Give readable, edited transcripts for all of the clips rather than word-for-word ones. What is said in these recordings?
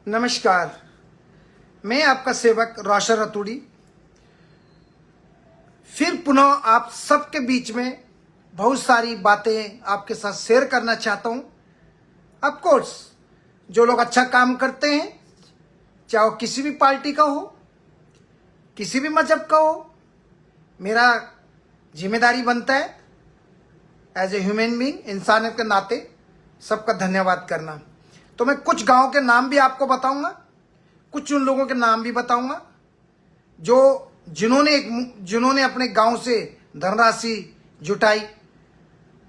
नमस्कार, मैं आपका सेवक रोशन रतूड़ी फिर पुनः आप सबके बीच में बहुत सारी बातें आपके साथ शेयर करना चाहता हूं। ऑफ कोर्स जो लोग अच्छा काम करते हैं, चाहे वो किसी भी पार्टी का हो, किसी भी मजहब का हो, मेरा जिम्मेदारी बनता है एज ए ह्यूमन बीइंग, इंसानियत के नाते सबका धन्यवाद करना। तो मैं कुछ गांव के नाम भी आपको बताऊंगा, कुछ उन लोगों के नाम भी बताऊंगा जो जिन्होंने अपने गांव से धनराशि जुटाई।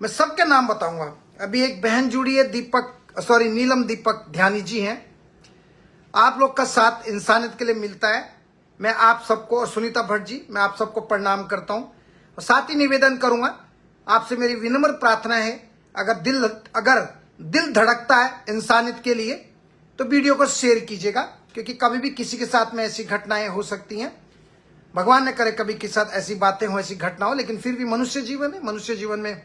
मैं सबके नाम बताऊंगा। अभी एक बहन जुड़ी है, नीलम दीपक ध्यानी जी हैं। आप लोग का साथ इंसानियत के लिए मिलता है। मैं आप सबको, और सुनीता भट्ट जी, मैं आप सबको प्रणाम करता हूं। और साथ ही निवेदन करूंगा, आपसे मेरी विनम्र प्रार्थना है, अगर दिल धड़कता है इंसानियत के लिए तो वीडियो को शेयर कीजिएगा, क्योंकि कभी भी किसी के साथ में ऐसी घटनाएं हो सकती हैं। भगवान न करे कभी किसी साथ ऐसी बातें हो, ऐसी घटना हो, लेकिन फिर भी मनुष्य जीवन में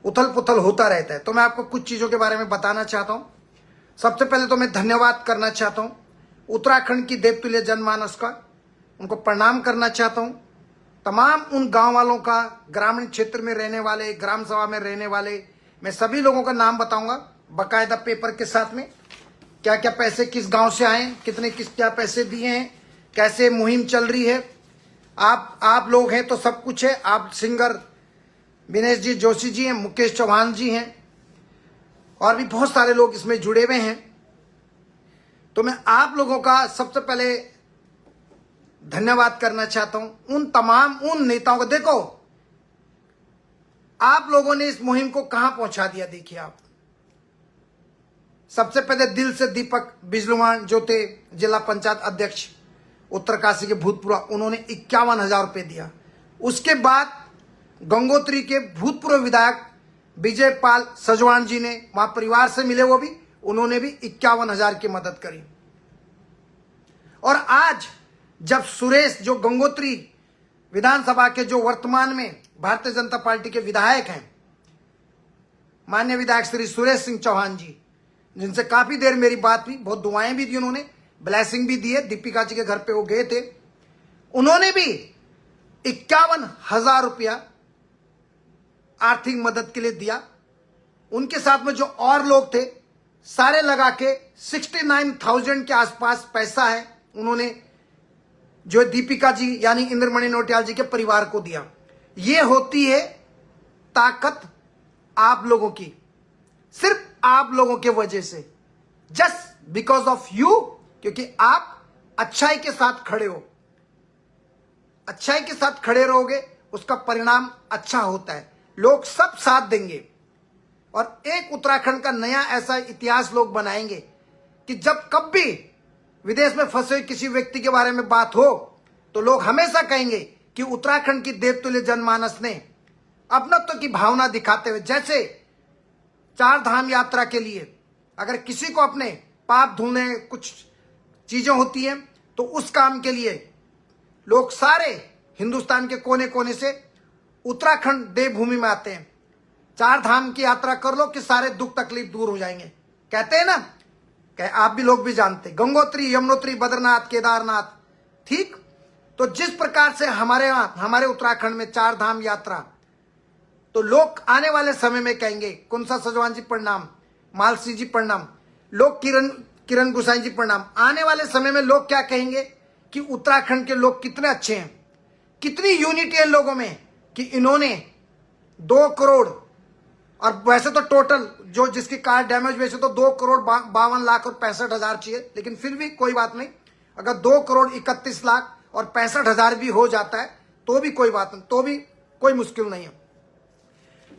उथल पुथल होता रहता है। तो मैं आपको कुछ चीजों के बारे में बताना चाहता हूं। सबसे पहले तो मैं धन्यवाद करना चाहता हूं उत्तराखंड की देवतुल्य जनमानस का, उनको प्रणाम करना चाहता हूं। तमाम उन गांव वालों का, ग्रामीण क्षेत्र में रहने वाले, ग्राम सभा में रहने वाले, मैं सभी लोगों का नाम बताऊंगा बकायदा पेपर के साथ में। क्या क्या पैसे किस गांव से आए, क्या पैसे दिए हैं, कैसे मुहिम चल रही है। आप लोग हैं तो सब कुछ है। आप सिंगर विनेश जी जोशी जी हैं, मुकेश चौहान जी हैं, और भी बहुत सारे लोग इसमें जुड़े हुए हैं। तो मैं आप लोगों का सबसे पहले धन्यवाद करना चाहता हूं, उन नेताओं को। देखो, आप लोगों ने इस मुहिम को कहां पहुंचा दिया। देखिए, आप सबसे पहले दिल से दीपक बिजलवान जो थे जिला पंचायत अध्यक्ष उत्तरकाशी के भूतपूर्व, उन्होंने 51,000 रुपए दिया। उसके बाद गंगोत्री के भूतपूर्व विधायक विजय पाल सजवान जी ने, वहां परिवार से मिले वो भी, उन्होंने भी 51,000 की मदद करी। और आज जब सुरेश, जो गंगोत्री विधानसभा के जो वर्तमान में भारतीय जनता पार्टी के विधायक हैं, माननीय विधायक श्री सुरेश सिंह चौहान जी, जिनसे काफी देर मेरी बात हुई, बहुत दुआएं भी दी उन्होंने, ब्लेसिंग भी दी है। दीपिका जी के घर पे वो गए थे, उन्होंने भी 51,000 रुपया आर्थिक मदद के लिए दिया। उनके साथ में जो और लोग थे, सारे लगा के 69,000 के आसपास पैसा है उन्होंने, जो दीपिका जी यानी इंद्रमणि नौटियाल जी के परिवार को दिया। ये होती है ताकत आप लोगों की, सिर्फ आप लोगों के वजह से, जस्ट बिकॉज ऑफ यू, क्योंकि आप अच्छाई के साथ खड़े हो। अच्छाई के साथ खड़े रहोगे, उसका परिणाम अच्छा होता है, लोग सब साथ देंगे। और एक उत्तराखंड का नया ऐसा इतिहास लोग बनाएंगे कि जब कभी विदेश में फंसे हुए किसी व्यक्ति के बारे में बात हो तो लोग हमेशा कहेंगे कि उत्तराखंड की देवतुल्य जनमानस ने अपनत्व की भावना दिखाते हुए, जैसे 4 धाम यात्रा के लिए अगर किसी को अपने पाप धुलने कुछ चीजें होती हैं, तो उस काम के लिए लोग सारे हिंदुस्तान के कोने कोने से उत्तराखंड देवभूमि में आते हैं। 4 धाम की यात्रा कर लो कि सारे दुख तकलीफ दूर हो जाएंगे। कहते हैं ना, आप भी लोग भी जानते, गंगोत्री, यमुनोत्री, बद्रीनाथ, केदारनाथ, ठीक। तो जिस प्रकार से हमारे उत्तराखंड में 4 धाम यात्रा, तो लोग आने वाले समय में कहेंगे, कुंसा सजवान जी प्रणाम, मालसी जी प्रणाम, लोग किरण गुसाई जी प्रणाम। आने वाले समय में लोग क्या कहेंगे कि उत्तराखंड के लोग कितने अच्छे हैं, कितनी यूनिटी है लोगों में, कि इन्होंने 2 करोड़, और वैसे तो टोटल जो जिसकी कार डैमेज, वैसे तो 2 करोड़ 52 लाख और 65,000 चाहिए, लेकिन फिर भी कोई बात नहीं। अगर 2 करोड़ 31 लाख और 65,000 भी हो जाता है तो भी कोई बात नहीं, तो भी कोई मुश्किल नहीं है।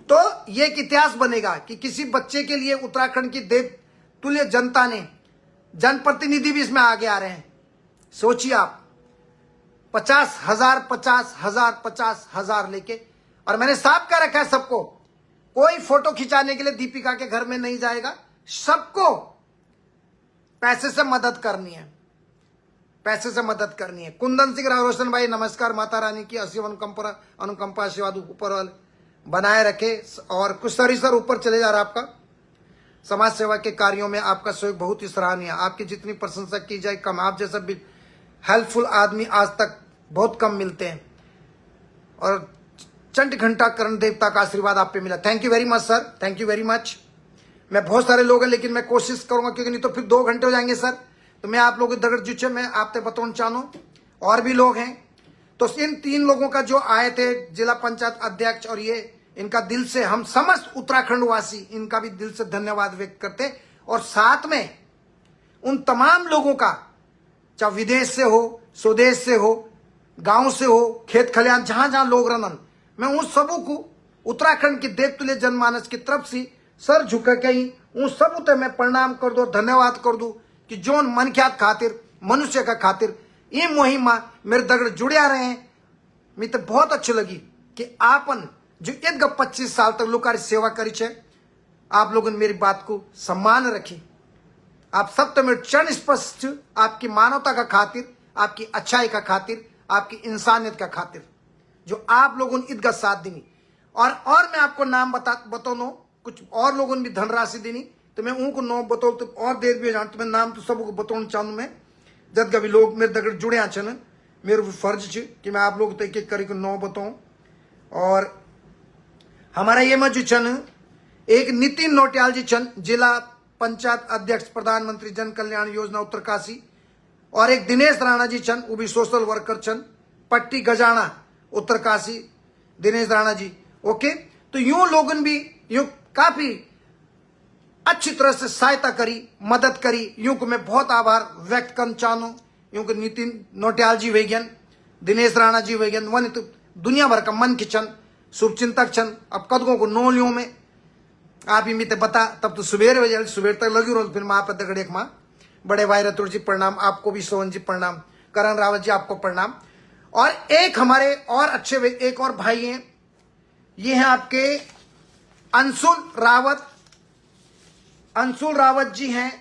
तो ये एक इतिहास बनेगा कि किसी बच्चे के लिए उत्तराखंड की देवतुल्य जनता ने, जनप्रतिनिधि भी इसमें आगे आ रहे हैं। सोचिए आप, 50,000 50,000 50,000 लेके, और मैंने साफ कह रखा है सबको, कोई फोटो खिंचाने के लिए दीपिका के घर में नहीं जाएगा, सबको पैसे से मदद करनी है, पैसे से मदद करनी है। कुंदन सिंह रोशन भाई, नमस्कार। माता रानी की असीम अनुकंपा आशीर्वाद ऊपर बनाए रखे। और कुछ सर ऊपर चले जा रहा है आपका। समाज सेवा के कार्यों में आपका सहयोग बहुत ही सराहनीय। आपकी जितनी प्रशंसा की जाए कम। आप जैसा भी हेल्पफुल आदमी आज तक बहुत कम मिलते हैं और चंड घंटा कर्ण देवता का आशीर्वाद आप पे मिला। Thank you very much sir, thank you very much. मैं बहुत सारे लोग हैं लेकिन मैं कोशिश करूंगा क्योंकि नहीं तो फिर 2 घंटे हो जाएंगे सर। तो मैं आप लोगों की दगड़ जुचे मैं आपसे बताना चाहूँ और भी लोग हैं। तो इन 3 लोगों का जो आए थे जिला पंचायत अध्यक्ष और ये इनका दिल से हम समस्त उत्तराखंड वासी इनका भी दिल से धन्यवाद व्यक्त करते। और साथ में उन तमाम लोगों का चाहे विदेश से हो, स्वदेश से हो, गांव से हो, खेत खलियान जहां जहां लोग रनन, मैं उन सबों को उत्तराखंड के देवतुल्य जनमानस की तरफ से सर झुका के ही उन सबों ते मैं प्रणाम कर दो, धन्यवाद कर दू कि जो मन ख्यात खातिर मनुष्य का खातिर ये मुहिम मेरे दगड़ जुड़िया रहे हैं। मैं तो बहुत अच्छी लगी कि आपन जो 25 साल तक लोकारी सेवा करी छे, आप लोगों ने मेरी बात को सम्मान रखी। आप सब तो मेरे चरण स्पर्श आपकी मानवता का खातिर, आपकी अच्छाई का खातिर, आपकी इंसानियत का खातिर जो आप लोगों ने ईदगा साथ दी। और मैं आपको नाम बताओ कुछ और लोगों ने भी धनराशि दी तो मैं उनको नाम बताओ तो और देर भी जान तो मैं नाम तो सबको बताना चाहूँ। मैं जब कभी लोग मेरे दगड़ जुड़े न मेरे फर्ज छे कि मैं आप लोग तो एक एक करके नाम बताऊं। और हमारा ये में जो छन एक नितिन नोटियाल जी छन जिला पंचायत अध्यक्ष प्रधानमंत्री जन कल्याण योजना उत्तरकाशी, और एक दिनेश राणा जी छन वो भी सोशल वर्कर छन पट्टी गजाना उत्तरकाशी दिनेश राणा जी। ओके, तो यूं लोगन भी यूं काफी अच्छी तरह से सहायता करी, मदद करी। यूं को मैं बहुत आभार व्यक्त करना चाहूँ। यूं को नितिन नोटियाल जी वेगन, दिनेश राणा जी वेगन, वन तो दुनिया भर का मन के छन शुभचिंतक छन। अब कदगों को नो लियो में आप ही मिते बता तब तो सुबेर तक लगी रोज फिर माँ पे दगड़े माँ। बड़े भाई रतुर जी प्रणाम, आपको भी सोहन जी प्रणाम, करण रावत जी आपको प्रणाम। और एक हमारे और अच्छे एक और भाई हैं, ये हैं आपके अंशुल रावत जी हैं।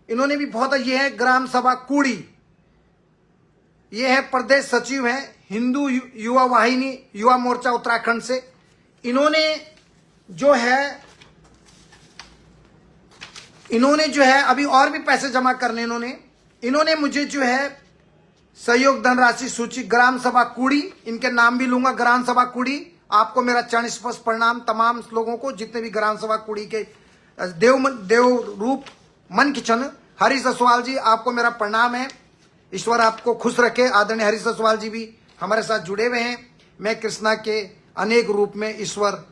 इन्होंने भी बहुत, ये है ग्राम सभा कूड़ी, ये है प्रदेश सचिव हैं हिंदू युवा वाहिनी युवा मोर्चा उत्तराखंड से। इन्होंने जो है अभी और भी पैसे जमा करने इन्होंने मुझे जो है सहयोग धनराशि सूची ग्राम सभा कूड़ी, इनके नाम भी लूंगा ग्राम सभा कूड़ी। आपको मेरा चरण स्पर्श प्रणाम तमाम लोगों को जितने भी ग्राम सभा कूड़ी के देव रूप मन की छन। हरीश असवाल जी आपको मेरा प्रणाम है, ईश्वर आपको खुश रखे। आदरणीय हरीश असवाल जी भी हमारे साथ जुड़े हुए हैं। मैं कृष्णा के अनेक रूप में ईश्वर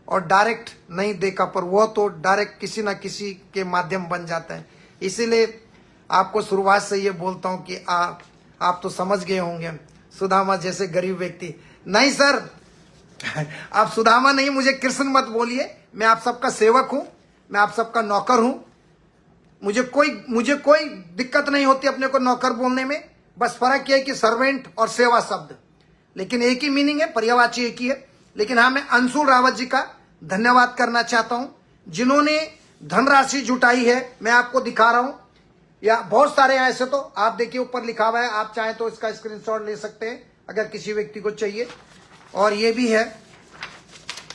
और डायरेक्ट नहीं देखा पर वो तो डायरेक्ट किसी ना किसी के माध्यम बन जाता है। इसीलिए आपको शुरुआत से ये बोलता हूं कि आप तो समझ गए होंगे सुदामा जैसे गरीब व्यक्ति। नहीं सर आप सुदामा नहीं, मुझे कृष्ण मत बोलिए। मैं आप सबका सेवक हूं, मैं आप सबका नौकर हूं। मुझे कोई दिक्कत नहीं होती अपने को नौकर बोलने में। बस फर्क यह है कि सर्वेंट और सेवा शब्द, लेकिन एक ही मीनिंग है, पर्यायवाची एक ही है। लेकिन हाँ, मैं अंशुल रावत जी का धन्यवाद करना चाहता हूं जिन्होंने धनराशि जुटाई है। मैं आपको दिखा रहा हूं, या बहुत सारे हैं ऐसे, तो आप देखिए ऊपर लिखा हुआ है, आप चाहें तो इसका स्क्रीनशॉट ले सकते हैं अगर किसी व्यक्ति को चाहिए। और ये भी है,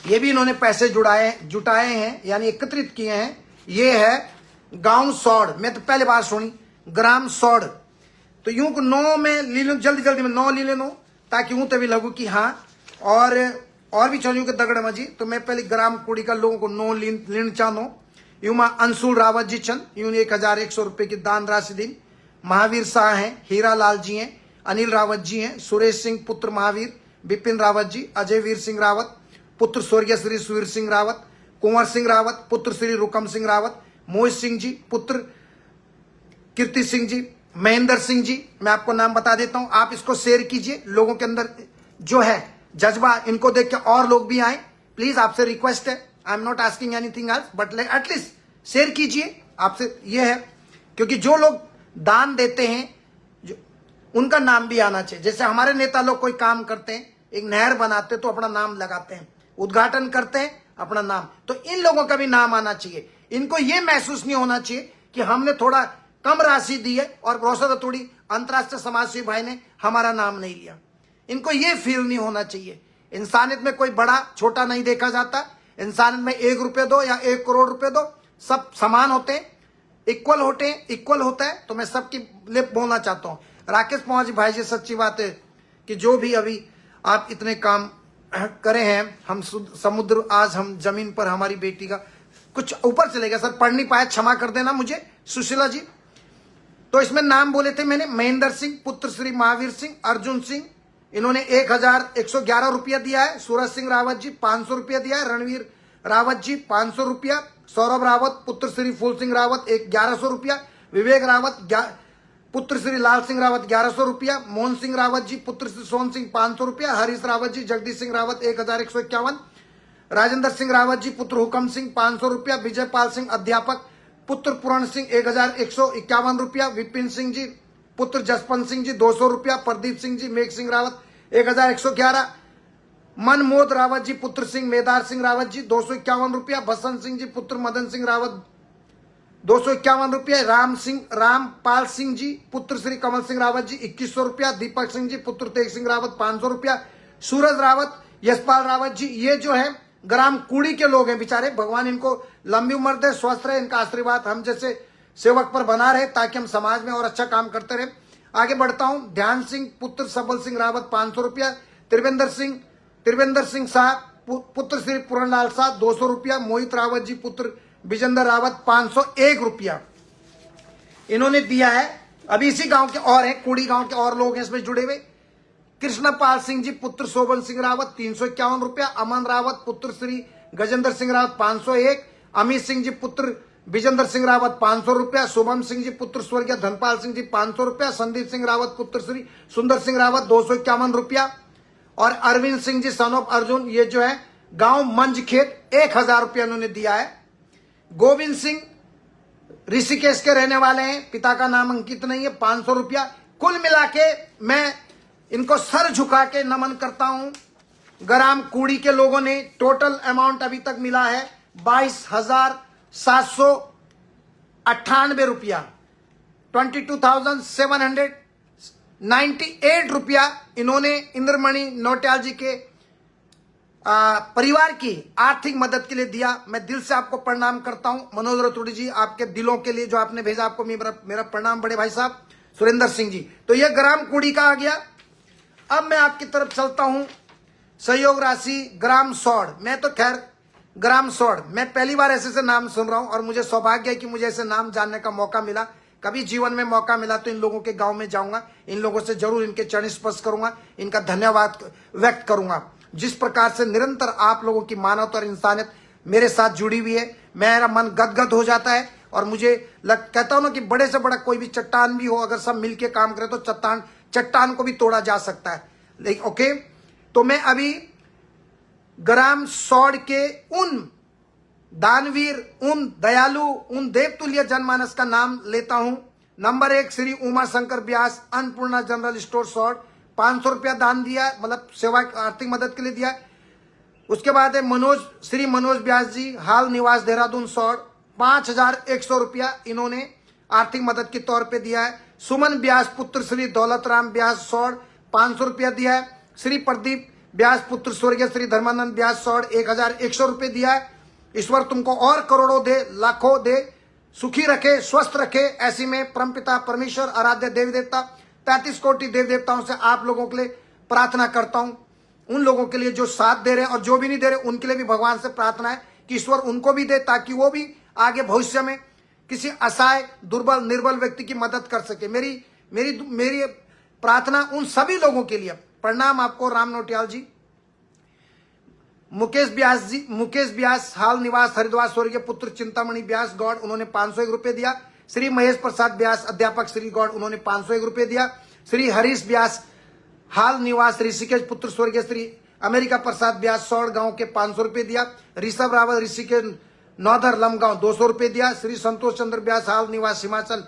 ये भी इन्होंने पैसे जुटाए हैं यानी एकत्रित किए हैं। ये है गांव सौड़, मैं तो पहले बार सुनी ग्राम सौड़। तो यूं को 9 में ले लो, जल्दी में 9 ले लेनो ताकि यूं तभी लगू कि हाँ। और भी चलिए के दगड़ मजी। तो मैं पहले ग्राम कूड़ी का लोगों को 9 लेना चाहूँ। यूं मां अंशुल रावत जी चंद, यूं 1100 रुपए की दान राशि दी। महावीर शाह हैं, हीरा लाल जी हैं, अनिल रावत जी हैं, सुरेश सिंह पुत्र महावीर, बिपिन रावत जी, अजय वीर सिंह रावत पुत्र स्वर्गीय श्री सुवीर सिंह रावत, कुंवर सिंह रावत पुत्र श्री रुकम सिंह रावत, मोहित सिंह जी पुत्र कीर्ति सिंह जी, महेंद्र सिंह जी। मैं आपको नाम बता देता हूं, आप इसको शेयर कीजिए। लोगों के अंदर जो है जज्बा, इनको देख के और लोग भी आए। प्लीज आपसे रिक्वेस्ट है, आई am not asking anything else but at least share कीजिए। आपसे ये है क्योंकि जो लोग दान देते हैं उनका नाम भी आना चाहिए। जैसे हमारे नेता लोग कोई काम करते हैं, एक नहर बनाते तो अपना नाम लगाते हैं, उद्घाटन करते हैं अपना नाम, तो इन लोगों का भी नाम आना चाहिए। इनको ये महसूस नहीं होना चाहिए कि हमने थोड़ा कम राशि दी है और रोशद थोड़ी अंतर्राष्ट्रीय समाज सेवी भाई ने हमारा नाम नहीं लिया। इनको ये फील नहीं होना चाहिए। इंसानियत में कोई बड़ा छोटा नहीं देखा जाता। इंसान में 1 रुपये दो या 1 करोड़ रुपए दो, सब समान होते हैं, इक्वल होता है। तो मैं सबके लिए बोलना चाहता हूँ। राकेश पवार जी भाई जी, सच्ची बात है कि जो भी अभी आप इतने काम करे हैं, हम समुद्र, आज हम जमीन पर, हमारी बेटी का कुछ ऊपर चले गया सर, पढ़ नहीं पाया, क्षमा कर देना मुझे सुशीला जी। तो इसमें नाम बोले थे मैंने, महेंद्र सिंह पुत्र श्री महावीर सिंह, अर्जुन सिंह, इन्होंने 1111 रुपया दिया है। सूरज सिंह रावत जी 500 रुपया दिया है। रणवीर रावत जी 500 रुपया। सौरभ रावत पुत्र श्री फूल सिंह रावत 1100 रुपया। विवेक रावत पुत्र श्री लाल सिंह रावत 1100 रुपया। मोहन सिंह रावत जी पुत्र श्री सोहन सिंह 500 रुपया। हरीश रावत जी, जगदीश सिंह रावत 1151। राजेंद्र सिंह रावत जी पुत्र हुकम सिंह 500 रुपया। विजय पाल सिंह अध्यापक पुत्र पूर्ण सिंह 1151 रुपया। विपिन सिंह जी पुत्र जसपंत सिंह जी 200 रुपया। प्रदीप सिंह जी, मेघ सिंह रावत 1111। मनमोद रावत जी पुत्र सिंह मेदार सिंह रावत जी 251 रुपया। बसंत सिंह जी पुत्र मदन सिंह रावत 251 रुपया। रामपाल सिंह जी पुत्र श्री कमल सिंह रावत जी 2100 रुपया। दीपक सिंह जी पुत्र तेज सिंह रावत 500 रुपया। सूरज रावत, यशपाल रावत जी, ये जो है ग्राम कुड़ी के लोग हैं बेचारे, भगवान इनको लंबी उम्र दे, स्वस्थ रहे, इनका आशीर्वाद हम जैसे सेवक पर बना रहे ताकि हम समाज में और अच्छा काम करते रहे। आगे बढ़ता हूं। ध्यान सिंह पुत्र सबल सिंह रावत 500 रुपया। त्रिवेंद्र सिंह साहब पुत्र श्री पूर्णलाल साहब 200 रुपया। मोहित रावत जी पुत्र विजेंद्र रावत 501 रुपया इन्होंने दिया है। अभी इसी गांव के और हैं, कुड़ी गांव के और लोग हैं इसमें जुड़े हुए। कृष्णपाल सिंह जी पुत्र शोभन सिंह रावत 351 रुपया। अमन रावत पुत्र श्री गजेंद्र सिंह रावत 501। अमित सिंह जी पुत्र विजेंद्र सिंह रावत 500 रुपया। शुभम सिंह जी पुत्र स्वर्गीय धनपाल सिंह जी 500 रुपया। संदीप सिंह रावत पुत्र श्री सुंदर सिंह रावत 251 रुपया। और अरविंद सिंह जी सन ऑफ अर्जुन, ये जो है गांव मंजखेत 1000 रुपया इन्होंने दिया है। गोविंद सिंह ऋषिकेश के रहने वाले हैं, पिता का नाम अंकित नहीं है, 500 रुपया। कुल मिला के मैं इनको सर झुका के नमन करता हूं। ग्राम कुड़ी के लोगों ने टोटल अमाउंट अभी तक मिला है 22,798 रुपया, 22,798 रुपया इन्होंने इंद्रमणि नौटियाल जी के परिवार की आर्थिक मदद के लिए दिया। मैं दिल से आपको प्रणाम करता हूं। मनोज रतूड़ी जी, आपके दिलों के लिए जो आपने भेजा, आपको मेरा प्रणाम। बड़े भाई साहब सुरेंद्र सिंह जी, तो यह ग्राम कुड़ी का आ गया। अब मैं आपकी तरफ चलता हूं। सहयोग राशि ग्राम सौड़, मैं तो खैर ग्राम सौड़, मैं पहली बार ऐसे नाम सुन रहा हूं और मुझे सौभाग्य है कि मुझे ऐसे नाम जानने का मौका मिला। कभी जीवन में मौका मिला तो इन लोगों के गांव में जाऊंगा, इन लोगों से जरूर इनके चरण स्पर्श करूंगा, इनका धन्यवाद व्यक्त करूंगा। जिस प्रकार से निरंतर आप लोगों की मानवता और इंसानियत मेरे साथ जुड़ी हुई है, मेरा मन गदगद हो जाता है। और मुझे कहता हूं ना कि बड़े से बड़ा कोई भी चट्टान भी हो, अगर सब मिलके काम करे तो चट्टान को भी तोड़ा जा सकता है। ओके, तो मैं अभी ग्राम सौड़ के उन दानवीर, उन दयालु, उन देवतुल्य जनमानस का नाम लेता हूं। नंबर 1 श्री उमा शंकर व्यास, अन्नपूर्णा जनरल स्टोर सौड़, 500 रुपया दान दिया, मतलब सेवा आर्थिक मदद के लिए दिया। उसके बाद है श्री मनोज व्यास जी, हाल निवास देहरादून सौड़, 5100 रुपया इन्होंने आर्थिक मदद के तौर पे दिया है। सुमन व्यास पुत्र श्री दौलत राम व्यास सौड़ 500 रुपया दिया है। श्री प्रदीप व्यास पुत्र स्वर्गीय श्री धर्मानंद व्यास सौड़ 1100 रुपये दिया है। ईश्वर तुमको और करोड़ों दे, लाखों दे, सुखी रखे, स्वस्थ रखे। ऐसी में परमपिता परमेश्वर, आराध्य देवी देवता, 33 कोटि देव देवताओं से आप लोगों के लिए प्रार्थना करता हूं। उन लोगों के लिए जो साथ दे रहे हैं और जो भी नहीं दे रहे, उनके लिए भी भगवान से प्रार्थना है कि ईश्वर उनको भी दे, ताकि वो भी आगे भविष्य में किसी असहाय, दुर्बल, निर्बल व्यक्ति की मदद कर सके। मेरी प्रार्थना उन सभी लोगों के लिए। प्रणाम आपको राम नौटियाल जी। मुकेश व्यास, हाल निवास हरिद्वार स्वर्गीय पुत्र चिंतामणि व्यास गौड़, उन्होंने 501 रुपये दिया। श्री महेश प्रसाद व्यास अध्यापक श्री गौड़, उन्होंने 501 रुपये दिया। श्री हरीश व्यास, हाल निवास ऋषिकेश पुत्र स्वर्गीय श्री अमेरिका प्रसाद व्यास सौड़ गांव के 500 रुपये दिया। ऋषभ रावत ऋषिकेश नौधर लमगांव 200 रुपये दिया। श्री संतोष चंद्र व्यास, हाल निवास हिमाचल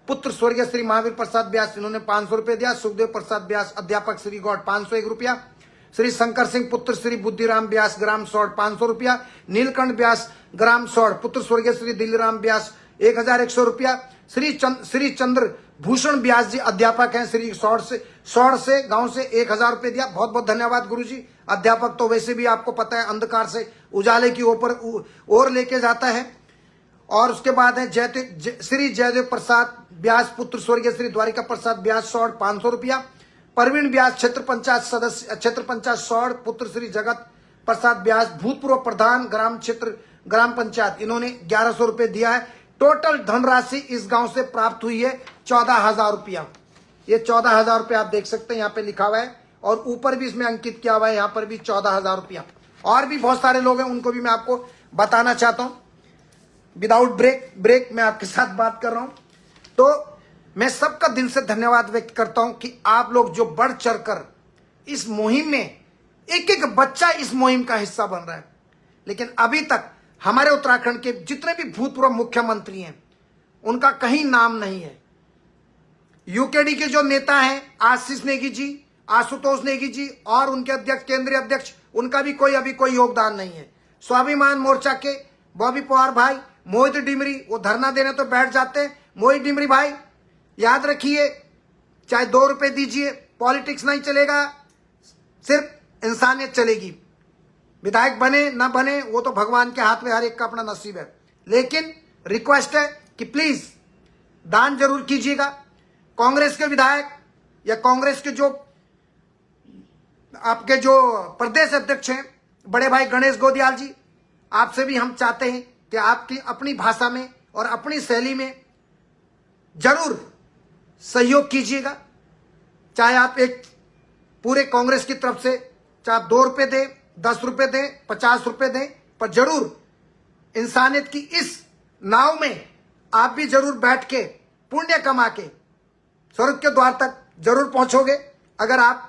पुत्र स्वर्गीय श्री महावीर प्रसाद व्यास, इन्होंने 500 रुपये दिया। सुखदेव प्रसाद व्यास अध्यापक श्री गौड़ 501 रुपया। श्री शंकर सिंह पुत्र श्री बुद्धिराम व्यास ग्राम सौड़ 500 रुपया। नीलकंठ व्यास ग्राम सौड़ पुत्र स्वर्गीय श्री दिल्लीराम व्यास 1100 रुपया। श्री चंद्र भूषण व्यास जी अध्यापक हैं, श्री सौड़ से गांव से 1000 रुपये दिया। बहुत बहुत धन्यवाद गुरुजी। अध्यापक तो वैसे भी आपको पता है अंधकार से उजाले की ओर लेके जाता है। और उसके बाद है श्री जयदेव प्रसाद व्यास पुत्र स्वर्गीय श्री द्वारिका प्रसाद व्यास सौड़ 500 रुपया। प्रवीण व्यास क्षेत्र पंचायत सदस्य क्षेत्र पंचायत सौड़ पुत्र श्री जगत प्रसाद व्यास भूतपूर्व प्रधान ग्राम पंचायत, इन्होंने 1100 रुपये दिया है। टोटल धनराशि इस गांव से प्राप्त हुई है 14,000 रुपया। ये 14,000 रुपया आप देख सकते हैं, यहाँ पे लिखा हुआ है और ऊपर भी इसमें अंकित किया हुआ है, यहाँ पर भी 14,000 रुपया। और भी बहुत सारे लोग हैं, उनको भी मैं आपको बताना चाहता हूं। विदाउट ब्रेक मैं आपके साथ बात कर रहा हूं। तो मैं सबका दिल से धन्यवाद व्यक्त करता हूं कि आप लोग जो बढ़ चढ़कर इस मुहिम में, एक एक बच्चा इस मुहिम का हिस्सा बन रहा है। लेकिन अभी तक हमारे उत्तराखंड के जितने भी भूतपूर्व मुख्यमंत्री हैं उनका कहीं नाम नहीं है। यूकेडी के जो नेता हैं आशीष नेगी जी, आशुतोष नेगी जी और उनके अध्यक्ष केंद्रीय अध्यक्ष, उनका भी अभी कोई योगदान नहीं है। स्वाभिमान मोर्चा के बॉबी पवार भाई, मोहित डिमरी, वो धरना देने तो बैठ जाते हैं। मोहित डिमरी भाई याद रखिए, चाहे 2 रुपए दीजिए, पॉलिटिक्स नहीं चलेगा, सिर्फ इंसानियत चलेगी। विधायक बने ना बने वो तो भगवान के हाथ में, हर एक का अपना नसीब है। लेकिन रिक्वेस्ट है कि प्लीज दान जरूर कीजिएगा। कांग्रेस के विधायक या कांग्रेस के जो आपके जो प्रदेश अध्यक्ष हैं बड़े भाई गणेश गोदियाल जी, आपसे भी हम चाहते हैं कि आपकी अपनी भाषा में और अपनी शैली में जरूर सहयोग कीजिएगा। चाहे आप एक पूरे कांग्रेस की तरफ से चाहे आप 2 रुपए दें, 10 रुपए दें, 50 रुपए दें, पर जरूर इंसानियत की इस नाव में आप भी जरूर बैठ के पुण्य कमा के स्वर्ग के द्वार तक जरूर पहुंचोगे अगर आप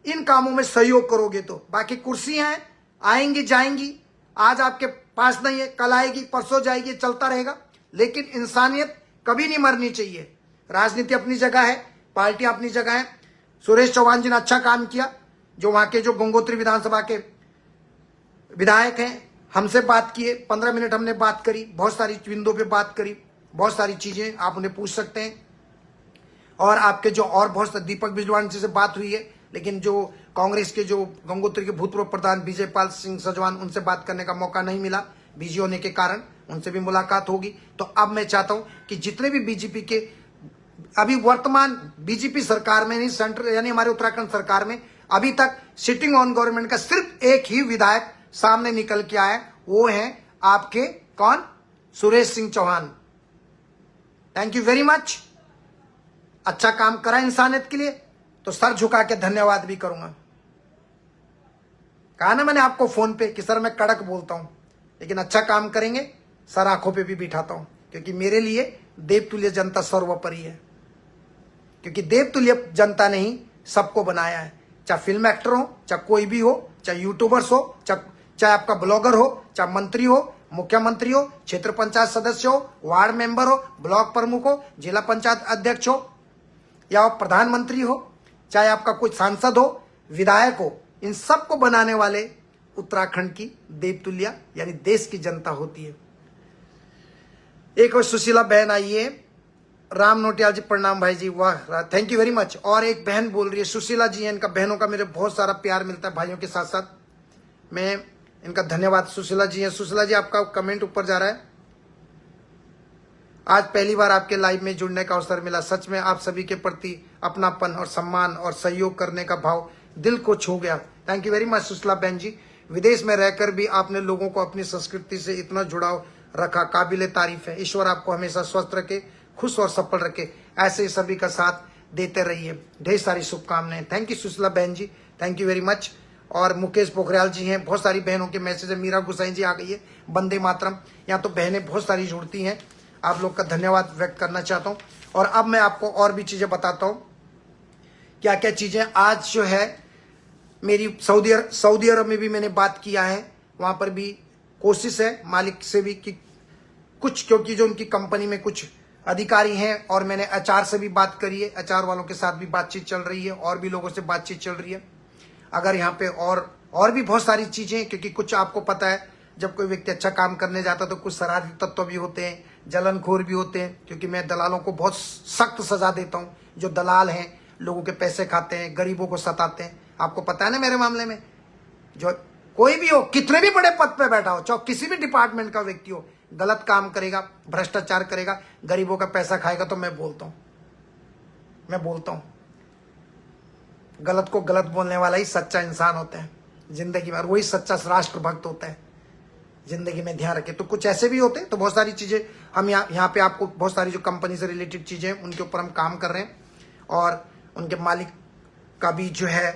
इन कामों में सहयोग करोगे तो। बाकी कुर्सियां हैं, आएंगी जाएंगी, आज आपके पास नहीं है, कल आएगी, परसों जाएगी, चलता रहेगा। लेकिन इंसानियत कभी नहीं मरनी चाहिए। राजनीति अपनी जगह है, पार्टी अपनी जगह है। सुरेश चौहान जी ने अच्छा काम किया, जो वहां के जो गंगोत्री विधानसभा के विधायक हैं, हमसे बात किए, 15 मिनट हमने बात करी, बहुत सारी बिंदुओं पे बात करी, बहुत सारी चीजें आप उन्हें पूछ सकते हैं। और आपके जो और बहुत दीपक बिजवान जी से बात हुई है, लेकिन जो कांग्रेस के जो गंगोत्री के भूतपूर्व प्रधान विजय पाल सिंह सजवान, उनसे बात करने का मौका नहीं मिला बिजी होने के कारण, उनसे भी मुलाकात होगी। तो अब मैं चाहता हूं कि जितने भी बीजेपी के अभी वर्तमान बीजेपी सरकार में नहीं, सेंट्रल यानी हमारे उत्तराखंड सरकार में अभी तक सिटिंग ऑन गवर्नमेंट का सिर्फ एक ही विधायक सामने निकल के आया, वो है आपके कौन, Suresh Singh Chauhan. Thank you very much. अच्छा काम करा इंसानियत के लिए तो सर झुका के धन्यवाद भी करूंगा। कहा ना मैंने आपको फोन पे कि सर मैं कड़क बोलता हूं, लेकिन अच्छा काम करेंगे सर आंखों पे भी बिठाता हूं, क्योंकि मेरे लिए देवतुल्य जनता सर्वोपरि है। क्योंकि देवतुल्य जनता ने ही सबको बनाया है, चाहे फिल्म एक्टर हो, चाहे कोई भी हो, चाहे यूट्यूबर्स हो, चाहे आपका ब्लॉगर हो, चाहे मंत्री हो, मुख्यमंत्री हो, क्षेत्र पंचायत सदस्य हो, वार्ड मेंबर हो, ब्लॉक प्रमुख हो, जिला पंचायत अध्यक्ष हो, या प्रधानमंत्री हो, चाहे आपका कोई सांसद हो, विधायक हो, इन सबको बनाने वाले उत्तराखंड की देवतुल्य यानी देश की जनता होती है। एक और सुशीला बहन आई है, राम नोटियाल जी प्रणाम भाई जी, वाह थैंक यू वेरी मच। और एक बहन बोल रही है, सुशीला जी है, इनका बहनों का मेरे बहुत सारा प्यार मिलता है भाइयों के साथ साथ, मैं इनका धन्यवाद। सुशीला जी है, सुशीला जी आपका कमेंट ऊपर जा रहा है, आज पहली बार आपके लाइव में जुड़ने का अवसर मिला, सच में आप सभी के प्रति अपनापन और सम्मान और सहयोग करने का भाव दिल को छू गया। Thank you very much Sushila बहन जी। विदेश में रहकर भी आपने लोगों को अपनी संस्कृति से इतना जुड़ाव रखा, काबिले तारीफ है। ईश्वर आपको हमेशा स्वस्थ रखे, खुश और सफल रखे, ऐसे सभी का साथ देते रहिए। ढेर सारी शुभकामनाएं। थैंक यू सुशीला बहन जी, थैंक यू वेरी मच। और मुकेश पोखरियाल जी हैं, बहुत सारी बहनों के मैसेज है। मीरा गुसाई जी आ गई है, वंदे मातरम। यहाँ तो बहनें बहुत सारी जुड़ती हैं, आप लोग का धन्यवाद व्यक्त करना चाहता हूँ। और अब मैं आपको और भी चीजें बताता हूँ, क्या क्या चीजें आज जो है मेरी सऊदी अरब में भी मैंने बात किया है, वहां पर भी कोशिश है मालिक से भी कि कुछ, क्योंकि जो उनकी कंपनी में कुछ अधिकारी हैं, और मैंने एचआर से भी बात करी है, एचआर वालों के साथ भी बातचीत चल रही है, और भी लोगों से बातचीत चल रही है। अगर यहाँ पे और भी बहुत सारी चीजें, क्योंकि कुछ आपको पता है जब कोई व्यक्ति अच्छा काम करने जाता है तो कुछ शरारती तत्व भी होते हैं, जलनखोर भी होते हैं, क्योंकि मैं दलालों को बहुत सख्त सजा देता हूं। जो दलाल हैं, लोगों के पैसे खाते हैं, गरीबों को सताते हैं। आपको पता है ना मेरे मामले में, जो कोई भी हो, कितने भी बड़े पद पे बैठा हो, चाहे किसी भी डिपार्टमेंट का व्यक्ति हो, गलत काम करेगा, भ्रष्टाचार करेगा, गरीबों का पैसा खाएगा, तो मैं बोलता हूं गलत को गलत बोलने वाला ही सच्चा इंसान होता है जिंदगी में, और वही सच्चा राष्ट्रभक्त होता है जिंदगी में। ध्यान रखें। तो कुछ ऐसे भी होते हैं। तो बहुत सारी चीजें हम यहाँ पे आपको बहुत सारी जो कंपनी से रिलेटेड चीजें हैं उनके ऊपर हम काम कर रहे हैं, और उनके मालिक का भी जो है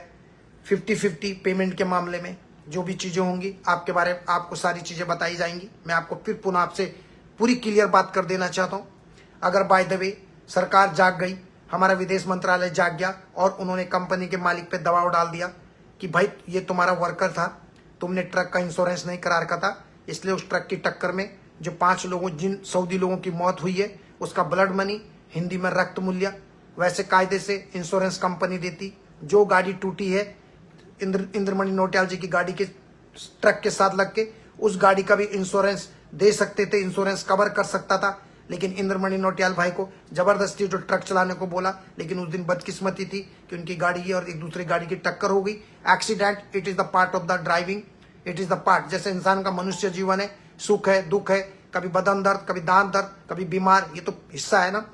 50-50 पेमेंट के मामले में जो भी चीजें होंगी आपके बारे में आपको सारी चीजें बताई जाएंगी। मैं आपको फिर पुनः आपसे पूरी क्लियर बात कर देना चाहता हूं। अगर बाय द वे सरकार जाग गई, हमारा विदेश मंत्रालय जाग गया और उन्होंने कंपनी के मालिक पे दबाव डाल दिया कि भाई ये तुम्हारा वर्कर था, तुमने ट्रक का इंश्योरेंस नहीं करा रखा था, इसलिए उस ट्रक की टक्कर में जो 5 लोगों, जिन सऊदी लोगों की मौत हुई है, उसका ब्लड मनी, हिंदी में रक्त मूल्य, वैसे कायदे से इंश्योरेंस कंपनी देती। जो गाड़ी टूटी है इंद्रमणि नौटियाल जी की गाड़ी के ट्रक के साथ लग के, उस गाड़ी का भी इंश्योरेंस दे सकते थे, इंश्योरेंस कवर कर सकता था। लेकिन इंद्रमणि नौटियाल भाई को जबरदस्ती जो ट्रक चलाने को बोला, लेकिन उस दिन बदकिस्मती थी कि उनकी गाड़ी और एक दूसरी गाड़ी की टक्कर हो गई। Accident, it is the part of the driving, it is the part. जैसे इंसान का मनुष्य जीवन है, सुख है, दुख है, कभी बदन दर्द, कभी दांत दर्द, कभी बीमार, ये तो हिस्सा है ना।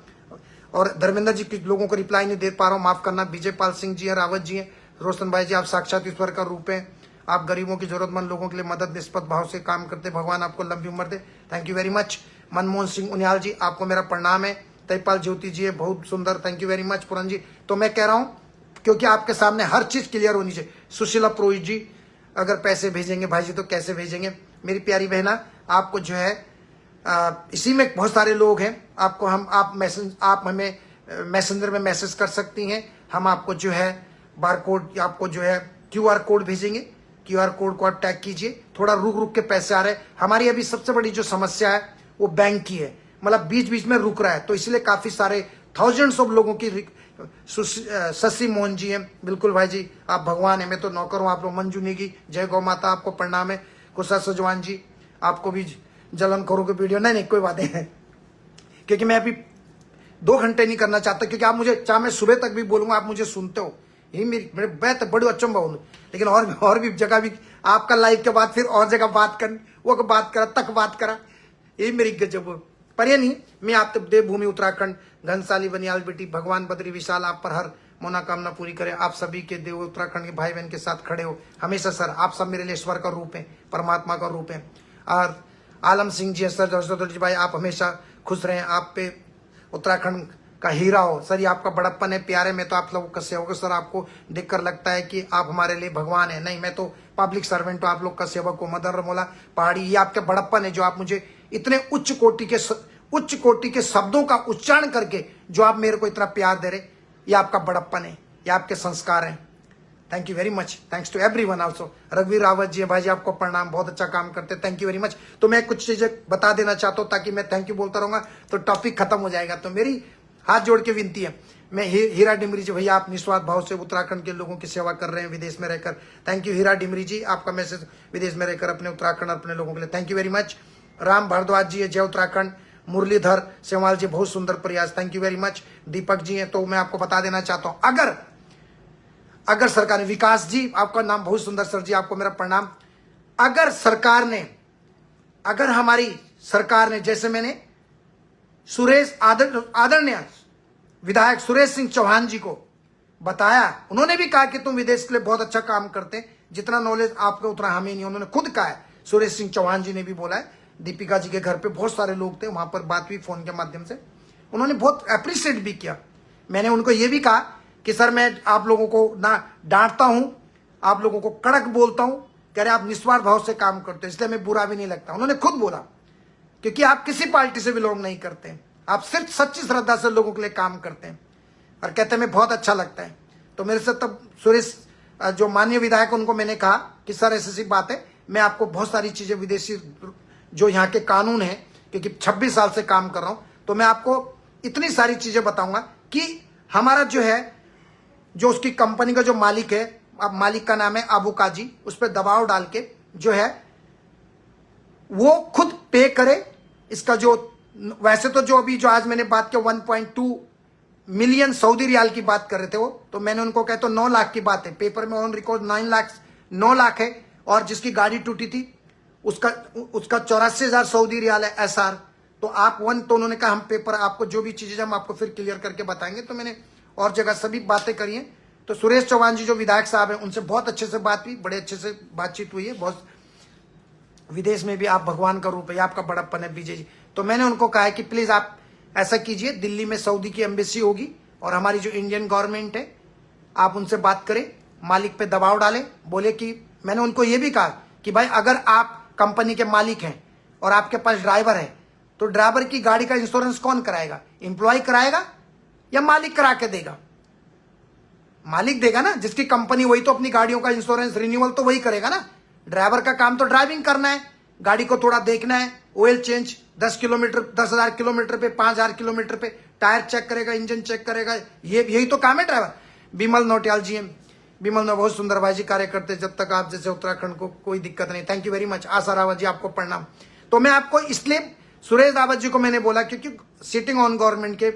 और धर्मेंद्र जी के लोगों को रिप्लाई नहीं दे पा रहा हूँ, माफ करना। विजय पाल सिंह जी है, रावत जी हैं, रोशन भाई जी, आप साक्षात ईश्वर का रूप हैं। आप गरीबों की जरूरतमंद लोगों के लिए मदद निष्पक्ष भाव से काम करते, भगवान आपको लंबी उम्र दे। Thank you very much. Manmohan Singh Uniyal ji, आपको मेरा प्रणाम है। तयपाल ज्योति जी है, बहुत सुंदर, थैंक यू वेरी मच। पूरन जी, तो मैं कह रहा हूँ क्योंकि आपके सामने हर चीज क्लियर होनी चाहिए। सुशीला पुरोहित जी, अगर पैसे भेजेंगे भाई जी तो कैसे भेजेंगे? मेरी प्यारी बहना, आपको जो है इसी में बहुत सारे लोग हैं, आपको हम आप हमें मैसेंजर में मैसेज कर सकती हैं। हम आपको जो है बारकोड, आपको जो है QR कोड भेजेंगे। QR कोड को आप टैग कीजिए। थोड़ा रुक रुक के पैसे आ रहे हैं। हमारी अभी सबसे बड़ी जो समस्या है वो बैंक की है, मतलब बीच बीच में रुक रहा है, तो इसलिए काफी सारे थाउजेंड्स ऑफ लोगों की। शशि मोहन जी हैं, बिल्कुल भाई जी, आप भगवान है, मैं तो नौकर हूं आप लोग। मंजू नेगी, जय गौ माता, आपको प्रणाम है। कुशा सजवान जी, आपको भी जलन करो के वीडियो, नहीं कोई बात नहीं, क्योंकि मैं अभी 2 घंटे नहीं करना चाहता, क्योंकि आप मुझे, चाहे मैं सुबह तक भी बोलूंगा, आप मुझे सुनते हो, यही मेरी मैं तो बड़ी अचंभा हूं। लेकिन और भी जगह भी आपका लाइव के बाद फिर और जगह बात कर, वो बात करा, तक बात करा, यही मेरी गजब। पर ये नहीं, मैं आप देवभूमि उत्तराखंड, घनसाली बनियाल बेटी, भगवान बद्री विशाल आप पर हर मनोकामना पूरी करे। आप सभी के देव उत्तराखंड के भाई बहन के साथ खड़े हो हमेशा। सर आप सब मेरे लिए ईश्वर का रूप है, परमात्मा का रूप है। और आलम सिंह जी सर, जी भाई आप हमेशा खुश रहें, आप पे उत्तराखंड का हीरा हो। सर ये आपका बड़प्पन है, प्यार है। मैं तो आप लोगों का सेवक हूं सर, आपको देखकर लगता है कि आप हमारे लिए भगवान है। नहीं, मैं तो पब्लिक सर्वेंट हूं, आप लोग का सेवक हूं। मदन रमोला पहाड़ी, ये आपका बड़प्पन है, जो आप मुझे इतने उच्च कोटि के शब्दों का उच्चारण करके जो आप मेरे को इतना प्यार दे रहे, ये आपका बड़प्पन है, ये आपके संस्कार हैं। Thank you very much, thanks to everyone also. रघुवीर रावत जी भाई जी, आपको प्रणाम, बहुत अच्छा काम करते, थैंक यू वेरी मच। तो मैं कुछ चीजें बता देना चाहता हूं, ताकि मैं थैंक यू बोलता रहूंगा तो टॉपिक खत्म हो जाएगा। तो मेरी हाथ जोड़ के विनती है, मैं हीरा डिमरी जी भैया, आप निस्वार्थ भाव से उत्तराखंड के लोगों की सेवा कर रहे हैं विदेश में रहकर। थैंक यू हीरा डिमरी जी, आपका मैसेज विदेश में रहकर अपने उत्तराखंड अपने लोगों के लिए, thank you very much. Ram Bhardwaj ji है, जय उत्तराखंड। मुरलीधर सेवाल जी, बहुत सुंदर प्रयास, thank you very much. Deepak ji हैं, तो मैं आपको बता देना चाहता हूं, अगर सरकार ने, विकास जी आपका नाम बहुत सुंदर सर जी, आपको मेरा प्रणाम। अगर हमारी सरकार ने, जैसे मैंने आदरणीय विधायक सुरेश सिंह चौहान जी को बताया, उन्होंने भी कहा कि तुम विदेश के लिए बहुत अच्छा काम करते हैं, जितना नॉलेज आपको उतना हमें नहीं, उन्होंने खुद कहा है। सुरेश सिंह चौहान जी ने भी बोला है। दीपिका जी के घर पे बहुत सारे लोग थे, वहां पर बात हुई फोन के माध्यम से, उन्होंने बहुत अप्रिशिएट भी किया। मैंने उनको ये भी कहा कि सर मैं आप लोगों को ना डांटता हूं, आप लोगों को कड़क बोलता हूं, कह रहे आप निस्वार्थ भाव से काम करते हो, इसलिए मैं बुरा भी नहीं लगता। उन्होंने खुद बोला, क्योंकि आप किसी पार्टी से बिलोंग नहीं करते हैं, आप सिर्फ सच्ची श्रद्धा से लोगों के लिए काम करते हैं, और कहते हैं मैं बहुत अच्छा लगता है। तो मेरे से तब सुरेश जो माननीय विधायक, उनको मैंने कहा कि सर ऐसी बात है, मैं आपको बहुत सारी चीजें, विदेशी जो यहाँ के कानून है, क्योंकि 26 साल से काम कर रहा हूं, तो मैं आपको इतनी सारी चीजें बताऊंगा कि हमारा जो है, जो उसकी कंपनी का जो मालिक है, अब मालिक का नाम है अबू काजी, उस पर दबाव डाल के जो है वो खुद पे करे, इसका जो वैसे तो जो अभी जो आज मैंने बात किया 1.2 मिलियन सऊदी रियाल की बात कर रहे थे वो, तो मैंने उनको कहा तो 9 लाख की बात है, पेपर में ऑन रिकॉर्ड 9 लाख है। और जिसकी गाड़ी टूटी थी उसका 84,000 सऊदी रियाल है एसआर। तो आप तो उन्होंने कहा हम पेपर आपको जो भी चीजें हम आपको फिर क्लियर करके बताएंगे। तो मैंने और जगह सभी बातें करी हैं। तो सुरेश चौहान जी जो विधायक साहब हैं उनसे बहुत अच्छे से बात हुई, बड़े अच्छे से बातचीत हुई है। बहुत विदेश में भी आप भगवान का रूप है, आपका बड़प्पन है विजय जी। तो मैंने उनको कहा है कि प्लीज आप ऐसा कीजिए, दिल्ली में सऊदी की एम्बेसी होगी और हमारी जो इंडियन गवर्नमेंट है आप उनसे बात करें, मालिक पे दबाव डालें। बोले कि मैंने उनको ये भी कहा कि भाई अगर आप कंपनी के मालिक हैं और आपके पास ड्राइवर है तो ड्राइवर की गाड़ी का इंश्योरेंस कौन कराएगा? एम्प्लॉय कराएगा या मालिक करा के देगा? मालिक देगा ना, जिसकी कंपनी वही तो अपनी गाड़ियों का इंश्योरेंस रिन्यूअल तो वही करेगा ना। ड्राइवर का काम तो ड्राइविंग करना है, गाड़ी को थोड़ा देखना है, ऑयल चेंज 10,000 किलोमीटर पे 5,000 किलोमीटर पे टायर चेक करेगा, इंजन चेक करेगा, यही तो काम है ड्राइवर। बिमल नौटियाल जी हैं, बिमल ने बहुत सुंदर भाई जी कार्य करते, जब तक आप जैसे उत्तराखंड को कोई दिक्कत नहीं। Thank you very much. Asha Rawat ji आपको प्रणाम। तो मैं आपको इसलिए सुरेश रावत जी को मैंने बोला क्योंकि सिटिंग ऑन गवर्नमेंट के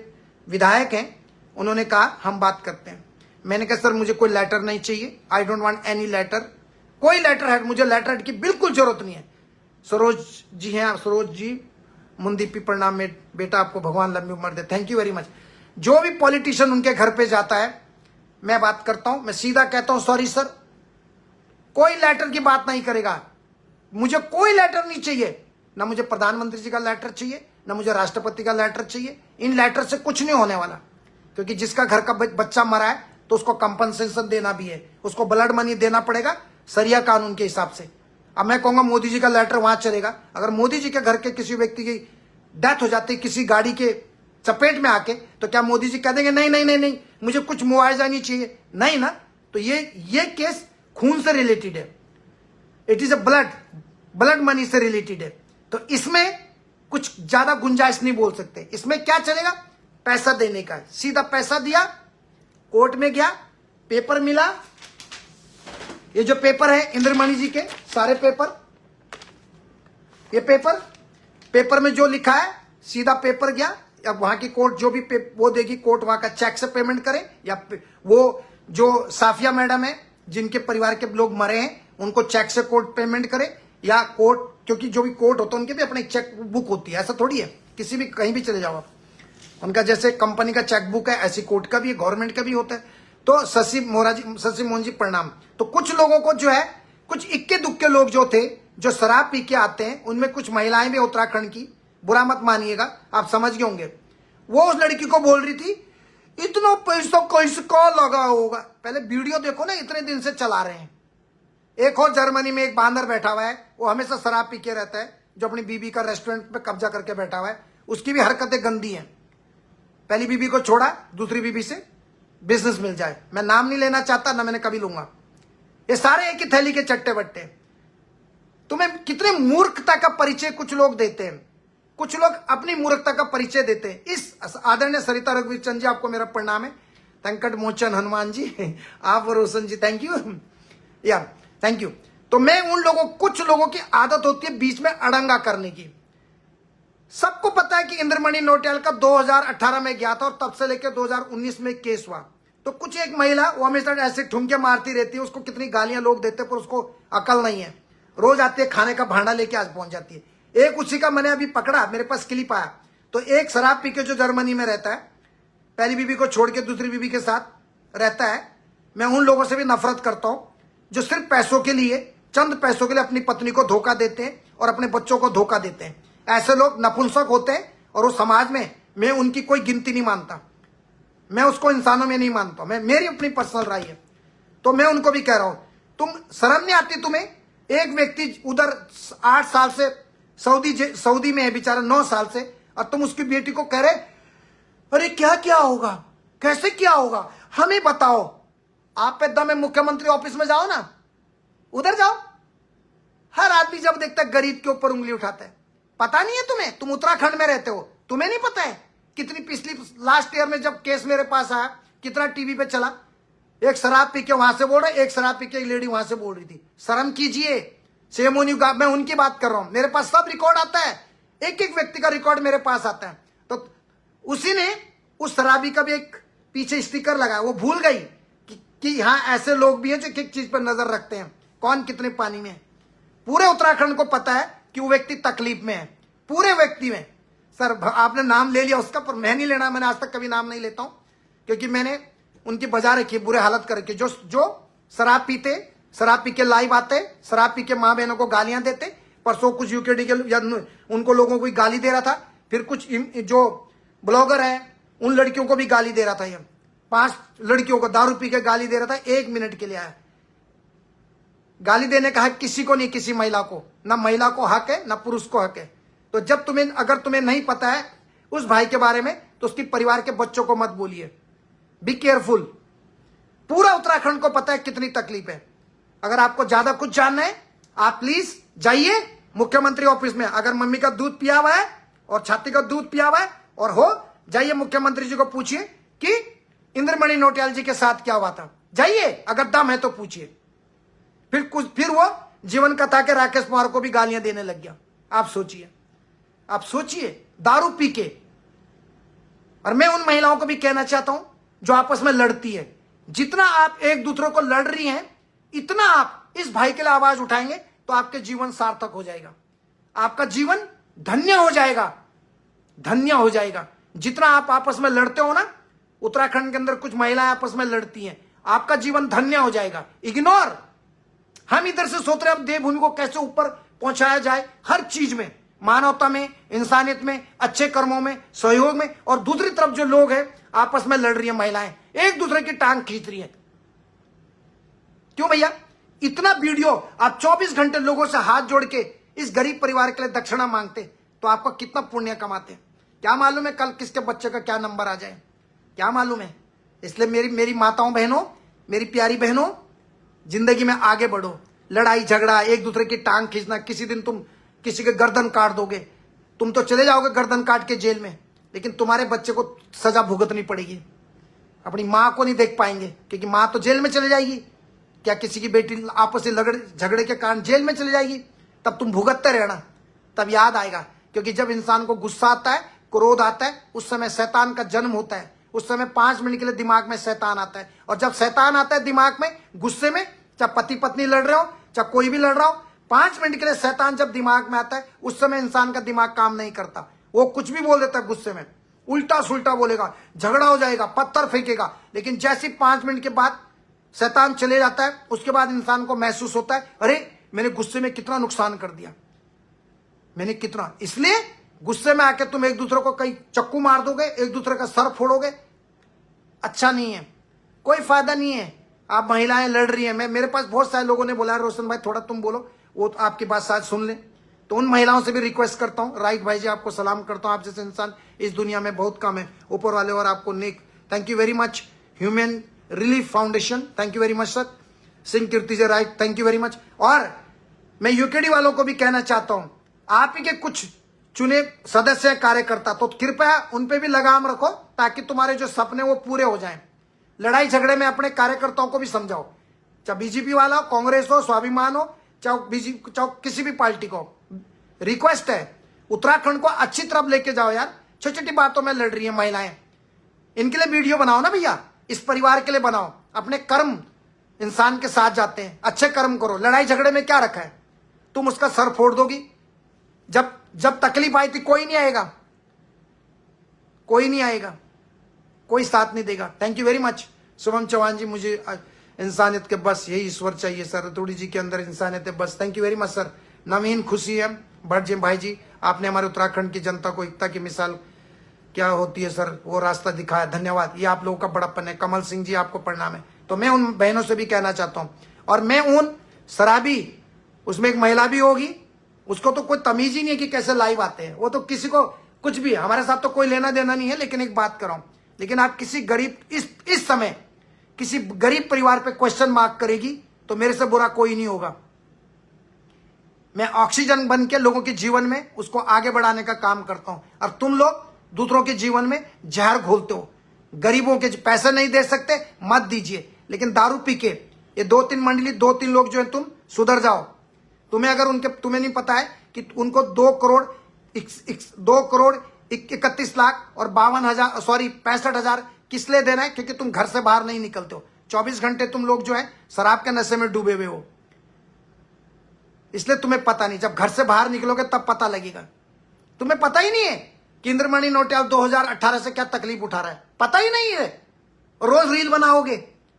विधायक हैं, उन्होंने कहा हम बात करते हैं। मैंने कहा सर मुझे कोई लेटर नहीं चाहिए, I don't want any letter, कोई लेटर हेड, मुझे लेटर हेड की बिल्कुल जरूरत नहीं है। सरोज जी हैं, सरोज जी मुंदीपी प्रणाम में बेटा, आपको भगवान लंबी उम्र दे। Thank you very much. जो भी पॉलिटिशियन उनके घर पे जाता है मैं बात करता हूं, मैं सीधा कहता हूं सॉरी सर, कोई लेटर की बात नहीं करेगा, मुझे कोई लेटर नहीं चाहिए, ना मुझे प्रधानमंत्री जी का लेटर चाहिए, ना मुझे राष्ट्रपति का लेटर चाहिए। इन लेटर से कुछ नहीं होने वाला, क्योंकि जिसका घर का बच्चा मरा है तो उसको कंपनसेशन देना भी है, उसको ब्लड मनी देना पड़ेगा सरिया कानून के हिसाब से। अब मैं कहूंगा मोदी जी का लेटर वहां चलेगा, अगर मोदी जी के घर के किसी व्यक्ति की डेथ हो जाती है किसी गाड़ी के चपेट में आके, तो क्या मोदी जी कह देंगे नहीं नहीं नहीं नहीं मुझे कुछ मुआवजा नहीं चाहिए? नहीं ना। तो ये केस खून से रिलेटेड है, it is a blood money से रिलेटेड है। तो इसमें कुछ ज्यादा गुंजाइश नहीं बोल सकते। इसमें क्या चलेगा? पैसा देने का, सीधा पैसा दिया, कोर्ट में गया, पेपर मिला। ये जो पेपर है इंद्रमणि जी के सारे पेपर, ये पेपर में जो लिखा है सीधा पेपर गया। अब वहां की कोर्ट जो भी वो देगी, कोर्ट वहां का चेक से पेमेंट करे, या वो जो साफिया मैडम है जिनके परिवार के लोग मरे हैं उनको चेक से कोर्ट पेमेंट करे, या कोर्ट, क्योंकि जो भी कोर्ट होता है उनके भी अपने चेक बुक होती है, ऐसा थोड़ी है किसी भी कहीं भी चले जाओ आप, उनका जैसे कंपनी का चेक बुक है ऐसी कोर्ट का भी है, गवर्नमेंट का भी होता है। तो शशि मोहन जी प्रणाम। तो कुछ लोगों को जो है, कुछ इक्के दुक्के लोग जो थे जो शराब पी के आते हैं, उनमें कुछ महिलाएं भी उत्तराखंड की, बुरा मत मानिएगा, आप समझ गए होंगे, वो उस लड़की को बोल रही थी इतना पैसा किसका लगा होगा। पहले वीडियो देखो ना, इतने दिन से चला रहे हैं। एक और जर्मनी में एक बांदर बैठा हुआ है, वो हमेशा शराब पी के रहता है, जो अपनी बीबी का रेस्टोरेंट पे कब्जा करके बैठा हुआ है, उसकी भी हरकतें गंदी हैं। पहली बीबी को छोड़ा, दूसरी बीबी से बिजनेस मिल जाए। मैं नाम नहीं लेना चाहता, ना मैंने कभी लूंगा। ये सारे एक ही थैली के चट्टे बट्टे। तुम्हें कितने मूर्खता का परिचय कुछ लोग देते हैं, कुछ लोग अपनी मूर्खता का परिचय देते हैं। इस आदरणीय सरिता रघुवीर चंद जी, आपको मेरा प्रणाम है। संकट मोचन हनुमान जी, आप और रोशन जी, थैंक यू या थैंक यू। तो मैं उन लोगों, कुछ लोगों की आदत होती है बीच में अड़ंगा करने की। सबको पता है कि इंद्रमणि नौटियाल का 2018 में गया था और तब से लेकर 2019 में केस हुआ। तो कुछ एक महिला, वो हमेशा ऐसे ठुमके मारती रहती है, उसको कितनी गालियां लोग देते हैं पर उसको अकल नहीं है। रोज आती है, खाने का भांडा लेके आज पहुंच जाती है। एक उसी का मैंने अभी पकड़ा, मेरे पास क्लिप आया। तो एक शराब पी के जो जर्मनी में रहता है, पहली बीबी को छोड़ के दूसरी बीबी के साथ रहता है। मैं उन लोगों से भी नफरत करता हूं जो सिर्फ पैसों के लिए, चंद पैसों के लिए अपनी पत्नी को धोखा देते हैं और अपने बच्चों को धोखा देते हैं। ऐसे लोग नपुंसक होते हैं और वो समाज में, मैं उनकी कोई गिनती नहीं मानता, मैं उसको इंसानों में नहीं मानता, मैं, मेरी अपनी पर्सनल राय है। तो मैं उनको भी कह रहा हूं, तुम शर्म नहीं आती तुम्हें? एक व्यक्ति उधर 8 साल से सऊदी में है बेचारा, 9 साल से, और तुम उसकी बेटी को कह रहे अरे क्या क्या होगा, कैसे क्या होगा, हमें बताओ। आप पे दम है, मुख्यमंत्री ऑफिस में जाओ ना, उधर जाओ। हर आदमी जब देखता है गरीब के ऊपर उंगली उठाता है। पता नहीं है तुम्हें? तुम उत्तराखंड में रहते हो, तुम्हें नहीं पता है कितनी पिछली लास्ट ईयर में जब केस मेरे पास आया कितना टीवी पे चला। एक शराब पी के वहां से बोल रहा, एक शराब पी के एक लेडी वहां से बोल रही थी। शर्म कीजिए, सेम ऑन यू। मैं उनकी बात कर रहा हूं, मेरे पास सब रिकॉर्ड आता है। एक एक व्यक्ति का रिकॉर्ड मेरे पास आता है। तो उसी ने उस शराबी का भी एक पीछे स्टिकर लगाया, वो भूल गई कि यहां ऐसे लोग भी हैं जो एक चीज पर नजर रखते हैं, कौन कितने पानी में है। पूरे उत्तराखंड को पता है कि वो व्यक्ति तकलीफ में है, पूरे व्यक्ति में। सर आपने नाम ले लिया उसका, पर मैं नहीं लेना, मैंने आज तक कभी नाम नहीं लेता हूं, क्योंकि मैंने उनकी बजा रखी बुरे हालत करके। जो शराब पीते, शराब पी के लाइव आते, शराब पी के माँ बहनों को गालियां देते। परसों कुछ यूकेडी के या उनको लोगों को गाली दे रहा था, फिर कुछ जो ब्लॉगर है उन लड़कियों को भी गाली दे रहा था। ये 5 लड़कियों को दारू पी के गाली दे रहा था, 1 मिनट के लिए आया। गाली देने का हक किसी को नहीं, किसी महिला को, ना महिला को हक है ना पुरुष को हक है। तो जब अगर तुम्हें नहीं पता है उस भाई के बारे में, तो उसकी परिवार के बच्चों को मत बोलिए। Be careful. पूरा उत्तराखंड को पता है कितनी तकलीफ है। अगर आपको ज्यादा कुछ जानना है, आप प्लीज जाइए मुख्यमंत्री ऑफिस में। अगर मम्मी का दूध पिया हुआ है और छाती का दूध पिया हुआ है और हो, जाइए मुख्यमंत्री जी को पूछिए कि इंद्रमणि नौटियाल जी के साथ क्या हुआ था। जाइए, अगर दम है तो पूछिए। फिर वो जीवन कथा के राकेश पवार को भी गालियां देने लग गया। आप सोचिए दारू पी के। और मैं उन महिलाओं को भी कहना चाहता हूं जो आपस में लड़ती है, जितना आप एक दूसरे को लड़ रही हैं, इतना आप इस भाई के लिए आवाज उठाएंगे तो आपके जीवन सार्थक हो जाएगा, आपका जीवन धन्य हो जाएगा, धन्य हो जाएगा। जितना आप आपस में लड़ते हो ना, उत्तराखंड के अंदर कुछ महिलाएं आपस में लड़ती हैं, आपका जीवन धन्य हो जाएगा। इग्नोर। हम इधर से सोच रहे हैं अब देवभूमि को कैसे ऊपर पहुंचाया जाए, हर चीज में, मानवता में, इंसानियत में, अच्छे कर्मों में, सहयोग में। और दूसरी तरफ जो लोग हैं आपस में लड़ रही है, महिलाएं एक दूसरे की टांग खींच रही है। क्यों भैया? इतना वीडियो आप 24 घंटे लोगों से हाथ जोड़ के इस गरीब परिवार के लिए दक्षिणा मांगते, तो आपका कितना पुण्य कमाते। क्या मालूम है कल किसके बच्चे का क्या नंबर आ जाए, क्या मालूम है। इसलिए मेरी माताओं बहनों, मेरी प्यारी बहनों, जिंदगी में आगे बढ़ो। लड़ाई झगड़ा, एक दूसरे की टांग खींचना, किसी दिन तुम किसी के गर्दन काट दोगे, तुम तो चले जाओगे गर्दन काट के जेल में, लेकिन तुम्हारे बच्चे को सजा भुगतनी पड़ेगी। अपनी माँ को नहीं देख पाएंगे क्योंकि माँ तो जेल में चले जाएगी। क्या किसी की बेटी आपस में झगड़े के कारण जेल में चली जाएगी? तब तुम भुगतते रहना, तब याद आएगा। क्योंकि जब इंसान को गुस्सा आता है, क्रोध आता है, उस समय शैतान का जन्म होता है। उस समय 5 मिनट के लिए दिमाग में शैतान आता है, और जब शैतान आता है दिमाग में, गुस्से में, चाहे पति पत्नी लड़ रहे हो, चाहे कोई भी लड़ रहा हो, 5 मिनट के लिए शैतान जब दिमाग में आता है, उस समय इंसान का दिमाग काम नहीं करता। वो कुछ भी बोल देता है गुस्से में, उल्टा सुल्टा बोलेगा, झगड़ा हो जाएगा, पत्थर फेंकेगा। लेकिन जैसे 5 मिनट के बाद शैतान चले जाता है, उसके बाद इंसान को महसूस होता है, अरे मैंने गुस्से में कितना नुकसान कर दिया, मैंने कितना। इसलिए गुस्से में आके तुम एक दूसरे को कहीं चक्कू मार दोगे, एक दूसरे का सर फोड़ोगे, अच्छा नहीं है, कोई फायदा नहीं है। आप महिलाएं लड़ रही हैं, मेरे पास बहुत सारे लोगों ने बोला रोशन भाई थोड़ा तुम बोलो, वो तो आपकी बात शायद सुन ले। तो उन महिलाओं से भी रिक्वेस्ट करता हूं, राइट भाई जी आपको सलाम करता हूं। आप जैसे इंसान इस दुनिया में बहुत कम है, ऊपर वाले और आपको नेक। Thank you very much. Human relief foundation, thank you very much sir. Singh Kirti ji, right, thank you very much. और मैं यूकेडी वालों को भी कहना चाहता हूं, आप ही के कुछ चुने सदस्य कार्यकर्ता, तो कृपया उन पे भी लगाम रखो ताकि तुम्हारे जो सपने वो पूरे हो जाएं। लड़ाई झगड़े में अपने कार्यकर्ताओं को भी समझाओ, चाहे बीजेपी वाला हो, कांग्रेस हो, स्वाभिमान हो, चाहे किसी भी पार्टी को। रिक्वेस्ट है, उत्तराखंड को अच्छी तरफ लेके जाओ यार। छोटी छोटी बातों में लड़ रही है महिलाएं, इनके लिए वीडियो बनाओ ना भैया, इस परिवार के लिए बनाओ। अपने कर्म इंसान के साथ जाते हैं, अच्छे कर्म करो। लड़ाई झगड़े में क्या रखा है? तुम उसका सर फोड़ दोगी। जब तकलीफ आई थी कोई नहीं आएगा, कोई नहीं आएगा, कोई साथ नहीं देगा। Thank you very much Shubham Chauhan ji. मुझे इंसानियत के बस यही ईश्वर चाहिए सर, रतौड़ी जी के अंदर इंसानियत है बस। Thank you very much sir. Naveen खुशी है भट्ट जी भाई जी, आपने हमारे उत्तराखंड की जनता को एकता की मिसाल क्या होती है सर वो रास्ता दिखाया, धन्यवाद। ये आप लोगों का बड़प्पन है। कमल सिंह जी आपको प्रणाम है। तो मैं उन बहनों से भी कहना चाहता हूं, और मैं उन शराबी, उसमें एक महिला भी होगी, उसको तो कोई तमीज ही नहीं है कि कैसे लाइव आते हैं। वो तो किसी को कुछ भी, हमारे साथ तो कोई लेना देना नहीं है। लेकिन एक बात कर रहा हूं, लेकिन आप किसी गरीब, इस समय किसी गरीब परिवार पे क्वेश्चन मार्क करेगी तो मेरे से बुरा कोई नहीं होगा। मैं ऑक्सीजन बन के लोगों के जीवन में उसको आगे बढ़ाने का काम करता हूं, और तुम लोग दूसरों के जीवन में जहर घोलते हो। गरीबों के पैसे नहीं दे सकते, मत दीजिए। लेकिन दारू पी के ये 2-3 मंडली, 2-3 लोग जो है, तुम सुधर जाओ। तुम्हें नहीं पता है कि उनको 2 करोड़ 2,31,00,000 और 52,000 सॉरी 65,000 किस लिए देना है? क्योंकि तुम घर से बाहर नहीं निकलते हो। 24 घंटे तुम लोग जो है शराब के नशे में डूबे हुए हो, इसलिए तुम्हें पता नहीं। जब घर से बाहर निकलोगे तब पता लगेगा। तुम्हें पता ही नहीं है कि इंद्रमणि नौटियाल 2018 से क्या तकलीफ उठा रहा है, पता ही नहीं है। रोज रील बनाओगे,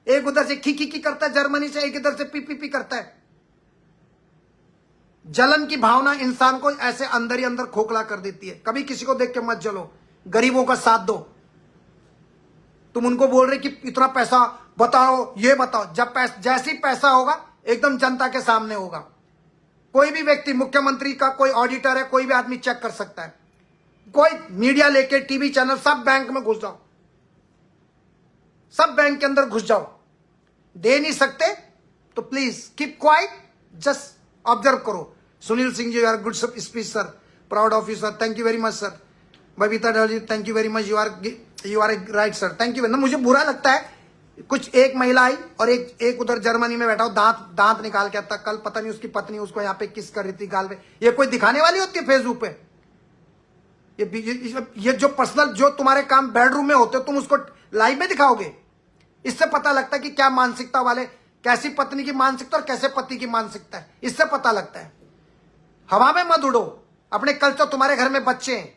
एक उधर से खी करता है जर्मनी से, एक इधर से पी करता है। जलन की भावना इंसान को ऐसे अंदर ही अंदर खोखला कर देती है। कभी किसी को देख के मत जलो, गरीबों का साथ दो। तुम उनको बोल रहे कि इतना पैसा बताओ, ये बताओ, जब जैसी पैसा होगा एकदम जनता के सामने होगा। कोई भी व्यक्ति, मुख्यमंत्री का कोई ऑडिटर है, कोई भी आदमी चेक कर सकता है। कोई मीडिया लेके, टीवी चैनल, सब बैंक में घुस जाओ, सब बैंक के अंदर घुस जाओ। दे नहीं सकते तो please keep quiet, just observe करो। Sunil Singh ji, you are good speech sir, proud of you sir, thank you very much sir. Babita Dhal ji, thank you very much, you are right sir, thank you. मुझे बुरा लगता है, कुछ एक महिला आई और एक उधर जर्मनी में बैठा हो, दांत निकाल के आता। कल पता नहीं उसकी पत्नी उसको यहाँ पे किस कर रही थी गाल पे। ये कोई दिखाने वाली होती है फेसबुक पे? ये जो पर्सनल, जो तुम्हारे काम बेडरूम में होते हो, तुम उसको लाइव में दिखाओगे? इससे पता लगता है कि क्या मानसिकता वाले, कैसी पत्नी की मानसिकता और कैसे पति की मानसिकता है, इससे पता लगता है। हवा में मत उड़ो अपने। कल तो तुम्हारे घर में बच्चे हैं,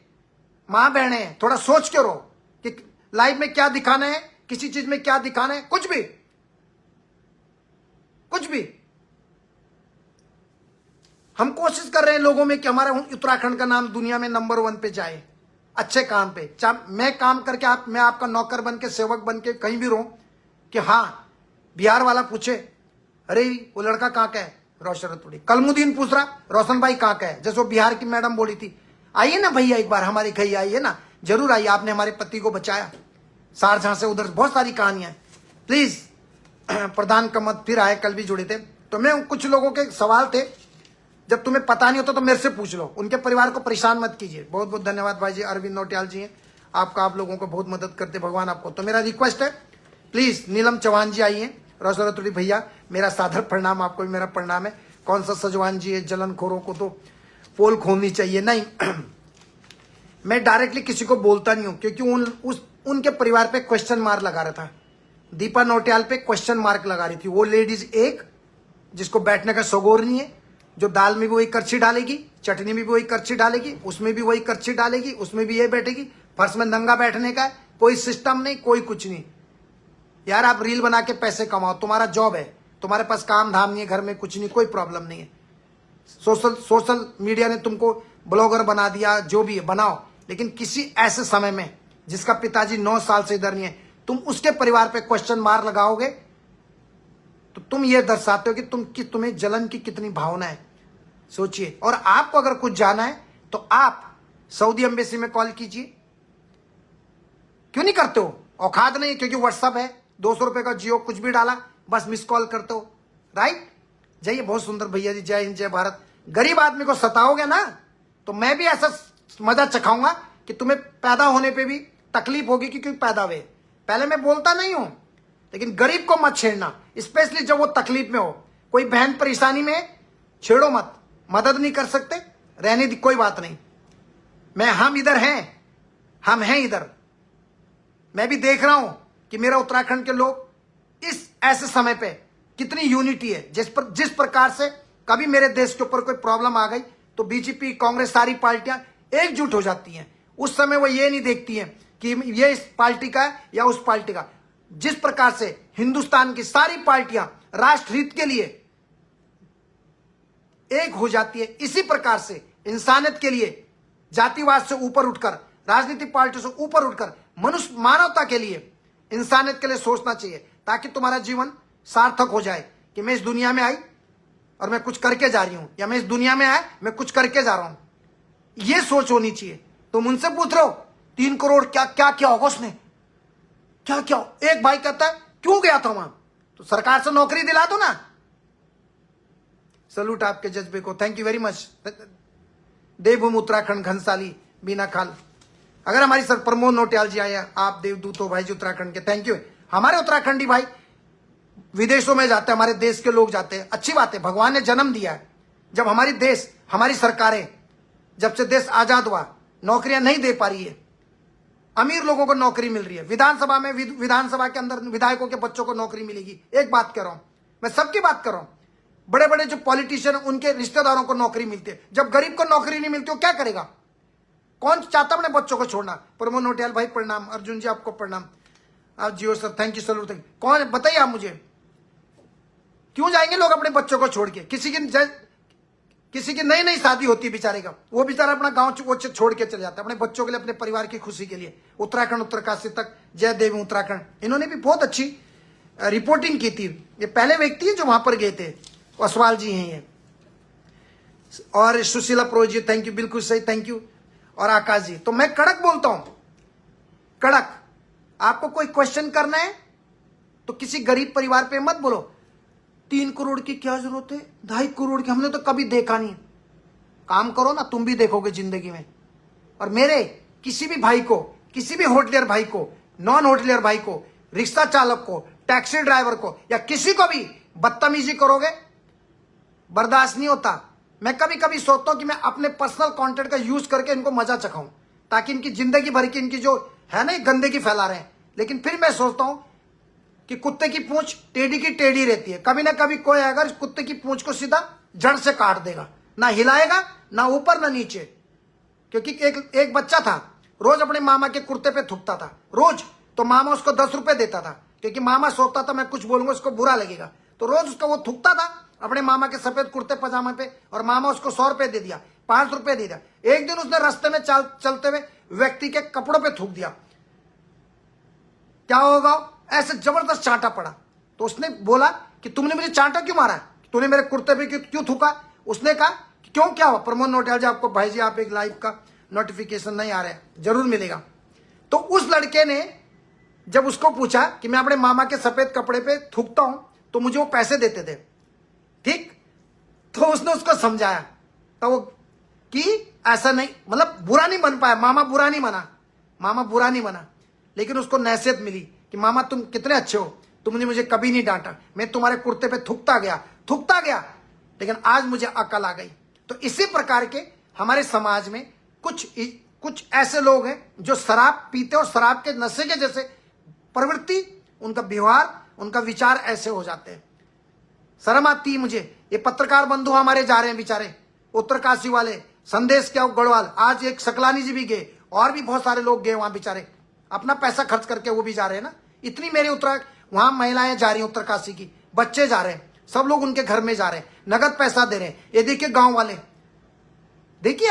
मां बहने हैं, थोड़ा सोच के रहो कि लाइव में क्या दिखाना है, किसी चीज में क्या दिखाना है, कुछ भी। हम कोशिश कर रहे हैं लोगों में कि हमारे उत्तराखंड का नाम दुनिया में नंबर 1 पे जाए, अच्छे काम पे। चाहे मैं काम करके मैं आपका नौकर बन के, सेवक बन के कहीं भी रहूं, कि हाँ बिहार वाला पूछे, अरे वो लड़का कहाँ का है, रोशन रतूड़ी। कलमुद्दीन पूछ रहा, रोशन भाई कहाँ का है। जैसे वो बिहार की मैडम बोली थी, आइए ना भैया एक बार हमारी कहीं आइए ना, जरूर आइए, आपने हमारे पति को बचाया। शारजाह से उधर बहुत सारी कहानियां। प्लीज प्रधान कमत फिर आए, कल भी जुड़े थे। तो मैं, कुछ लोगों के सवाल थे, जब तुम्हें पता नहीं होता तो मेरे से पूछ लो। उनके परिवार को परेशान मत कीजिए। बहुत बहुत धन्यवाद भाई जी, अरविंद नौटियाल जी हैं आपका, आप लोगों को बहुत मदद करते भगवान आपको। तो मेरा रिक्वेस्ट है, प्लीज नीलम चौहान जी आइए, रोशन रतूड़ी भैया, मेरा सादर प्रणाम, आपको भी मेरा प्रणाम है। कौन सा सजवान जी है, जलनखोरों को तो पोल खोलनी चाहिए। नहीं मैं डायरेक्टली किसी को बोलता नहीं हूं, क्योंकि उनके परिवार पे क्वेश्चन मार्क लगा रहा था। दीपा नौटियाल पे क्वेश्चन मार्क लगा रही थी। वो लेडीज एक, जिसको बैठने का सगोर नहीं है, जो दाल में भी वही करछी डालेगी, चटनी में भी वही करछी डालेगी, उसमें भी वही करछी डालेगी, उसमें भी ये बैठेगी। फर्श में नंगा बैठने का है, कोई सिस्टम नहीं, कोई कुछ नहीं। यार आप रील बना के पैसे कमाओ, तुम्हारा जॉब है, तुम्हारे पास काम धाम नहीं है, घर में कुछ नहीं, कोई प्रॉब्लम नहीं है। सोशल मीडिया ने तुमको ब्लॉगर बना दिया, जो भी है बनाओ, लेकिन किसी ऐसे समय में जिसका पिताजी 9 साल से इधर नहीं है, तुम उसके परिवार पे क्वेश्चन मार्क लगाओगे तो तुम ये दर्शाते हो कि तुम्हें जलन की कितनी भावना है। सोचिए। और आपको अगर कुछ जाना है तो आप सऊदी एम्बेसी में कॉल कीजिए। क्यों नहीं करते हो? औकात नहीं, क्योंकि व्हाट्सएप है, 200 रुपए का जियो, कुछ भी डाला बस मिस कॉल करते हो, राइट? जाइए। बहुत सुंदर भैया जी, जय हिंद जय भारत। गरीब आदमी को सताओगे ना तो मैं भी ऐसा मजा चखाऊंगा कि तुम्हें पैदा होने पे भी तकलीफ होगी, क्योंकि पैदा हुए। पहले मैं बोलता नहीं हूं, लेकिन गरीब को मत छेड़ना, स्पेशली जब वो तकलीफ में हो। कोई बहन परेशानी में, छेड़ो मत। मदद नहीं कर सकते, रहने दी, कोई बात नहीं। हम इधर हैं, हम हैं इधर। मैं भी देख रहा हूं कि मेरा उत्तराखंड के लोग इस ऐसे समय पे कितनी यूनिटी है। जिस प्रकार से कभी मेरे देश के ऊपर कोई प्रॉब्लम आ गई तो बीजेपी, कांग्रेस, सारी पार्टियां एकजुट हो जाती हैं। उस समय वो ये नहीं देखती हैं कि ये इस पार्टी का है या उस पार्टी का। जिस प्रकार से हिंदुस्तान की सारी पार्टियां राष्ट्र हित के लिए एक हो जाती है, इसी प्रकार से इंसानियत के लिए जातिवाद से ऊपर उठकर, राजनीतिक पार्टियों से ऊपर उठकर मनुष्य, मानवता के लिए, इंसानियत के लिए सोचना चाहिए, ताकि तुम्हारा जीवन सार्थक हो जाए कि मैं इस दुनिया में आई और मैं कुछ करके जा रही हूं, या मैं इस दुनिया में आया मैं कुछ करके जा रहा हूं। ये सोच होनी चाहिए। तुम उनसे पूछ रहे हो 3 करोड़ क्या क्या क्या होगा उसने, क्या क्या? एक भाई कहता है क्यों गया था वहां, तो सरकार से नौकरी दिला दो ना। सलूट आपके जज्बे को, थैंक यू वेरी मच। देवभूमि उत्तराखंड, घनसाली, बीना खाल। अगर हमारी सर प्रमोद नौटियाल जी आए, आप देवदूत हो भाई जी उत्तराखंड के, थैंक यू। हमारे उत्तराखंडी भाई विदेशों में जाते हैं, हमारे देश के लोग जाते हैं, अच्छी बात है, भगवान ने जन्म दिया है। जब हमारी देश, हमारी सरकारें जब से देश आजाद हुआ नौकरियां नहीं दे पा रही है। अमीर लोगों को नौकरी मिल रही है। विधानसभा में विधानसभा के अंदर विधायकों के बच्चों को नौकरी मिलेगी। एक बात कह रहा हूं, मैं सबकी बात कर रहा हूं। बड़े बड़े जो पॉलिटिशियन उनके रिश्तेदारों को नौकरी मिलती है। जब गरीब को नौकरी नहीं मिलती, वो क्या करेगा? कौन चाहता अपने बच्चों को छोड़ना? प्रमोद नौटियाल भाई प्रणाम। अर्जुन जी आपको प्रणाम। आप जियो सर, थैंक यू सर। कौन बताइए आप मुझे, क्यों जाएंगे लोग अपने बच्चों को छोड़ के? किसी की नई नई शादी होती है बेचारे का, वो बेचारा अपना गांव छोड़ के चले जाता है अपने बच्चों के लिए, अपने परिवार की खुशी के लिए। उत्तराखंड उत्तरकाशी तक, जय देवी उत्तराखंड, इन्होंने भी बहुत अच्छी रिपोर्टिंग की थी। ये पहले व्यक्ति है जो वहां पर गए थे, असवाल जी हैं ये। और सुशीला प्रो जी थैंक यू, बिल्कुल सही, थैंक यू। और आकाश जी, तो मैं कड़क बोलता हूं, कड़क। आपको कोई क्वेश्चन करना है तो किसी गरीब परिवार पे मत बोलो 3 करोड़ की क्या जरूरत है, 2.5 करोड़ की हमने तो कभी देखा नहीं। काम करो ना, तुम भी देखोगे जिंदगी में। और मेरे किसी भी भाई को, किसी भी होटलियर भाई को, नॉन होटलियर भाई को, रिक्शा चालक को, टैक्सी ड्राइवर को, या किसी को भी बदतमीजी करोगे, बर्दाश्त नहीं होता। मैं कभी कभी सोचता हूं कि मैं अपने पर्सनल कंटेंट का यूज करके इनको मजा चखाऊं, ताकि इनकी जिंदगी भर की इनकी जो है ना गंदगी फैला रहे हैं। लेकिन फिर मैं सोचता हूं कि कुत्ते की पूंछ टेढ़ी की टेढ़ी रहती है। कभी ना कभी कोई अगर कुत्ते की पूंछ को सीधा जड़ से काट देगा, ना हिलाएगा, ना ऊपर ना नीचे। क्योंकि एक बच्चा था, रोज अपने मामा के कुर्ते पे थूकता था, रोज। तो मामा उसको 10 रुपए देता था, क्योंकि मामा सोचता था मैं कुछ बोलूंगा उसको बुरा लगेगा। तो रोज उसको वो थूकता था अपने मामा के सफेद कुर्ते पजामे पे, और मामा उसको 100 रुपए दे दिया, 5 रुपए दे दिया। एक दिन उसने रास्ते में चलते हुए व्यक्ति के कपड़ों पे थूक दिया। क्या होगा? ऐसे जबरदस्त चांटा पड़ा। तो उसने बोला कि तुमने मुझे चांटा क्यों मारा, तूने मेरे कुर्ते पे क्यों थूका? उसने कहा कि क्यों, क्या हुआ? प्रमोद नौटियाल जी आपको, भाई जी आप एक लाइव का नोटिफिकेशन नहीं आ रहा है, जरूर मिलेगा। तो उस लड़के ने जब उसको पूछा कि मैं अपने मामा के सफेद कपड़े पे थूकता हूं तो मुझे वो पैसे देते थे, ठीक? तो उसने उसको समझाया तो वो कि ऐसा नहीं, मतलब बुरा नहीं बन पाया, मामा बुरा नहीं बना, मामा बुरा नहीं बना। लेकिन उसको नसीहत मिली कि मामा तुम कितने अच्छे हो, तुमने मुझे कभी नहीं डांटा, मैं तुम्हारे कुर्ते पे थूकता गया, लेकिन आज मुझे अकल आ गई। तो इसी प्रकार के हमारे समाज में कुछ ऐसे लोग हैं जो शराब पीते और शराब के नशे के जैसे प्रवृत्ति, उनका व्यवहार, उनका विचार ऐसे हो जाते हैं। शर्म आती है मुझे। ये पत्रकार बंधु हमारे जा रहे हैं बेचारे, उत्तरकाशी वाले, संदेश क्या गढ़वाल, आज एक सकलानी जी भी गए, और भी बहुत सारे लोग गए वहां बेचारे, अपना पैसा खर्च करके वो भी जा रहे हैं ना। इतनी मेरे वहां महिलाएं जा रही हैं उत्तरकाशी की, बच्चे जा रहे हैं, सब लोग उनके घर में जा रहे हैं, नगद पैसा दे रहे हैं। ये देखिए गांव वाले, देखिए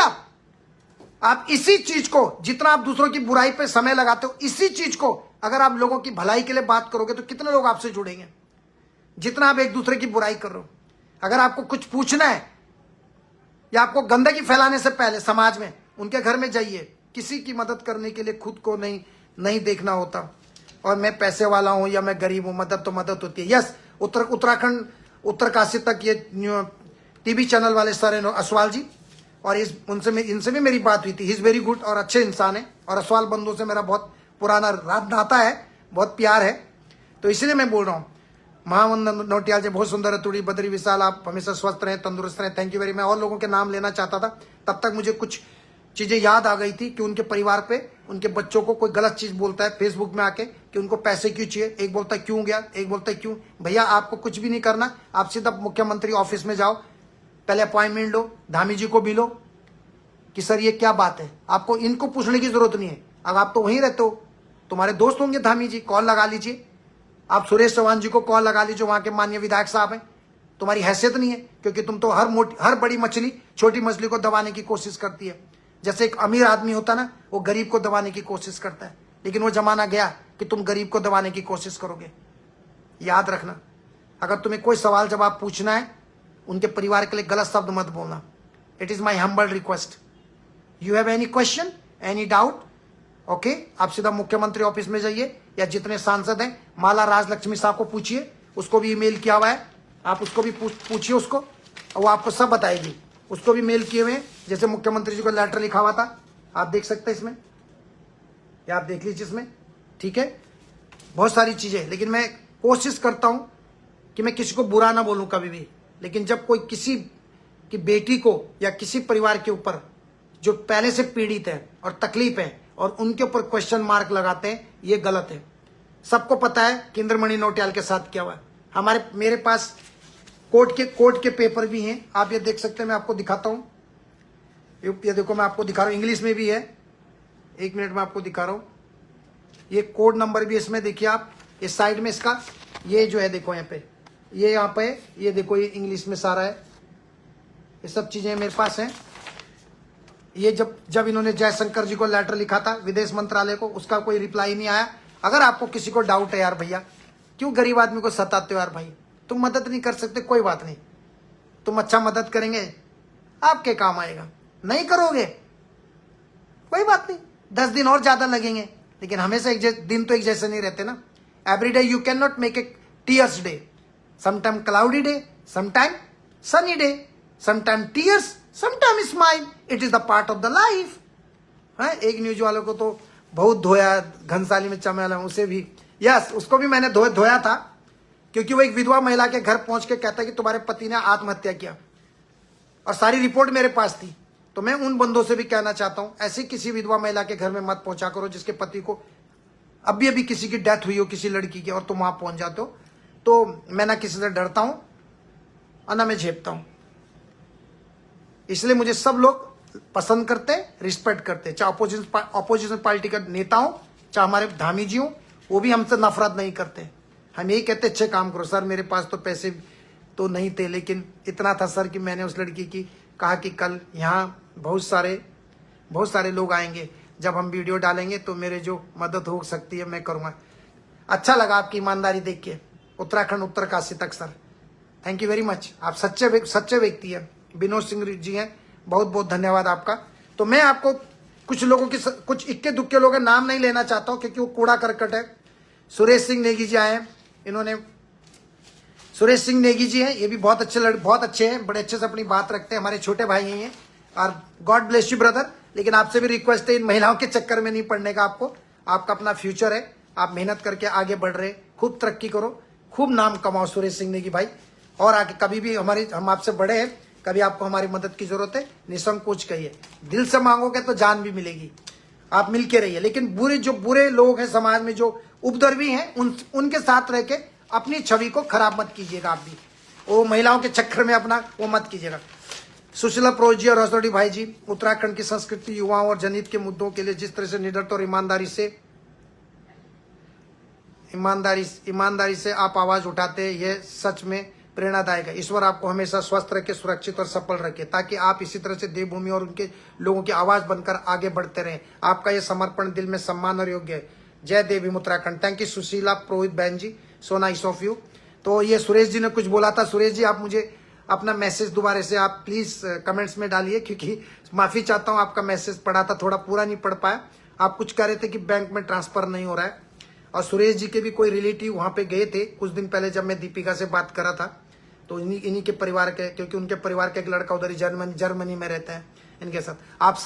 आप इसी चीज को, जितना आप दूसरों की बुराई पे समय लगाते हो, इसी चीज को अगर आप लोगों की भलाई के लिए बात करोगे तो कितने लोग आपसे जुड़ेंगे? जितना आप एक दूसरे की बुराई कर रहे हो। अगर आपको कुछ पूछना है या आपको गंदगी फैलाने से पहले समाज में, उनके घर में जाइए। किसी की मदद करने के लिए खुद को नहीं देखना होता। और मैं पैसे वाला हूं या मैं गरीब हूं, मदद तो मदद होती है। यस, उत्तराखंड उत्तरकाशी तक ये टीवी चैनल वाले सर हैं असवाल जी, और इनसे भी मेरी बात हुई थी। ही इज वेरी गुड और अच्छे इंसान है, और असवाल बंधु से मेरा बहुत पुराना नाता है, बहुत प्यार है। तो इसलिए मैं बोल रहा हूँ, महावंदन नौटियाल जी बहुत सुंदर है, तुड़ी बद्री विशाल, आप हमेशा स्वस्थ रहें, तंदुरुस्त रहें, थैंक यू वेरी। मैं और लोगों के नाम लेना चाहता था, तब तक मुझे कुछ चीजें याद आ गई थी कि उनके परिवार पे, उनके बच्चों को कोई गलत चीज बोलता है फेसबुक में आके कि उनको पैसे क्यों चाहिए। एक बोलता है क्यों गया, एक बोलता है क्यों। भैया आपको कुछ भी नहीं करना, आप सीधा मुख्यमंत्री ऑफिस में जाओ, पहले अपॉइंटमेंट लो, धामी जी को भी लो कि सर ये क्या बात है। आपको इनको पूछने की जरूरत नहीं है, अब आप तो वहीं रहते हो, तुम्हारे दोस्त होंगे धामी जी, कॉल लगा लीजिए। आप सुरेश चौहान जी को कॉल लगा लीजिए, वहां के माननीय विधायक साहब हैं। तुम्हारी हैसियत नहीं है, क्योंकि तुम तो हर बड़ी मछली छोटी मछली को दबाने की कोशिश करती है। जैसे एक अमीर आदमी होता ना, वो गरीब को दबाने की कोशिश करता है, लेकिन वो जमाना गया कि तुम गरीब को दबाने की कोशिश करोगे। याद रखना, अगर तुम्हें कोई सवाल जवाब पूछना है, उनके परिवार के लिए गलत शब्द मत बोलना। It is my humble request. You have any question, any doubt, okay, आप सीधा मुख्यमंत्री ऑफिस में जाइए, या जितने सांसद हैं, माला राजलक्ष्मी साहब को पूछिए, उसको भी ईमेल किया हुआ है, आप उसको भी पूछिए उसको, और वो आपको सब बताएगी। उसको भी मेल किए हुए हैं, जैसे मुख्यमंत्री जी को लेटर लिखा हुआ था, आप देख सकते हैं इसमें, या आप देख लीजिए इसमें, ठीक है। बहुत सारी चीजें, लेकिन मैं कोशिश करता हूं कि मैं किसी को बुरा ना बोलूं कभी भी। लेकिन जब कोई किसी की बेटी को या किसी परिवार के ऊपर जो पहले से पीड़ित है और तकलीफ है और उनके ऊपर क्वेश्चन मार्क लगाते हैं, ये गलत है। सबको पता है कि इंद्रमणि नौटियाल के साथ क्या हुआ है। मेरे पास कोर्ट के पेपर भी हैं, आप ये देख सकते हैं। मैं आपको दिखाता हूं, ये देखो, मैं आपको दिखा रहा हूं, इंग्लिश में भी है। 1 मिनट में आपको दिखा रहा हूं। ये कोड नंबर भी इसमें देखिए आप, इस साइड में इसका ये जो है देखो यहाँ पे, ये देखो, ये इंग्लिश में सारा है। ये सब चीजें मेरे पास हैं। ये जब इन्होंने जयशंकर जी को लेटर लिखा था विदेश मंत्रालय को, उसका कोई रिप्लाई नहीं आया। अगर आपको किसी को डाउट है यार भैया, क्यों गरीब आदमी को सताते हो यार भाई, तुम मदद नहीं कर सकते, कोई बात नहीं, तुम अच्छा मदद करेंगे, आपके काम आएगा। नहीं करोगे कोई बात नहीं, 10 दिन और ज्यादा लगेंगे, लेकिन हमेशा दिन तो एक जैसे नहीं रहते ना। Every day you can not make a tears day, sometime cloudy day, sometime sunny day, sometime tears, sometime smile, it is the part of the life. एक न्यूज वालों को तो बहुत धोया, घनसाली में चमेला, उसे भी, यस, उसको भी मैंने धोया था, क्योंकि वो एक विधवा महिला के घर पहुंच के कहता कि तुम्हारे पति ने आत्महत्या किया, और सारी रिपोर्ट मेरे पास थी। तो मैं उन बंदों से भी कहना चाहता हूं, ऐसी किसी विधवा महिला के घर में मत पहुंचा करो जिसके पति को अभी किसी की डेथ हुई हो, किसी लड़की की, और तुम वहां पहुंच जाते हो। तो मैं ना किसी से डरता हूं और ना मैं झेपता हूं, इसलिए मुझे सब लोग पसंद करते, रिस्पेक्ट करते, चाहे अपोजिशन पार्टी का नेता हो, चाहे हमारे धामी जी हो, वो भी हमसे नफरत नहीं करते। हम यही कहते अच्छे काम करो। सर मेरे पास तो पैसे तो नहीं थे, लेकिन इतना था सर कि मैंने उस लड़की की कहा कि कल यहाँ बहुत सारे लोग आएंगे, जब हम वीडियो डालेंगे तो मेरे जो मदद हो सकती है मैं करूँगा। अच्छा लगा आपकी ईमानदारी देख के, उत्तराखंड उत्तरकाशी तक sir, thank you very much. आप सच्चे व्यक्ति हैं। विनोद सिंह जी हैं, बहुत बहुत धन्यवाद आपका। तो मैं आपको कुछ लोगों की, कुछ इक्के दुक्के लोगों के नाम नहीं लेना चाहता हूं, क्योंकि वो कूड़ा करकट है। सुरेश सिंह नेगी जी आए हैं, इन्होंने, सुरेश सिंह नेगी जी हैं, ये भी बहुत अच्छे हैं, बड़े अच्छे से अपनी बात रखते हैं, हमारे छोटे भाई हैं, और गॉड ब्लेस यू ब्रदर। लेकिन आपसे भी रिक्वेस्ट है, इन महिलाओं के चक्कर में नहीं पड़ने का। आपका अपना फ्यूचर है, आप मेहनत करके आगे बढ़ रहे, खूब तरक्की करो, खूब नाम कमाओ सुरेश सिंह नेगी भाई। और आगे कभी भी हम आपसे बड़े हैं, कभी आपको हमारी मदद की जरूरत है, निसंकोच कहिए, दिल से मांगोगे तो जान भी मिलेगी। आप मिलके रहिए, लेकिन बुरे लोग हैं समाज में, जो उपद्रवी हैं, उनके साथ रह के अपनी छवि को खराब मत कीजिएगा। आप भी वो महिलाओं के चक्कर में अपना वो मत कीजिएगा। सुशीला प्रोज जी और हसोड़ी भाई जी, उत्तराखंड की संस्कृति, युवाओं और जनहित के मुद्दों के लिए जिस तरह से निडरता और ईमानदारी से आप आवाज उठाते हैं, यह सच में प्रेरणादायक है। ईश्वर आपको हमेशा स्वस्थ रखे, सुरक्षित और सफल रखे, ताकि आप इसी तरह से देवभूमि और उनके लोगों की आवाज बनकर आगे बढ़ते रहें। आपका यह समर्पण दिल में सम्मान और योग्य है। जय देव भीम उत्तराखंड। थैंक यू सुशीला पुरोहित बहन जी, सो नाइस ऑफ यू। तो ये सुरेश जी ने कुछ बोला था। सुरेश जी, आप मुझे अपना मैसेज दोबारा से आप प्लीज कमेंट्स में डालिए, क्योंकि माफी चाहता हूँ, आपका मैसेज पढ़ा था, थोड़ा पूरा नहीं पढ़ पाया। आप कुछ कह रहे थे कि बैंक में ट्रांसफर नहीं हो रहा है, और सुरेश जी के भी कोई रिलेटिव वहां पे गए थे कुछ दिन पहले, जब मैं दीपिका से बात करा था, तो इन्हीं के परिवार के, क्योंकि उनके परिवार का एक लड़का उधर जर्मनी में रहता है इनके साथ। आप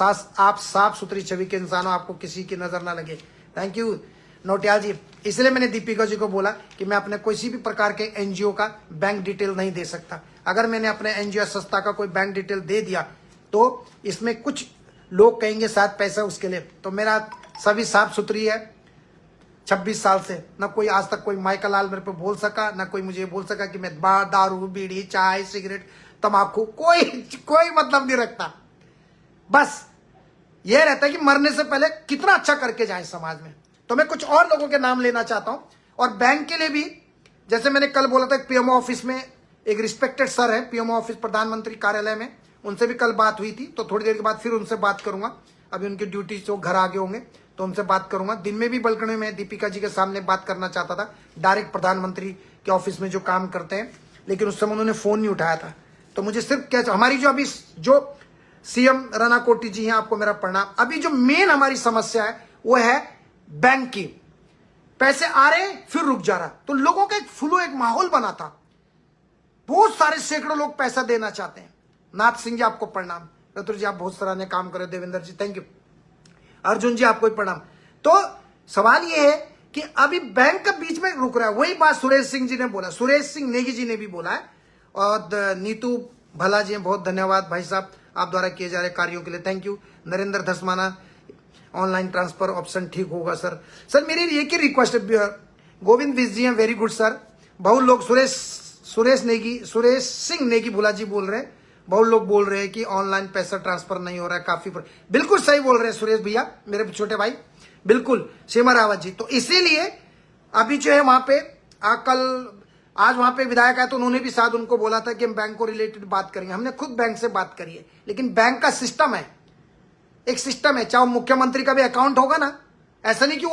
साफ सुथरी छवि के इंसान हो, आपको किसी की नजर ना लगे। थैंक यू नौटियाल जी। इसलिए मैंने दीपिका जी को बोला कि मैं अपने किसी भी प्रकार के एनजीओ का बैंक डिटेल नहीं दे सकता। अगर मैंने अपने एनजीओ संस्था का कोई बैंक डिटेल दे दिया तो इसमें कुछ लोग कहेंगे शायद पैसा उसके लिए, तो मेरा सभी साफ सुथरी है। 26 साल से ना कोई आज तक कोई माइकल लाल मेरे पे बोल सका, ना कोई मुझे बोल सका कि मैं दारू, बीड़ी, चाय, सिगरेट, तंबाकू, कोई मतलब नहीं रखता। बस ये रहता है कि मरने से पहले कितना अच्छा करके जाए समाज में। तो मैं कुछ और लोगों के नाम लेना चाहता हूं, और बैंक के लिए भी, जैसे मैंने कल बोला था, पीएमओ ऑफिस में एक रिस्पेक्टेड सर है, पीएमओ ऑफिस प्रधानमंत्री कार्यालय में, उनसे भी कल बात हुई थी। तो थोड़ी देर के बाद फिर उनसे बात करूंगा। अभी उनकी ड्यूटी से वो घर आगे होंगे, तो उनसे बात करूंगा। दिन में भी बल्कि मैं दीपिका जी के सामने बात करना चाहता था, डायरेक्ट प्रधानमंत्री के ऑफिस में जो काम करते हैं, लेकिन उस समय उन्होंने फोन नहीं उठाया था। तो मुझे सिर्फ क्या, हमारी जो अभी जो सीएम राणा कोटी जी हैं, आपको मेरा प्रणाम। अभी जो मेन हमारी समस्या है वो है बैंक की। पैसे आ रहे फिर रुक जा रहा, तो लोगों का एक फ्लो, एक माहौल बना था। बहुत सारे सैकड़ों लोग पैसा देना चाहते हैं। नाथ सिंह जी आपको प्रणाम, रतुर जी आप बहुत सराहनीय काम कर रहे, देवेंद्र जी थैंक यू, अर्जुन जी आपको प्रणाम। तो सवाल यह है कि अभी बैंक का बीच में रुक रहा है। वही बात सुरेश सिंह जी ने बोला, सुरेश सिंह नेगी जी ने भी बोला है, और नीतू भला जी बहुत धन्यवाद भाई साहब। आप द्वारा किए जा रहे कार्यों के लिए। Thank you. Narendra Dhasmana, online transfer option ठीक होगा सर। सर मेरी एक ही रिक्वेस्ट है, गोविंद विज जी हैं, वेरी गुड सर। बहुत लोग सुरेश सिंह नेगी भुला जी बोल रहे हैं, बहुत लोग बोल रहे हैं कि ऑनलाइन पैसा ट्रांसफर नहीं हो रहा है, काफी बिल्कुल सही बोल रहे हैं सुरेश भैया, मेरे छोटे भाई, बिल्कुल सीमा रावत जी। तो इसीलिए अभी जो है वहां पे आज वहां पे विधायक आए तो उन्होंने भी शायद उनको बोला था कि हम बैंक को रिलेटेड बात करेंगे। हमने खुद बैंक से बात करी है, लेकिन बैंक का सिस्टम है, एक सिस्टम है, चाहे मुख्यमंत्री का भी अकाउंट होगा ना, ऐसा नहीं कि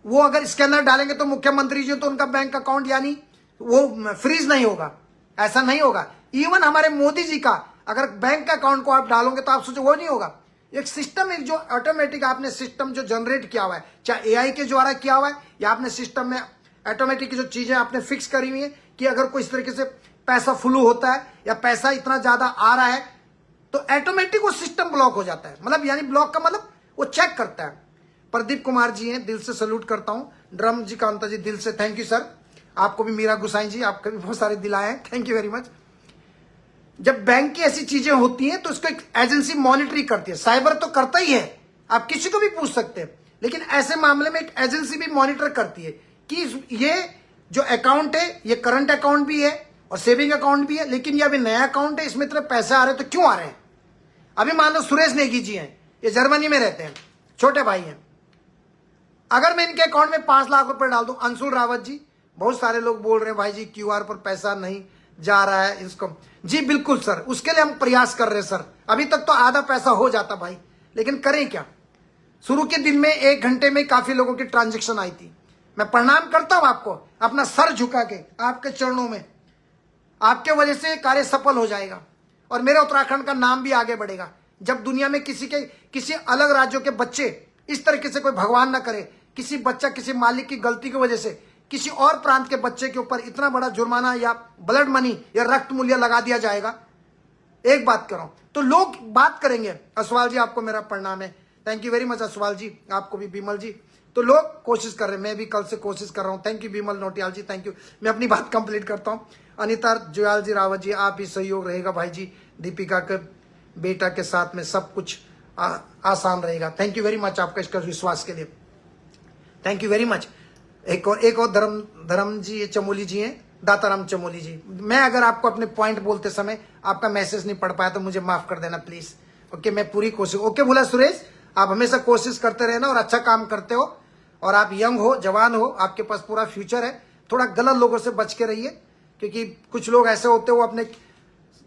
वो अगर स्कैनर डालेंगे तो मुख्यमंत्री जी तो उनका बैंक अकाउंट यानी वो फ्रीज नहीं होगा, ऐसा नहीं होगा। इवन हमारे मोदी जी का अगर बैंक अकाउंट को आप डालोगे तो आप सोचो वो नहीं होगा। एक सिस्टम है जो ऑटोमेटिक आपने सिस्टम जो जनरेट किया हुआ है, चाहे एआई के द्वारा किया हुआ है या आपने सिस्टम में ऑटोमेटिक जो चीजें आपने फिक्स करी हुई है कि अगर कोई इस तरीके से पैसा फ्लो होता है या पैसा इतना ज्यादा आ रहा है तो ऑटोमेटिक वो सिस्टम ब्लॉक हो जाता है। मतलब यानी ब्लॉक का मतलब वो चेक करता है। प्रदीप कुमार जी हैं, दिल से सल्यूट करता हूं। ड्रम जी कांता जी, दिल से थैंक यू सर। आपको भी मीरा गुसाई जी, आपके भी बहुत सारे दिल आए हैं, थैंक यू वेरी मच। जब बैंक की ऐसी चीजें होती हैं तो उसको एक एजेंसी मॉनिटरिंग करती है, साइबर तो करता ही है, आप किसी को भी पूछ सकते हैं, लेकिन ऐसे मामले में एक एजेंसी भी मॉनिटर करती है कि ये जो अकाउंट है ये करंट अकाउंट भी है और सेविंग अकाउंट भी है, लेकिन ये अभी नया अकाउंट है, इसमें इतने पैसे आ रहे हैं तो क्यों आ रहे हैं। अभी मान लो सुरेश नेगी जी हैं, ये जर्मनी में रहते हैं, छोटे भाई हैं, अगर मैं इनके अकाउंट में 5 लाख रुपए डाल दूं, अंशुल रावत जी, बहुत सारे लोग बोल रहे हैं भाई जी क्यूआर पर पैसा नहीं जा रहा है इसको। जी बिल्कुल सर, उसके लिए हम प्रयास कर रहे हैं सर। अभी तक तो आधा पैसा हो जाता भाई, लेकिन करें क्या। शुरू के दिन में 1 घंटे में काफी लोगों की ट्रांजेक्शन आई थी। मैं प्रणाम करता हूं आपको, अपना सर झुका के आपके चरणों में, आपके वजह से कार्य सफल हो जाएगा और मेरे उत्तराखंड का नाम भी आगे बढ़ेगा। जब दुनिया में किसी अलग राज्यों के बच्चे इस तरीके से, कोई भगवान ना करे, किसी बच्चा किसी मालिक की गलती की वजह से किसी और प्रांत के बच्चे के ऊपर इतना बड़ा जुर्माना या ब्लड मनी या रक्त मूल्य लगा दिया जाएगा, एक बात करो तो लोग बात करेंगे। असवाल जी आपको मेरा प्रणाम है, thank you very much Aswal ji, आपको भी बिमल जी। तो लोग कोशिश कर रहे हैं, मैं भी कल से कोशिश कर रहा हूं। Thank you Bimal Notiyal ji, thank you. मैं अपनी बात कंप्लीट करता हूं। अनिता जुयाल जी रावत जी, आप ही सहयोग रहेगा भाई जी, दीपिका के बेटा के साथ में सब कुछ आसान रहेगा। थैंक यू वेरी मच आपका इसका विश्वास के लिए, थैंक यू वेरी मच। एक और धर्म जी चमोली जी हैं, दाताराम चमोली जी। मैं अगर आपको अपने पॉइंट बोलते समय आपका मैसेज नहीं पढ़ पाया तो मुझे माफ कर देना प्लीज, ओके। मैं पूरी कोशिश, ओके बोला सुरेश, आप हमेशा कोशिश करते रहना और अच्छा काम करते हो और आप यंग हो, जवान हो, आपके पास पूरा फ्यूचर है। थोड़ा गलत लोगों से बच के रहिए, क्योंकि कुछ लोग ऐसे होते हैं वो अपने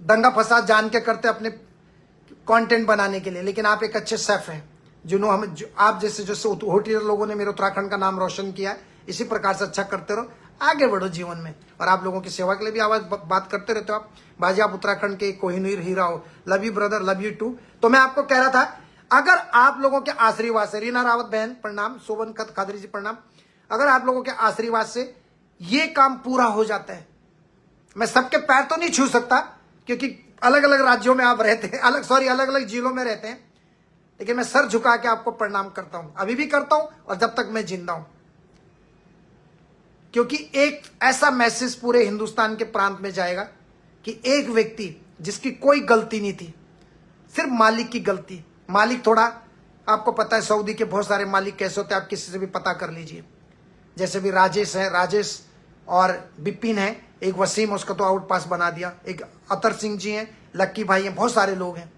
दंगा फसाद जान के करते अपने कंटेंट बनाने के लिए, लेकिन आप एक अच्छे शेफ हैं जिन्होंने आप जैसे होटलियर लोगों ने मेरे उत्तराखंड का नाम रोशन किया है। इसी प्रकार से अच्छा करते रहो, आगे बढ़ो जीवन में, और आप लोगों की सेवा के लिए भी बात करते रहते हो आप भाजी। आप उत्तराखंड के कोहिनूर हीरा हो, love you brother, love you too. तो मैं आपको कह रहा था, अगर आप लोगों के आशीर्वाद से, रीना रावत बहन प्रणाम, शोभन खादरी जी प्रणाम, अगर आप लोगों के आशीर्वाद से ये काम पूरा हो जाता है, मैं सबके पैर तो नहीं छू सकता क्योंकि अलग अलग राज्यों में आप रहते हैं, अलग अलग जिलों में रहते हैं, लेकिन मैं सर झुका के आपको प्रणाम करता हूं, अभी भी करता हूं और जब तक मैं जिंदा हूं, क्योंकि एक ऐसा मैसेज पूरे हिंदुस्तान के प्रांत में जाएगा कि एक व्यक्ति जिसकी कोई गलती नहीं थी, सिर्फ मालिक की गलती। मालिक थोड़ा आपको पता है सऊदी के बहुत सारे मालिक कैसे होते हैं, आप किसी से भी पता कर लीजिए। जैसे भी राजेश है, राजेश और बिपिन है, एक वसीम, उसका तो आउट पास बना दिया, एक अतर सिंह जी हैं, लक्की भाई हैं, बहुत सारे लोग हैं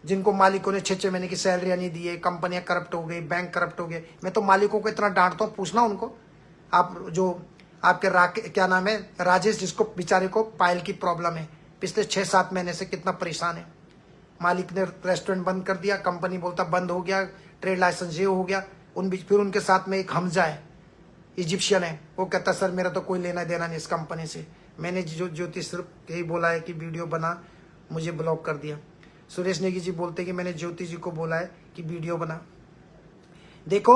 जिनको मालिकों ने 6-6 महीने की सैलरियां नहीं दी है, कंपनियां करप्ट हो गई, बैंक करप्ट हो गए। मैं तो मालिकों को इतना डांटता हूँ, पूछना उनको, आप जो आपके क्या नाम है, राजेश, जिसको बेचारे को पायल की प्रॉब्लम है, पिछले 6-7 महीने से कितना परेशान है। मालिक ने रेस्टोरेंट बंद कर दिया, कंपनी बोलता बंद हो गया, ट्रेड लाइसेंस ये हो गया। फिर उनके साथ में एक हमजा है, इजिप्शियन है, वो कहता सर मेरा तो कोई लेना देना नहीं इस कंपनी से, मैंने ज्योति सिर्फ यही बोला है कि वीडियो बना, मुझे ब्लॉक कर दिया। सुरेश नेगी जी बोलते कि मैंने ज्योति जी को बोला है कि वीडियो बना। देखो,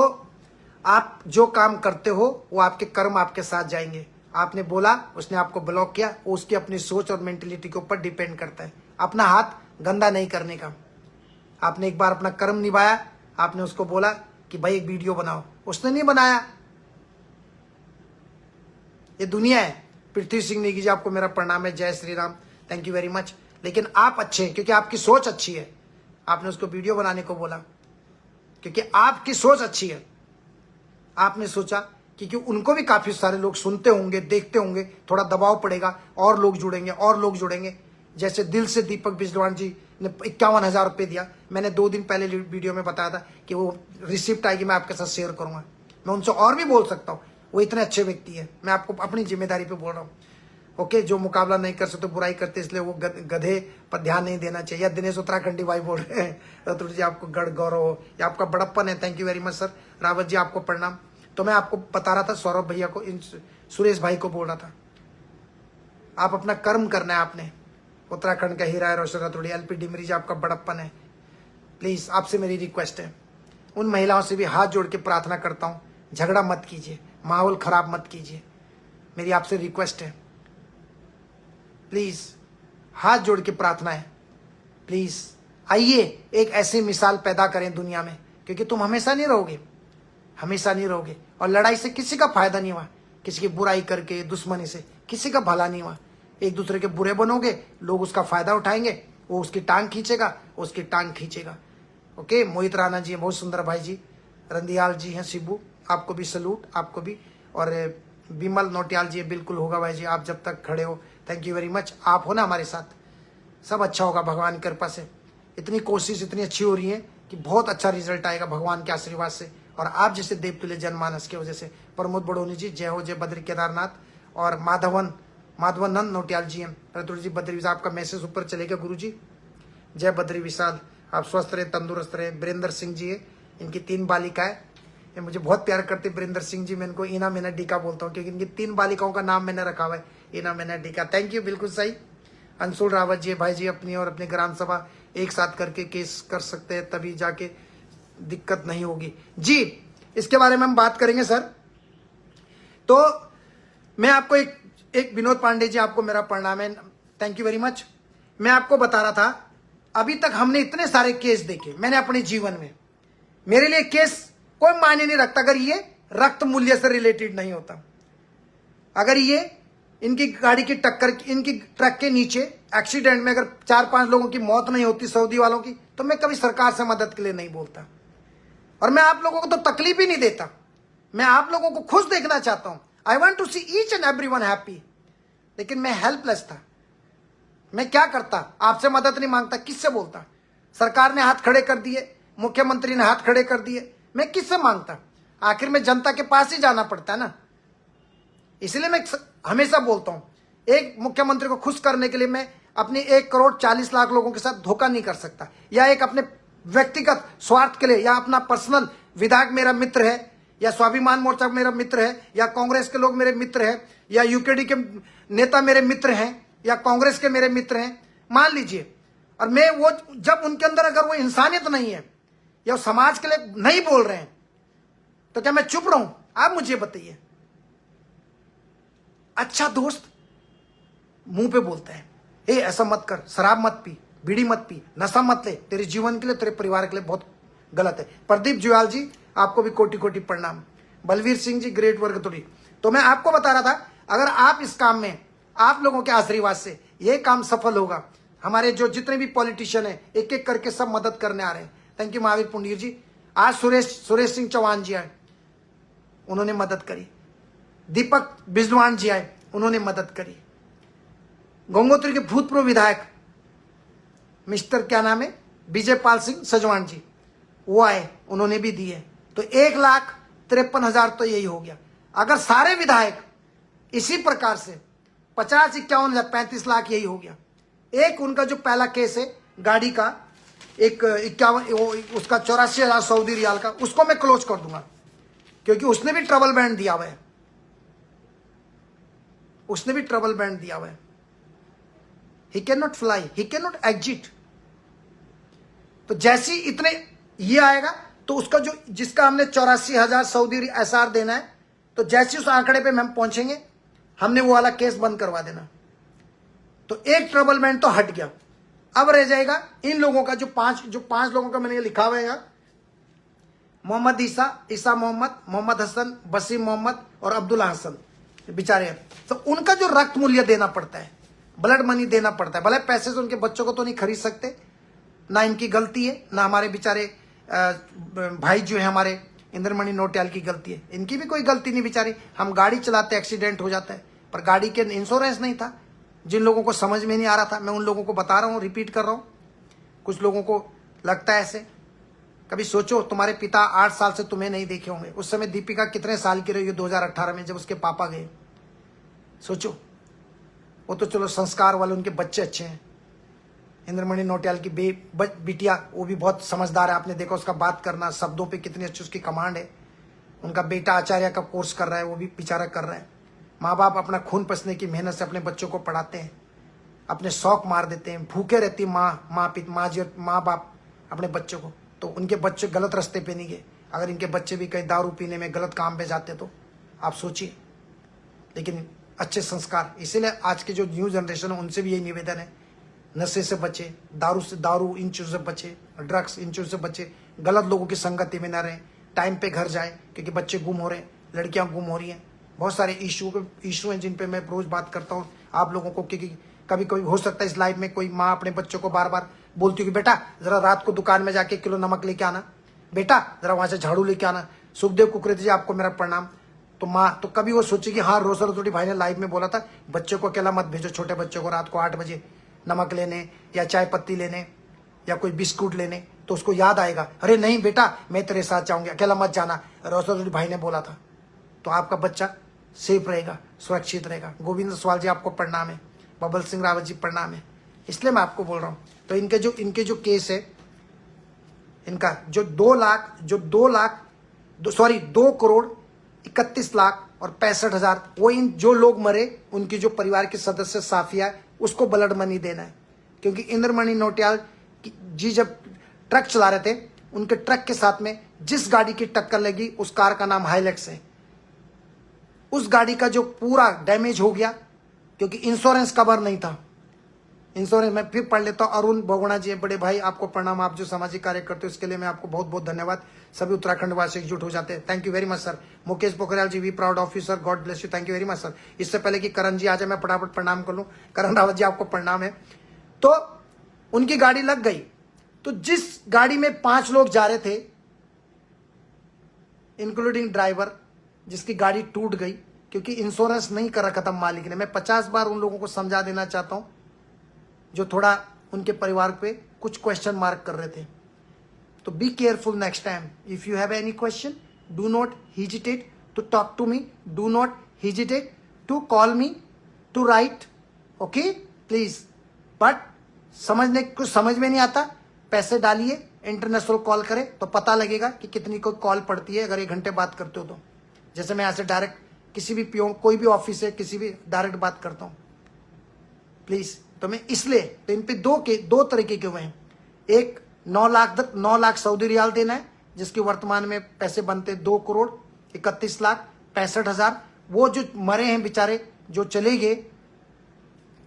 आप जो काम करते हो वो आपके कर्म आपके साथ जाएंगे। आपने बोला, उसने आपको ब्लॉक किया, वो उसकी अपनी सोच और मेंटेलिटी के ऊपर डिपेंड करता है। अपना हाथ गंदा नहीं करने का। आपने एक बार अपना कर्म निभाया, आपने उसको बोला कि भाई एक वीडियो बनाओ, उसने नहीं बनाया। ये दुनिया है। पृथ्वी सिंह नेगी जी आपको मेरा प्रणाम है, जय Shri Ram, thank you very much. लेकिन आप अच्छे हैं क्योंकि आपकी सोच अच्छी है। आपने उसको वीडियो बनाने को बोला क्योंकि आपकी सोच अच्छी है। आपने सोचा क्योंकि उनको भी काफी सारे लोग सुनते होंगे, देखते होंगे, थोड़ा दबाव पड़ेगा और लोग जुड़ेंगे और लोग जुड़ेंगे। जैसे दिल से दीपक बिजवान जी ने 51,000 रुपये दिया। मैंने 2 दिन पहले वीडियो में बताया था कि वो रिसिप्ट आएगी, मैं आपके साथ शेयर करूंगा। मैं उनसे और भी बोल सकता हूँ, वो इतने अच्छे व्यक्ति है। मैं आपको अपनी जिम्मेदारी पे बोल रहा हूँ। ओके, जो मुकाबला नहीं कर सकते बुराई करते, इसलिए वो गधे पर ध्यान नहीं देना चाहिए। या दिनेश उत्तराखंडी भाई बोल रहे हैं रतुल जी आपको गढ़ गौरव हो, या आपका बड़प्पन है। Thank you very much sir. Rawat ji आपको प्रणाम। तो मैं आपको बता रहा था, सौरभ भैया को, सुरेश भाई को बोल रहा था, आप अपना कर्म करना है। आपने उत्तराखंड का हीरा है रोशन रतुड़ी। एलपी डिमरी जी आपका बड़प्पन है। प्लीज आपसे मेरी रिक्वेस्ट है, उन महिलाओं से भी हाथ जोड़ के प्रार्थना करता हूं, झगड़ा मत कीजिए, माहौल खराब मत कीजिए। मेरी आपसे रिक्वेस्ट है, प्लीज हाथ जोड़ के प्रार्थना है। प्लीज आइए एक ऐसी मिसाल पैदा करें दुनिया में, क्योंकि तुम हमेशा नहीं रहोगे, हमेशा नहीं रहोगे। और लड़ाई से किसी का फायदा नहीं हुआ, किसी की बुराई करके, दुश्मनी से किसी का भला नहीं हुआ। एक दूसरे के बुरे बनोगे, लोग उसका फायदा उठाएंगे, वो उसकी टांग खींचेगा, उसकी टांग खींचेगा। ओके, मोहित राणा जी बहुत सुंदर भाई जी, रंदियाल जी हैं, शिबू आपको भी सलूट, आपको भी। और विमल नोटियाल जी बिल्कुल होगा भाई जी, आप जब तक खड़े हो, थैंक यू वेरी मच। आप हो ना हमारे साथ, सब अच्छा होगा भगवान की कृपा से। इतनी कोशिश इतनी अच्छी हो रही है कि बहुत अच्छा रिजल्ट आएगा भगवान के आशीर्वाद से, और आप जैसे देवतुल्य जनमानस की वजह से। प्रमोद बड़ोनी जी जय हो, जय बद्री केदारनाथ। और माधवनंद नोटियाल जी हैं, रतुल जी बद्री विशाल, आपका मैसेज ऊपर चलेगा गुरु जी। जय बद्री विशाल, आप स्वस्थ रहे, तंदुरुस्त रहे। वीरेंद्र सिंह जी है, इनकी 3 बालिकाएं, ये मुझे बहुत प्यार करते। वीरेंद्र सिंह जी, मैं इनको इना मैना डीका बोलता हूँ क्योंकि इनकी 3 बालिकाओं का नाम मैंने रखा हुआ है, इना मैना डीका। थैंक यू, बिल्कुल सही। अंशुल रावत जी भाई जी, अपनी और अपनी ग्राम सभा एक साथ करके केस कर सकते हैं, तभी जाके दिक्कत नहीं होगी जी। इसके बारे में हम बात करेंगे सर। तो मैं आपको एक विनोद पांडे जी, आपको मेरा प्रणाम है, थैंक यू वेरी मच। मैं आपको बता रहा था, अभी तक हमने इतने सारे केस देखे मैंने अपने जीवन में। मेरे लिए केस कोई मायने नहीं रखता अगर ये रक्त मूल्य से रिलेटेड नहीं होता। अगर ये इनकी गाड़ी की टक्कर, इनकी ट्रक के नीचे एक्सीडेंट में अगर 4-5 लोगों की मौत नहीं होती, सऊदी वालों की, तो मैं कभी सरकार से मदद के लिए नहीं बोलता। और मैं आप लोगों को तो तकलीफ ही नहीं देता, मैं आप लोगों को खुश देखना चाहता हूं। I want to see each and everyone happy. लेकिन मैं हेल्पलेस था। मैं क्या करता? आपसे मदद नहीं मांगता, किससे बोलता? सरकार ने हाथ खड़े कर दिए, मुख्यमंत्री ने हाथ खड़े कर दिए, मैं किससे मांगता? आखिर में जनता के पास ही जाना पड़ता है ना। इसलिए मैं हमेशा बोलता हूं, एक मुख्यमंत्री को खुश करने के लिए मैं अपने 1,40,00,000 लोगों के साथ धोखा नहीं कर सकता, या एक अपने व्यक्तिगत स्वार्थ के लिए, या अपना पर्सनल विधायक मेरा मित्र है, या स्वाभिमान मोर्चा मेरा मित्र है, या कांग्रेस के लोग मेरे मित्र हैं, या यूकेडी के नेता मेरे मित्र हैं, या कांग्रेस के मेरे मित्र हैं, मान लीजिए। और मैं वो, जब उनके अंदर अगर वो इंसानियत नहीं है या वो समाज के लिए नहीं बोल रहे हैं, तो क्या मैं चुप रहूं? आप मुझे बताइए। अच्छा दोस्त मुंह पे बोलता है, ए ऐसा मत कर, शराब मत पी, बीड़ी मत पी, नशा मत ले, तेरे जीवन के लिए, तेरे परिवार के लिए बहुत गलत है। प्रदीप जुयाल जी आपको भी कोटि कोटि प्रणाम। बलवीर सिंह जी ग्रेट वर्ग थोड़ी। तो मैं आपको बता रहा था, अगर आप इस काम में, आप लोगों के आशीर्वाद से ये काम सफल होगा। हमारे जो जितने भी पॉलिटिशियन है, एक एक करके सब मदद करने आ रहे हैं। थैंक यू महावीर पुंडीर जी। आज सुरेश सिंह चौहान जी आए, उन्होंने मदद करी। दीपक बिजवान जी आए, उन्होंने मदद करी। गंगोत्री के भूतपूर्व विधायक मिस्टर क्या नाम है, विजय पाल सिंह सजवान जी, वो आए, उन्होंने भी दिए। तो 1,53,000 तो यही हो गया। अगर सारे विधायक इसी प्रकार से 50-51,000, 35 लाख यही हो गया। एक उनका जो पहला केस है गाड़ी का, एक 51, उसका 84,000 सऊदी रियाल का, उसको मैं क्लोज कर दूंगा, क्योंकि उसने भी ट्रबल बैंड दिया हुआ है, उसने भी ट्रबल बैंड दिया हुआ है। He can not fly, he can not exit. तो जैसी इतने ये आएगा, तो उसका जो, जिसका हमने 84,000 सऊदी एसआर देना है, तो जैसे उस आंकड़े पे हम पहुंचेंगे, हमने वो वाला केस बंद करवा देना। तो एक ट्रबल बैंड तो हट गया। अब रह जाएगा इन लोगों का, जो पांच लोगों का मैंने लिखा हुआ है, मोहम्मद ईसा मोहम्मद हसन, बसीम मोहम्मद और अब्दुल्ला हसन, बेचारे। तो उनका जो रक्त मूल्य देना पड़ता है, ब्लड मनी देना पड़ता है। भले पैसे से उनके बच्चों को तो नहीं खरीद सकते, ना इनकी गलती है, ना हमारे बेचारे भाई जो है हमारे इंद्रमणि नौटियाल की गलती है। इनकी भी कोई गलती नहीं बेचारी। हम गाड़ी चलाते एक्सीडेंट हो जाता है, पर गाड़ी के इंश्योरेंस नहीं था। जिन लोगों को समझ में नहीं आ रहा था, मैं उन लोगों को बता रहा हूँ, रिपीट कर रहा हूँ। कुछ लोगों को लगता है ऐसे। कभी सोचो, तुम्हारे पिता 8 साल से तुम्हें नहीं देखे होंगे। उस समय दीपिका कितने साल की रही 2018 में जब उसके पापा गए। सोचो, वो तो चलो संस्कार वाले, उनके बच्चे अच्छे हैं। इंद्रमणि नौटियाल की बिटिया, वो भी बहुत समझदार है। आपने देखा उसका बात करना, शब्दों पे कितनी अच्छी उसकी कमांड है। उनका बेटा आचार्य का कोर्स कर रहा है, वो भी बेचारा कर रहा है। माँ बाप अपना खून पसीने की मेहनत से अपने बच्चों को पढ़ाते हैं, अपने शौक मार देते हैं। भूखे रहती है माँ बाप अपने बच्चों को, तो उनके बच्चे गलत रास्ते पे नहीं गए। अगर इनके बच्चे भी कहीं दारू पीने में गलत काम पे जाते तो आप सोचिए। लेकिन अच्छे संस्कार, इसीलिए आज के जो न्यू जनरेशन है उनसे भी यही निवेदन है, नशे से बचे, दारू इन चीज़ों से बचे, ड्रग्स इन चीज़ों से बचे, गलत लोगों की संगति में न रहें, टाइम पे घर जाए, क्योंकि बच्चे गुम हो रहे हैं, लड़कियां गुम हो रही हैं। बहुत सारे इशू हैं जिन पे मैं रोज बात करता हूँ आप लोगों को, क्योंकि कभी कभी हो सकता है इस लाइफ में कोई माँ अपने बच्चों को बार बार बोलती है कि बेटा जरा रात को दुकान में जाके 1 किलो नमक लेके आना, बेटा जरा वहां से झाड़ू लेके आना। सुखदेव कुकरेती जी आपको मेरा प्रणाम। तो माँ तो कभी वो सोचेगी हाँ, रोसर रतोड़ी भाई ने लाइव में बोला था बच्चे को अकेला मत भेजो, छोटे बच्चों को रात को 8 बजे नमक लेने या चाय पत्ती लेने या कोई बिस्कुट लेने, तो उसको याद आएगा, अरे नहीं बेटा मैं तेरे साथ जाऊंगी, अकेला मत जाना, रोसर रतोड़ी भाई ने बोला था। तो आपका बच्चा सेफ रहेगा, सुरक्षित रहेगा। गोविंद सवाल जी आपको प्रणाम है, बबल सिंह रावत जी प्रणाम है। इसलिए मैं आपको बोल रहा हूँ। तो इनके जो केस है, इनका जो 2 करोड़ 31 लाख और 65,000, वो इन जो लोग मरे उनकी जो परिवार के सदस्य साफिया है उसको ब्लड मनी देना है। क्योंकि इंद्रमणि नौटियाल जी जब ट्रक चला रहे थे, उनके ट्रक के साथ में जिस गाड़ी की टक्कर लगी उस कार का नाम हाइलेक्स है। उस गाड़ी का जो पूरा डैमेज हो गया, क्योंकि इंश्योरेंस कवर नहीं था। इंश्योरेंस मैं फिर पढ़ लेता हूँ। अरुण बहुगुणा जी बड़े भाई आपको प्रणाम, आप जो सामाजिक कार्य करते हो इसके लिए मैं आपको बहुत बहुत धन्यवाद। सभी उत्तराखंड वासी एकजुट हो जाते हैं, thank you very much sir. Mukesh Pokhriyal ji we proud of you sir, God bless you, thank you very much sir. इससे पहले कि करण जी आ जाए मैं फटाफट प्रणाम कर लूँ। करण रावत जी आपको प्रणाम है। तो उनकी गाड़ी लग गई, तो जिस गाड़ी में 5 लोग जा रहे थे इंक्लूडिंग ड्राइवर, जिसकी गाड़ी टूट गई क्योंकि इंश्योरेंस नहीं कर रखा था मालिक ने। मैं 50 बार उन लोगों को समझा देना चाहता हूं जो थोड़ा उनके परिवार पे कुछ क्वेश्चन मार्क कर रहे थे। तो be careful next time. If you have any question, do not hesitate to talk to me, do not hesitate to call me, to right, okay please. But कुछ समझ में नहीं आता, पैसे डालिए, इंटरनेशनल कॉल करें तो पता लगेगा कि कितनी कोई कॉल पड़ती है अगर 1 घंटे बात करते हो तो। जैसे मैं ऐसे डायरेक्ट किसी भी पीओ, कोई भी ऑफिस है, किसी भी डायरेक्ट बात करता हूं प्लीज। तो मैं इसलिए, तो इन पे 2 तरीके के हुए हैं। एक 9 लाख सऊदी रियाल देना है, जिसके वर्तमान में पैसे बनते 2 करोड़ 31 लाख 65,000। वो जो मरे हैं बेचारे, जो चले गए,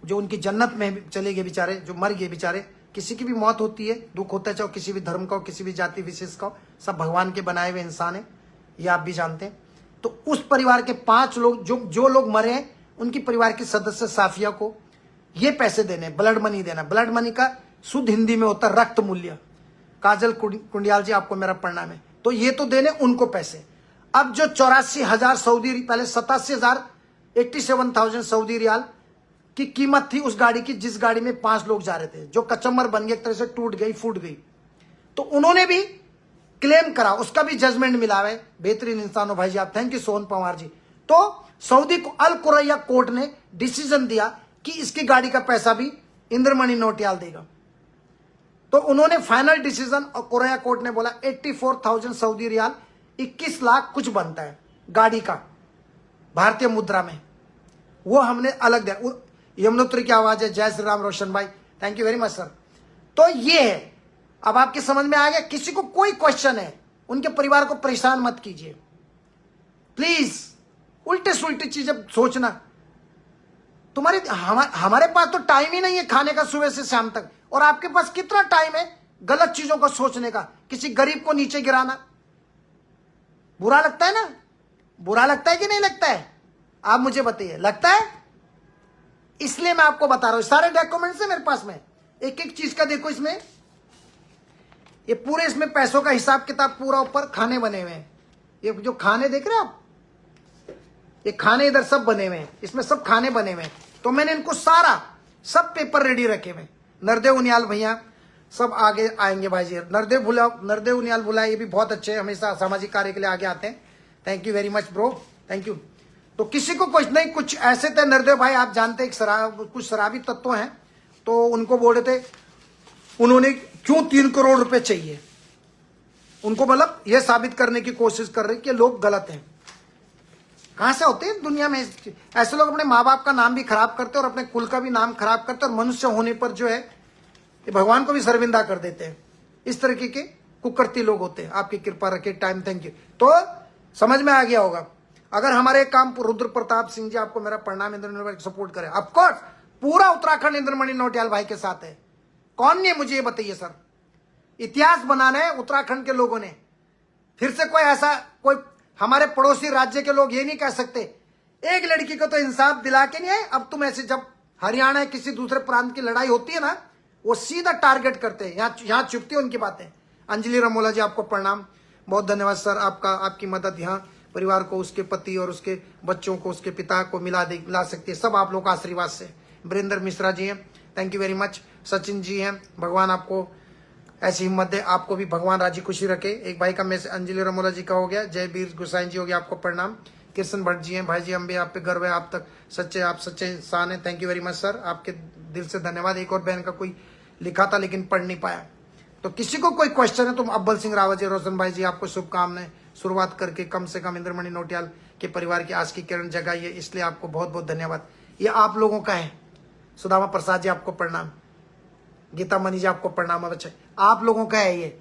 जो उनकी जन्नत में चले गए बेचारे, जो मर गए बेचारे। किसी की भी मौत होती है, दुख होता है, चाहे किसी भी धर्म का हो, किसी भी जाति विशेष का हो, सब भगवान के बनाए हुए इंसान है, ये आप भी जानते हैं। तो उस परिवार के 5 लोग जो लोग मरे हैं, उनकी परिवार के सदस्य साफिया को ये पैसे देने, ब्लड मनी देना। ब्लड मनी का शुद्ध हिंदी में होता है रक्त मूल्य। काजल कुंडियाल जी आपको मेरा प्रणाम है। तो ये तो देने उनको पैसे। अब जो 84,000 सऊदी, पहले 87,000 सऊदी रियाल की कीमत थी उस गाड़ी की, जिस गाड़ी में 5 लोग जा रहे थे, जो कचम्बर बन गई, एक तरह से टूट गई, फूट गई। तो उन्होंने भी क्लेम करा, उसका भी जजमेंट मिला है। बेहतरीन इंसान हो भाई जी आप, थैंक यू सोहन पवार जी। तो सऊदी अल कुरैया कोर्ट ने डिसीजन दिया कि इसकी गाड़ी का पैसा भी इंद्रमणि नौटियाल देगा। तो उन्होंने फाइनल डिसीजन, और कुरैया कोर्ट ने बोला 84,000 सऊदी रियाल, 21 लाख कुछ बनता है गाड़ी का भारतीय मुद्रा में, वो हमने अलग दिया। यमुनोत्री की आवाज है, जय श्री राम रोशन भाई, thank you very much sir. तो ये है, अब आपके समझ में आ गया। किसी को कोई क्वेश्चन है, उनके परिवार को परेशान मत कीजिए प्लीज। उल्टे सुल्टे चीजें सोचना, हमारे पास तो टाइम ही नहीं है खाने का सुबह से शाम तक, और आपके पास कितना टाइम है गलत चीजों का सोचने का, किसी गरीब को नीचे गिराना। बुरा लगता है ना? बुरा लगता है कि नहीं लगता है? आप मुझे बताइए, लगता है? इसलिए मैं आपको बता रहा हूं, सारे डॉक्यूमेंट्स है मेरे पास में, एक एक चीज का देखो इसमें, ये पूरे इसमें पैसों का हिसाब किताब पूरा, ऊपर खाने बने हुए हैं, ये जो खाने देख रहे हैं आप, ये खाने इधर सब बने हुए हैं, इसमें सब खाने बने हुए हैं। तो मैंने इनको सारा सब पेपर रेडी रखे हुए। नरदेव उनियाल भैया सब आगे आएंगे भाई जी, नरदेव उनियाल बुलाए, ये भी बहुत अच्छे, हमेशा सामाजिक कार्य के लिए आगे आते हैं। Thank you very much bro, thank you. तो किसी को कुछ नहीं, कुछ ऐसे थे नरदेव भाई, आप जानते हैं कुछ शराबी तत्व हैं, तो उनको बोल रहे थे, उन्होंने क्यों 3 करोड़ रुपए चाहिए, उनको मतलब यह साबित करने की कोशिश कर रहे कि लोग गलत हैं। कहां से होते हैं दुनिया में ऐसे लोग, अपने माँ बाप का नाम भी खराब करते और अपने कुल का भी नाम खराब करते और मनुष्य होने पर जो है ये भगवान को भी शर्मिंदा कर देते हैं। इस तरीके के कुकर्ती लोग होते हैं। आपकी कृपा रखे, टाइम, थैंक यू। तो समझ में आ गया होगा। अगर हमारे काम रुद्र प्रताप सिंह जी, आपको मेरा प्रणाम, इंद्रमणि भाई सपोर्ट करे, ऑफकोर्स पूरा उत्तराखंड इंद्रमणि नौटियाल भाई के साथ है। कौन नहीं, मुझे ये बताइए सर। इतिहास बनाना है उत्तराखंड के लोगों ने। फिर से कोई ऐसा, कोई हमारे पड़ोसी राज्य के लोग ये नहीं कह सकते एक लड़की को तो इंसाफ दिला के नहीं आए। अब तुम ऐसे, जब हरियाणा किसी दूसरे प्रांत की लड़ाई होती है ना, वो सीधा टारगेट करते हैं, यहाँ चुपती है उनकी बातें। अंजलि रमोला जी आपको प्रणाम, बहुत धन्यवाद सर, आपकी मदद यहाँ परिवार को, उसके पति और उसके बच्चों को, उसके पिता को मिला सकती है, सब आप लोग का आशीर्वाद से। वीरेंद्र मिश्रा जी हैं, thank you very much. Sachin ji हैं, भगवान आपको ऐसी हिम्मत दे, आपको भी भगवान राजी खुशी रखे। एक भाई का मैसेज अंजलि रमोला जी का हो गया। जयवीर गोसाई जी हो गया, आपको प्रणाम। कृष्ण भट्ट जी हैं, भाई जी हम भी आप पे गर्व है, आप सच्चे इंसान हैं, thank you very much sir, आपके दिल से धन्यवाद। एक और बहन का कोई लिखा था लेकिन पढ़ नहीं पाया। तो किसी को कोई क्वेश्चन है तो अब्बल सिंह रावत जी, रोशन भाई जी आपको शुभकामनाएं। शुरुआत करके कम से कम इंद्रमणि नौटियाल के परिवार की आज की किरण जगाई है, इसलिए आपको बहुत बहुत धन्यवाद। ये आप लोगों का है। सुदामा प्रसाद जी आपको प्रणाम, गीता मनी जी आपको प्रणाम, बच्चे आप लोगों का है ये।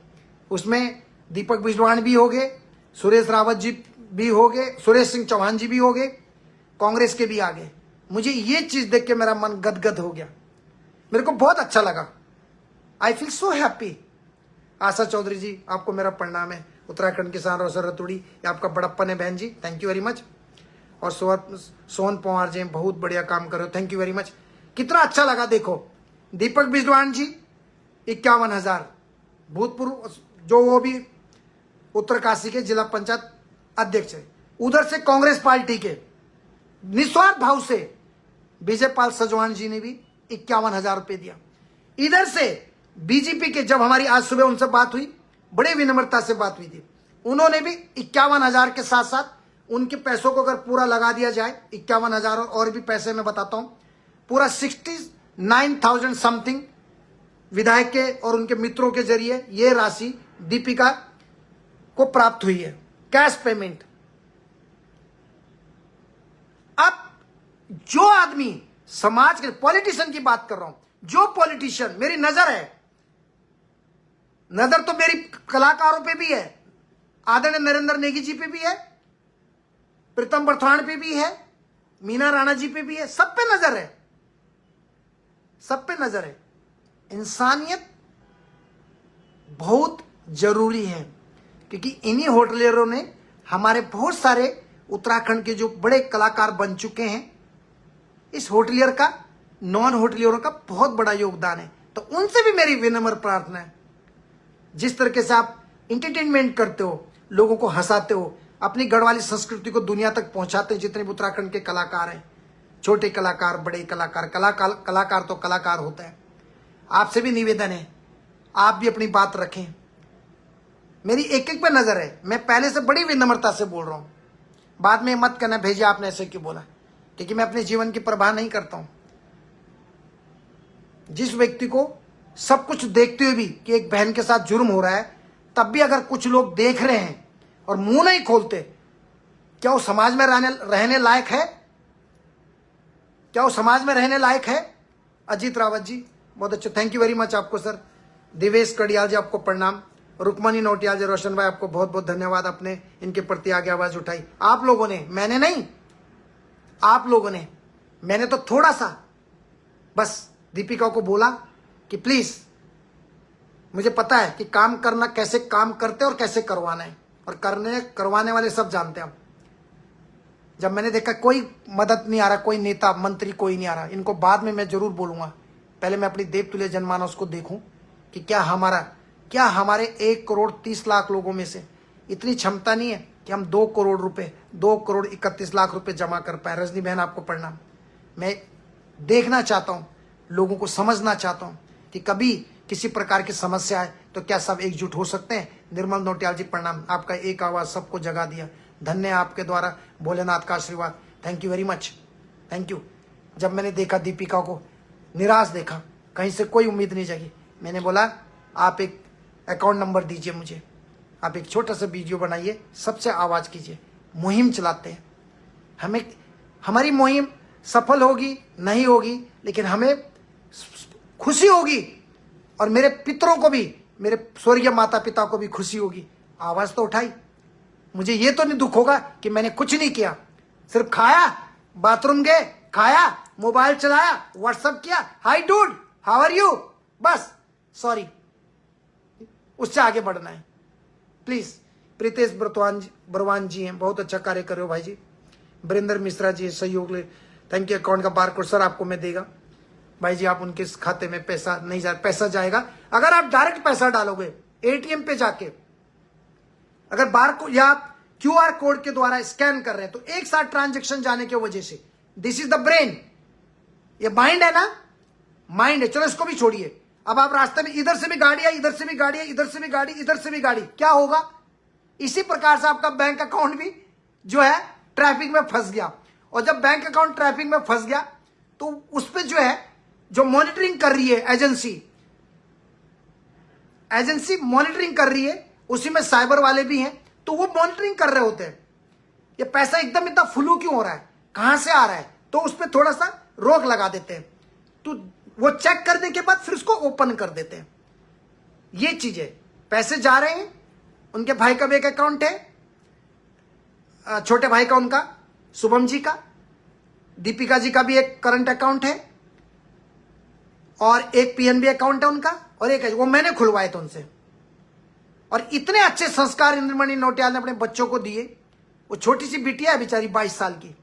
उसमें दीपक बिजवाण भी हो गए, सुरेश रावत जी भी हो गए, सुरेश सिंह चौहान जी भी हो गए, कांग्रेस के भी आ गए। मुझे ये चीज देख के मेरा मन गदगद हो गया, मेरे को बहुत अच्छा लगा। I feel so happy. Asha Chaudhary ji आपको मेरा प्रणाम है। उत्तराखंड किसान रोसर रतुड़ी, ये आपका बड़प्पन है बहन जी, थैंक यू वेरी मच। और सोहन पवार जी बहुत बढ़िया काम कर रहे हो, थैंक यू वेरी मच। कितना अच्छा लगा देखो, दीपक बिजवाण जी 51,000, भूतपूर्व जो वो भी उत्तरकाशी के जिला पंचायत अध्यक्ष है। उधर से कांग्रेस पार्टी के निस्वार्थ भाव से विजय पाल सजवान जी ने भी 51,000 रुपए दिया। इधर से बीजेपी के, जब हमारी आज सुबह उनसे बात हुई, बड़े विनम्रता से बात हुई थी, उन्होंने भी 51,000 के साथ साथ उनके पैसों को अगर पूरा लगा दिया जाए, 51,000 और भी पैसे मैं बताता हूं, पूरा 69,000 समथिंग विधायक के और उनके मित्रों के जरिए ये राशि दीपिका को प्राप्त हुई है, कैश पेमेंट। अब जो आदमी समाज के पॉलिटिशियन की बात कर रहा हूं, जो पॉलिटिशियन, मेरी नजर है, नजर तो मेरी कलाकारों पे भी है, आदरणीय नरेंद्र नेगी जी पे भी है, प्रीतम बर्थवाण पे भी है, मीना राणा जी पे भी है, सब पे नजर है, सब पे नजर है। इंसानियत बहुत जरूरी है, क्योंकि इन्हीं होटलियरों ने हमारे बहुत सारे उत्तराखंड के जो बड़े कलाकार बन चुके हैं, इस होटलियर का, नॉन होटलियरों का बहुत बड़ा योगदान है। तो उनसे भी मेरी विनम्र प्रार्थना है, जिस तरीके से आप इंटरटेनमेंट करते हो, लोगों को हंसाते हो, अपनी गढ़वाली संस्कृति को दुनिया तक पहुंचाते हैं, जितने भी उत्तराखंड के कलाकार हैं, छोटे कलाकार, बड़े कलाकार, कलाकार तो कलाकार होता है। आपसे भी निवेदन है, आप भी अपनी बात रखें। मेरी एक एक पे नजर है, मैं पहले से बड़ी विनम्रता से बोल रहा हूं। बाद में मत कहना भेजिए आपने ऐसे क्यों बोला, क्योंकि मैं अपने जीवन की परवाह नहीं करता हूं। जिस व्यक्ति को सब कुछ देखते हुए भी कि एक बहन के साथ जुर्म हो रहा है, तब भी अगर कुछ लोग देख रहे हैं और मुंह नहीं खोलते, क्या वो समाज में रहने लायक है? क्या वो समाज में रहने लायक है? अजीत रावत जी बहुत अच्छे, थैंक यू वेरी मच आपको सर। दिवेश कडियाल जी आपको प्रणाम। रुक्मणी नौटियाल जी, रोशन भाई आपको बहुत बहुत धन्यवाद, अपने इनके प्रति आगे आवाज उठाई। आप लोगों ने, मैंने नहीं, आप लोगों ने, मैंने तो थोड़ा सा बस दीपिका को बोला कि प्लीज, मुझे पता है कि काम करना, कैसे काम करते और कैसे करवाना है, और करवाने वाले सब जानते हैं। जब मैंने देखा कोई मदद नहीं आ रहा, कोई नेता मंत्री कोई नहीं आ रहा, इनको बाद में मैं जरूर बोलूंगा, पहले मैं अपनी देवतुल्य जनमानस को देखूं कि क्या हमारे 1,30,00,000 लोगों में से इतनी क्षमता नहीं है कि हम 2 करोड़ रुपए 2,31,00,000 रुपए जमा कर पाए। रजनी बहन आपको प्रणाम। मैं देखना चाहता हूं, लोगों को समझना चाहता हूं कि कभी किसी प्रकार की समस्या है तो क्या सब एकजुट हो सकते हैं। निर्मल नौटियाल जी प्रणाम, आपका एक आवाज सबको जगा दिया, धन्य है आपके द्वारा, भोलेनाथ का आशीर्वाद, thank you very much, thank you. जब मैंने देखा दीपिका को निराश देखा, कहीं से कोई उम्मीद नहीं जगी, मैंने बोला आप एक अकाउंट नंबर दीजिए मुझे, आप एक छोटा सा वीडियो बनाइए, सबसे आवाज कीजिए, मुहिम चलाते हैं। हमें हमारी मुहिम सफल होगी नहीं होगी, लेकिन हमें खुशी होगी और मेरे पितरों को भी, मेरे स्वर्गीय माता पिता को भी खुशी होगी। आवाज तो उठाई, मुझे ये तो नहीं दुख होगा कि मैंने कुछ नहीं किया, सिर्फ खाया, बाथरूम गए, खाया, मोबाइल चलाया, व्हाट्सएप किया, हाय डूड हाउ आर यू, बस सॉरी। उससे आगे बढ़ना है प्लीज। प्रीतेश बरवान जी हैं, बहुत अच्छा कार्य कर रहे हो भाई जी। वरिंदर मिश्रा जी सहयोग ले, थैंक यू। अकाउंट का बारकोड सर आपको मैं देगा भाई जी, आप उनके खाते में पैसा नहीं जा, पैसा जाएगा अगर आप डायरेक्ट पैसा डालोगे एटीएम पे जाके, अगर बारकोड या आप क्यूआर कोड के द्वारा स्कैन कर रहे हैं तो एक साथ ट्रांजैक्शन जाने की वजह से, दिस इज द ब्रेन, ये माइंड है ना, माइंड है। चलो इसको भी छोड़िए, अब आप रास्ते में इधर से भी गाड़ी है, इधर से भी गाड़ी है, इधर से भी गाड़ी, इधर से भी गाड़ी, क्या होगा? इसी प्रकार से आपका बैंक अकाउंट भी जो है ट्रैफिक में फंस गया, और जब बैंक अकाउंट ट्रैफिक में फंस गया तो उस पर जो है, जो मॉनिटरिंग कर रही है एजेंसी मॉनिटरिंग कर रही है, उसी में साइबर वाले भी हैं, तो वो मॉनिटरिंग कर रहे होते हैं ये पैसा एकदम इतना फ्लू क्यों हो रहा है, कहां से आ रहा है, तो उस पर थोड़ा सा रोक लगा देते हैं, तो वो चेक करने के बाद फिर उसको ओपन कर देते हैं। ये चीजें, पैसे जा रहे हैं, उनके भाई का भी एक अकाउंट है, छोटे भाई का, उनका शुभम जी का, दीपिका जी का भी एक करंट अकाउंट है, और एक पीएनबी अकाउंट है उनका, और एक वो मैंने खुलवाए थे उनसे। और इतने अच्छे संस्कार इंद्रमणि नौटियाल ने अपने बच्चों को दिए। वो छोटी सी बिटिया है बेचारी 22 साल की,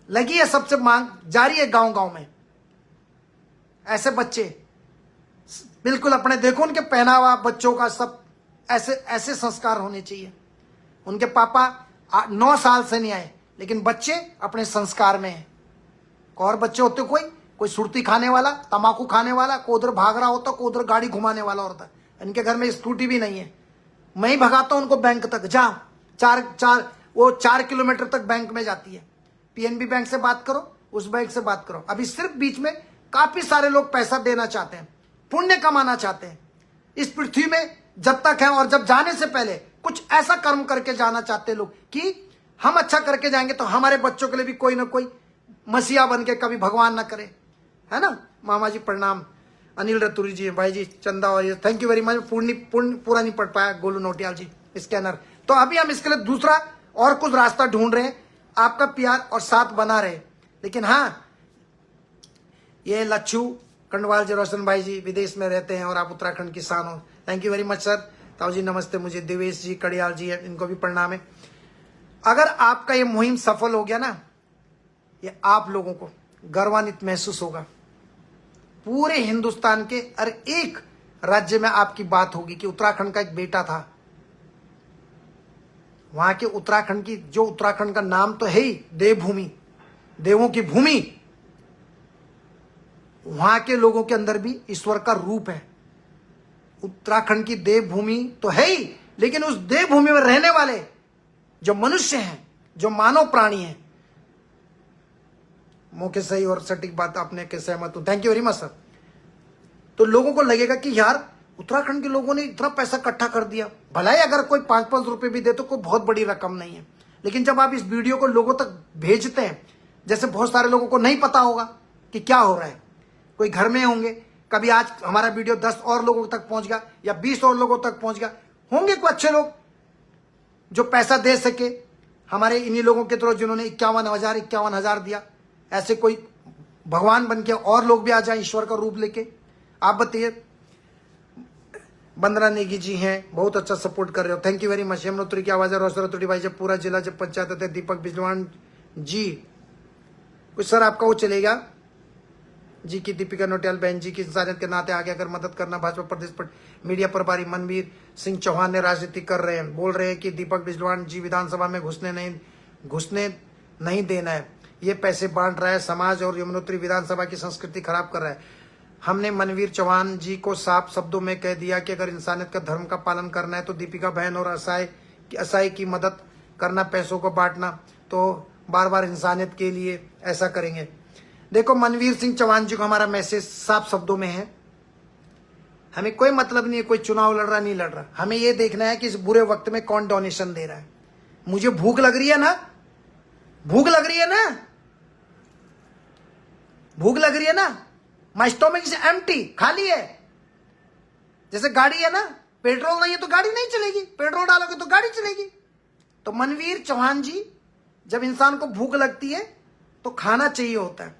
लगी है सबसे मांग जारी है गांव गांव में। ऐसे बच्चे बिल्कुल अपने, देखो उनके पहनावा बच्चों का सब ऐसे ऐसे संस्कार होने चाहिए। उनके पापा 9 साल से नहीं आए, लेकिन बच्चे अपने संस्कार में हैं। और बच्चे होते कोई सुरती खाने वाला, तंबाकू खाने वाला, कोई उधर भाग रहा होता, कोई उधर गाड़ी घुमाने वाला होता। इनके घर में स्कूटी भी नहीं है, मैं ही भगाता हूं उनको बैंक तक, जा 4 किलोमीटर तक बैंक में जाती है। पीएनबी बैंक से बात करो, उस बैंक से बात करो। अभी सिर्फ बीच में काफी सारे लोग पैसा देना चाहते हैं, पुण्य कमाना चाहते हैं इस पृथ्वी में जब तक है, और जब जाने से पहले कुछ ऐसा कर्म करके जाना चाहते लोग कि हम अच्छा करके जाएंगे तो हमारे बच्चों के लिए भी कोई ना कोई मसीहा बन के कभी भगवान ना करे, है ना। मामा जी प्रणाम, अनिल रतुरी जी, भाई जी चंदा, और थैंक यू वेरी मच। पूरा नहीं पढ़ पाया, गोलू नौटियाल जी स्कैनर। तो अभी हम इसके लिए दूसरा और कुछ रास्ता ढूंढ रहे हैं, आपका प्यार और साथ बना रहे। लेकिन हाँ, ये लच्छू कंडवाल जी, रोशन भाई जी विदेश में रहते हैं और आप उत्तराखंड किसान हो, thank you very much sir. ताऊ जी नमस्ते, मुझे देवेश जी कड़ियाल जी है, इनको भी प्रणाम है। अगर आपका ये मुहिम सफल हो गया ना, ये आप लोगों को गौरवान्वित महसूस होगा। पूरे हिंदुस्तान के हर एक राज्य में आपकी बात होगी कि उत्तराखंड का एक बेटा था। वहां के उत्तराखंड की, जो उत्तराखंड का नाम तो है ही देवभूमि, देवों की भूमि, वहां के लोगों के अंदर भी ईश्वर का रूप है। उत्तराखंड की देवभूमि तो है ही, लेकिन उस देवभूमि में रहने वाले जो मनुष्य हैं, जो मानव प्राणी हैं, मौके सही और सटीक बात आपने के सहमत हूं, thank you very much sir. तो लोगों को लगेगा कि यार उत्तराखंड के लोगों ने इतना पैसा इकट्ठा कर दिया, भला ही अगर कोई 5-5 रुपए भी दे तो कोई बहुत बड़ी रकम नहीं है। लेकिन जब आप इस वीडियो को लोगों तक भेजते हैं, जैसे बहुत सारे लोगों को नहीं पता होगा कि क्या हो रहा है, कोई घर में होंगे, कभी आज हमारा वीडियो 10 और लोगों तक पहुंच गया या 20 और लोगों तक पहुंच गया, होंगे कोई अच्छे लोग जो पैसा दे सके हमारे इन्हीं लोगों के थ्रू जिन्होंने 51,000 दिया। ऐसे कोई भगवान बन के और लोग भी आ जाए ईश्वर का रूप लेके। आप बताइए, वंदना नेगी जी हैं, बहुत अच्छा सपोर्ट कर रहे हो, thank you very much. Yamunotri की आवाज़ है, रोशर रतुड़ी भाई, जब पूरा जिला जब पंचायत थे, दीपक बिजवान जी कुछ सर आपका वो चलेगा जी की, दीपिका नोटियाल बहन जी की इंसानियत के नाते आगे अगर मदद करना। भाजपा प्रदेश पर मीडिया प्रभारी मनवीर सिंह चौहान ने राजनीति कर रहे हैं, बोल रहे हैं कि दीपक बिजवान जी विधानसभा में घुसने नहीं देना है, ये पैसे बांट रहा है, समाज और यमुनोत्री विधानसभा की संस्कृति खराब कर रहा है। हमने मनवीर चौहान जी को साफ शब्दों में कह दिया कि अगर इंसानियत का धर्म का पालन करना है तो दीपिका बहन और असहाय की मदद करना, पैसों को बांटना, तो बार बार इंसानियत के लिए ऐसा करेंगे। देखो मनवीर सिंह चौहान जी को हमारा मैसेज साफ शब्दों में है, हमें कोई मतलब नहीं है कोई चुनाव लड़ रहा नहीं लड़ रहा, हमें ये देखना है कि इस बुरे वक्त में कौन डोनेशन दे रहा है। मुझे भूख लग रही है ना, भूख लग रही है ना, भूख लग रही है ना, माय स्टोमक इज एम्प्टी, खाली है। जैसे गाड़ी है ना, पेट्रोल नहीं है तो गाड़ी नहीं चलेगी, पेट्रोल डालोगे तो गाड़ी चलेगी। तो मनवीर चौहान जी, जब इंसान को भूख लगती है तो खाना चाहिए होता है।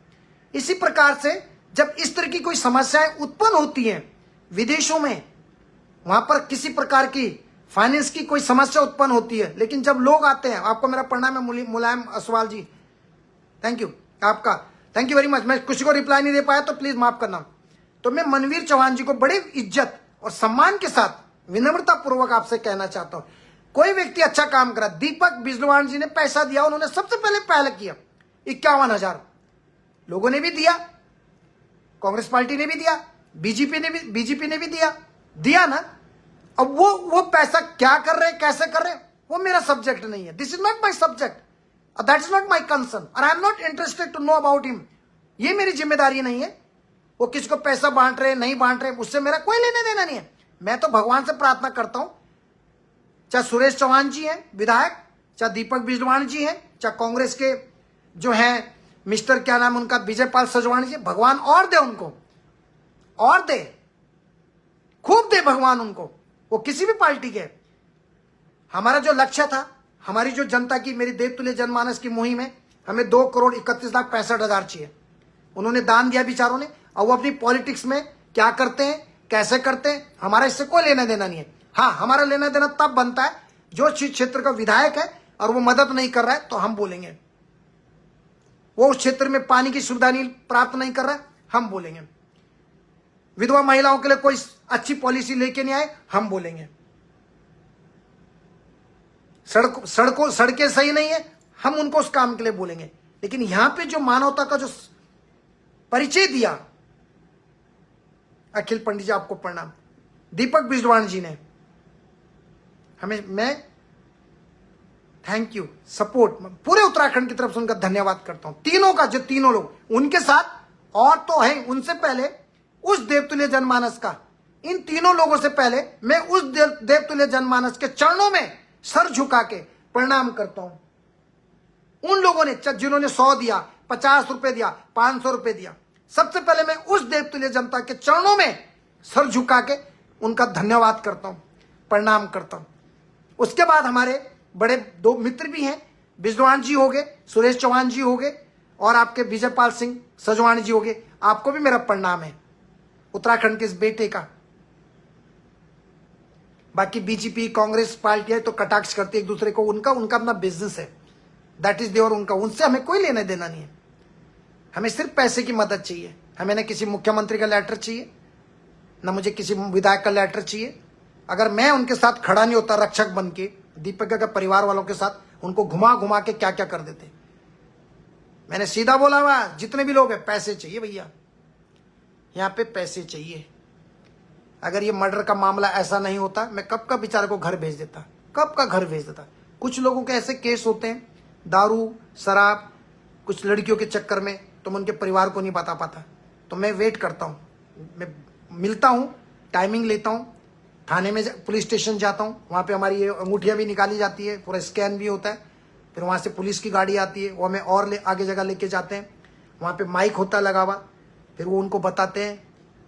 इसी प्रकार से जब इस तरह की कोई समस्याएं उत्पन्न होती हैं विदेशों में, वहां पर किसी प्रकार की फाइनेंस की कोई समस्या उत्पन्न होती है, लेकिन जब लोग आते हैं, आपको मेरा प्रणाम है मुलायम असवाल जी, थैंक यू आपका, थैंक यू वेरी मच। मैं कुछ को रिप्लाई नहीं दे पाया तो प्लीज माफ करना। तो मैं मनवीर चौहान जी को बड़े इज्जत और सम्मान के साथ विनम्रता पूर्वक आपसे कहना चाहता हूं, कोई व्यक्ति अच्छा काम करा, दीपक बिजवान जी ने पैसा दिया, उन्होंने सबसे पहले किया, 51,000 लोगों ने भी दिया, कांग्रेस पार्टी ने भी दिया, बीजेपी ने भी दिया ना। अब वो पैसा क्या कर रहे, कैसे कर रहे, वो मेरा सब्जेक्ट नहीं है, this is not my subject, that is not my concern, और I am not interested to know about him. ये मेरी जिम्मेदारी नहीं है, वो किसको पैसा बांट रहे नहीं बांट रहे, उससे मेरा कोई लेना देना नहीं है। मैं तो भगवान से प्रार्थना करता हूं, चाहे सुरेश चौहान जी हैं विधायक, चाहे दीपक बिजवान जी हैं, चाहे कांग्रेस के जो हैं मिस्टर क्या नाम उनका विजयपाल सजवाणी जी, भगवान और दे उनको, और दे, खूब दे भगवान उनको, वो किसी भी पार्टी के। हमारा जो लक्ष्य था, हमारी जो जनता की, मेरी देवतुल्य जनमानस की मुहिम है, हमें 2,31,65,000 चाहिए। उन्होंने दान दिया बिचारों ने, और वो अपनी पॉलिटिक्स में क्या करते हैं, कैसे करते हैं, हमारा इससे कोई लेना देना नहीं है। हाँ, हमारा लेना देना तब बनता है जो क्षेत्र का विधायक है और वो मदद नहीं कर रहा है, तो हम बोलेंगे। वो उस क्षेत्र में पानी की सुविधा नहीं प्राप्त नहीं कर रहा है, हम बोलेंगे। विधवा महिलाओं के लिए कोई अच्छी पॉलिसी लेके नहीं आए, हम बोलेंगे। सड़कें सही नहीं है, हम उनको उस काम के लिए बोलेंगे। लेकिन यहां पे जो मानवता का जो परिचय दिया, अखिल पंडित जी आपको प्रणाम, दीपक बिजवान जी ने हमें, मैं थैंक यू, सपोर्ट पूरे उत्तराखंड की तरफ से उनका धन्यवाद करता हूं, तीनों का, जो तीनों लोग उनके साथ, और तो है उनसे पहले उस देवतुल्य जनमानस का, इन तीनों लोगों से पहले मैं उस देवतुल्य जनमानस के चरणों में सर झुका के प्रणाम करता हूं। उन लोगों ने जिन्होंने 100 दिया, 50 रुपए दिया, 500 रुपए दिया, सबसे पहले मैं उस देवतुल्य जनता के चरणों में सर झुका के उनका धन्यवाद करता हूं, प्रणाम करता हूं। उसके बाद हमारे बड़े 2 मित्र भी हैं, बिजवान जी हो गए, सुरेश चौहान जी हो गए, और आपके विजयपाल सिंह सजवाणी जी हो गए, आपको भी मेरा प्रणाम है, उत्तराखंड के इस बेटे का। बाकी बीजेपी कांग्रेस पार्टियां तो कटाक्ष करती है एक दूसरे को, उनका अपना बिजनेस है, दैट इज देयर, उनका, उनसे हमें कोई लेना देना नहीं है। हमें सिर्फ पैसे की मदद चाहिए, हमें ना किसी मुख्यमंत्री का लेटर चाहिए, ना मुझे किसी विधायक का लेटर चाहिए। अगर मैं उनके साथ खड़ा नहीं होता रक्षक बन के, दीपिका के परिवार वालों के साथ, उनको घुमा घुमा के क्या क्या कर देते। मैंने सीधा बोला हुआ, जितने भी लोग हैं, पैसे चाहिए भैया, यहाँ पे पैसे चाहिए। अगर ये मर्डर का मामला ऐसा नहीं होता, मैं कब का बेचारे को घर भेज देता, कब का घर भेज देता। कुछ लोगों के ऐसे केस होते हैं, दारू शराब कुछ लड़कियों के चक्कर में, तो मैं उनके परिवार को नहीं बता पाता। तो मैं वेट करता हूँ, मैं मिलता हूँ, टाइमिंग लेता हूँ, थाने में पुलिस स्टेशन जाता हूँ, वहाँ पे हमारी ये अंगूठियाँ भी निकाली जाती है, पूरा स्कैन भी होता है। फिर वहाँ से पुलिस की गाड़ी आती है, वो हमें और आगे जगह लेके जाते हैं, वहाँ पे माइक होता है लगा हुआ, फिर वो उनको बताते हैं,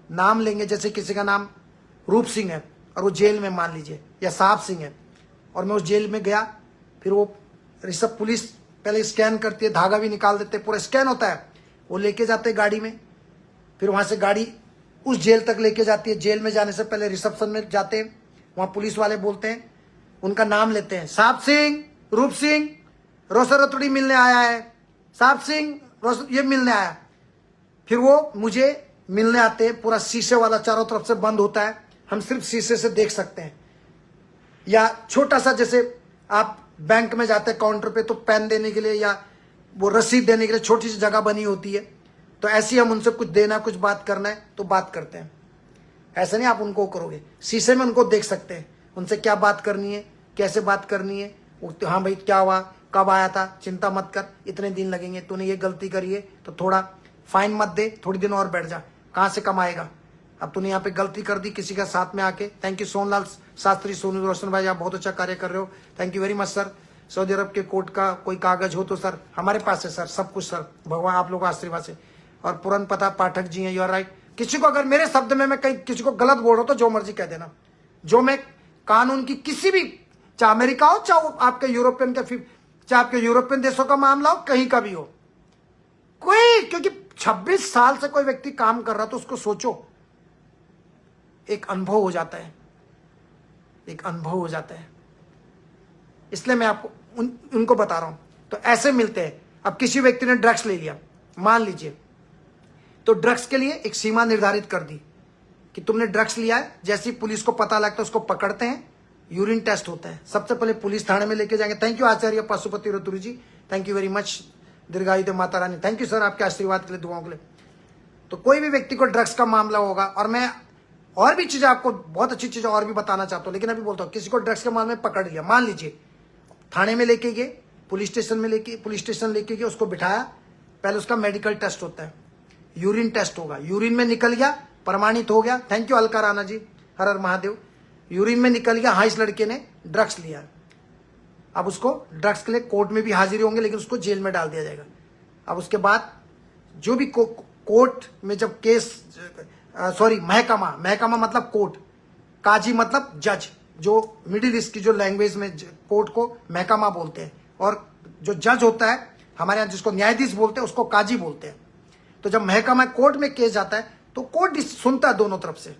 नाम लेंगे, जैसे किसी का नाम रूप सिंह है और वो जेल में मान लीजिए, या साहब सिंह है, और मैं उस जेल में गया, फिर वो रिसर्व पुलिस पहले स्कैन करती है, धागा भी निकाल देते हैं, पूरा स्कैन होता है, वो लेके जाते हैं गाड़ी में, फिर वहाँ से गाड़ी उस जेल तक लेके जाती है। जेल में जाने से पहले रिसेप्शन में जाते हैं, वहां पुलिस वाले बोलते हैं, उनका नाम लेते हैं, साहब सिंह, रूप सिंह, रोशन रतुड़ी मिलने आया है, साहब सिंह ये मिलने आया। फिर वो मुझे मिलने आते हैं, पूरा शीशे वाला चारों तरफ से बंद होता है, हम सिर्फ शीशे से देख सकते हैं। या छोटा सा, जैसे आप बैंक में जाते हैं काउंटर पे, तो पेन देने के लिए या वो रसीद देने के लिए छोटी सी जगह बनी होती है, तो ऐसी हम उनसे कुछ देना, कुछ बात करना है तो बात करते हैं। ऐसा नहीं आप उनको करोगे, शीशे में उनको देख सकते हैं, उनसे क्या बात करनी है, कैसे बात करनी है। हाँ भाई क्या हुआ, कब आया था, चिंता मत कर, इतने दिन लगेंगे, तूने ये गलती करी है तो थोड़ा फाइन मत दे, थोड़ी दिन और बैठ जा, कहाँ से कमाएगा, अब तूने यहाँ पे गलती कर दी किसी का साथ में आके। थैंक यू सोनलाल शास्त्री, सोनू रोशन भाई, आप बहुत अच्छा कार्य कर रहे हो, thank you very much sir. Saudi Arab के कोर्ट का कोई कागज हो तो सर हमारे पास है सर, सब कुछ सर, भगवान आप लोगों का आशीर्वाद से। और पुरन पता पाठक जी हैं, यू आर राइट। किसी को अगर मेरे शब्द में मैं कहीं किसी को गलत बोल रहा हूं तो जो मर्जी कह देना। जो मैं कानून की किसी भी, चाहे अमेरिका हो, चाहे आपके यूरोपियन का, चाहे आपके यूरोपियन देशों का मामला हो, कहीं का भी हो, कोई, क्योंकि 26 साल से कोई व्यक्ति काम कर रहा तो उसको सोचो, एक अनुभव हो जाता है, एक अनुभव हो जाता है। इसलिए मैं आपको उनको बता रहा हूं। तो ऐसे मिलते हैं। अब किसी व्यक्ति ने ड्रग्स ले लिया, मान लीजिए, तो ड्रग्स के लिए एक सीमा निर्धारित कर दी कि तुमने ड्रग्स लिया है। जैसे ही पुलिस को पता लगता है उसको पकड़ते हैं, यूरिन टेस्ट होता है, सबसे पहले पुलिस थाने में लेके जाएंगे। Thank you Acharya Pashupati Raturi ji, thank you very much, दीर्घायु माता रानी, थैंक यू सर आपके आशीर्वाद के लिए, दुआओं के लिए। तो कोई भी व्यक्ति को ड्रग्स का मामला होगा, और मैं और भी चीजें आपको बहुत अच्छी चीजें और भी बताना चाहता हूं, लेकिन अभी बोलता हूं, किसी को ड्रग्स के मामले में पकड़ लिया, मान लीजिए थाने में लेके गए, पुलिस स्टेशन लेके गए, उसको बिठाया, पहले उसका मेडिकल टेस्ट होता है, यूरिन टेस्ट होगा, यूरिन में निकल गया, प्रमाणित हो गया, थैंक यू अलका राणा जी, हर हर महादेव, यूरिन में निकल गया, हाँ इस लड़के ने ड्रग्स लिया। अब उसको ड्रग्स के लिए कोर्ट में भी हाजिर होंगे, लेकिन उसको जेल में डाल दिया जाएगा। अब उसके बाद जो भी कोर्ट में जब केस, सॉरी महकमा मतलब कोर्ट, काजी मतलब जज, जो मिडिल ईस्ट की जो लैंग्वेज में कोर्ट को महकमा बोलते हैं, और जो जज होता है हमारे यहाँ जिसको न्यायाधीश बोलते हैं उसको काजी बोलते हैं। तो जब महकमा कोर्ट में केस जाता है तो कोर्ट सुनता है दोनों तरफ से।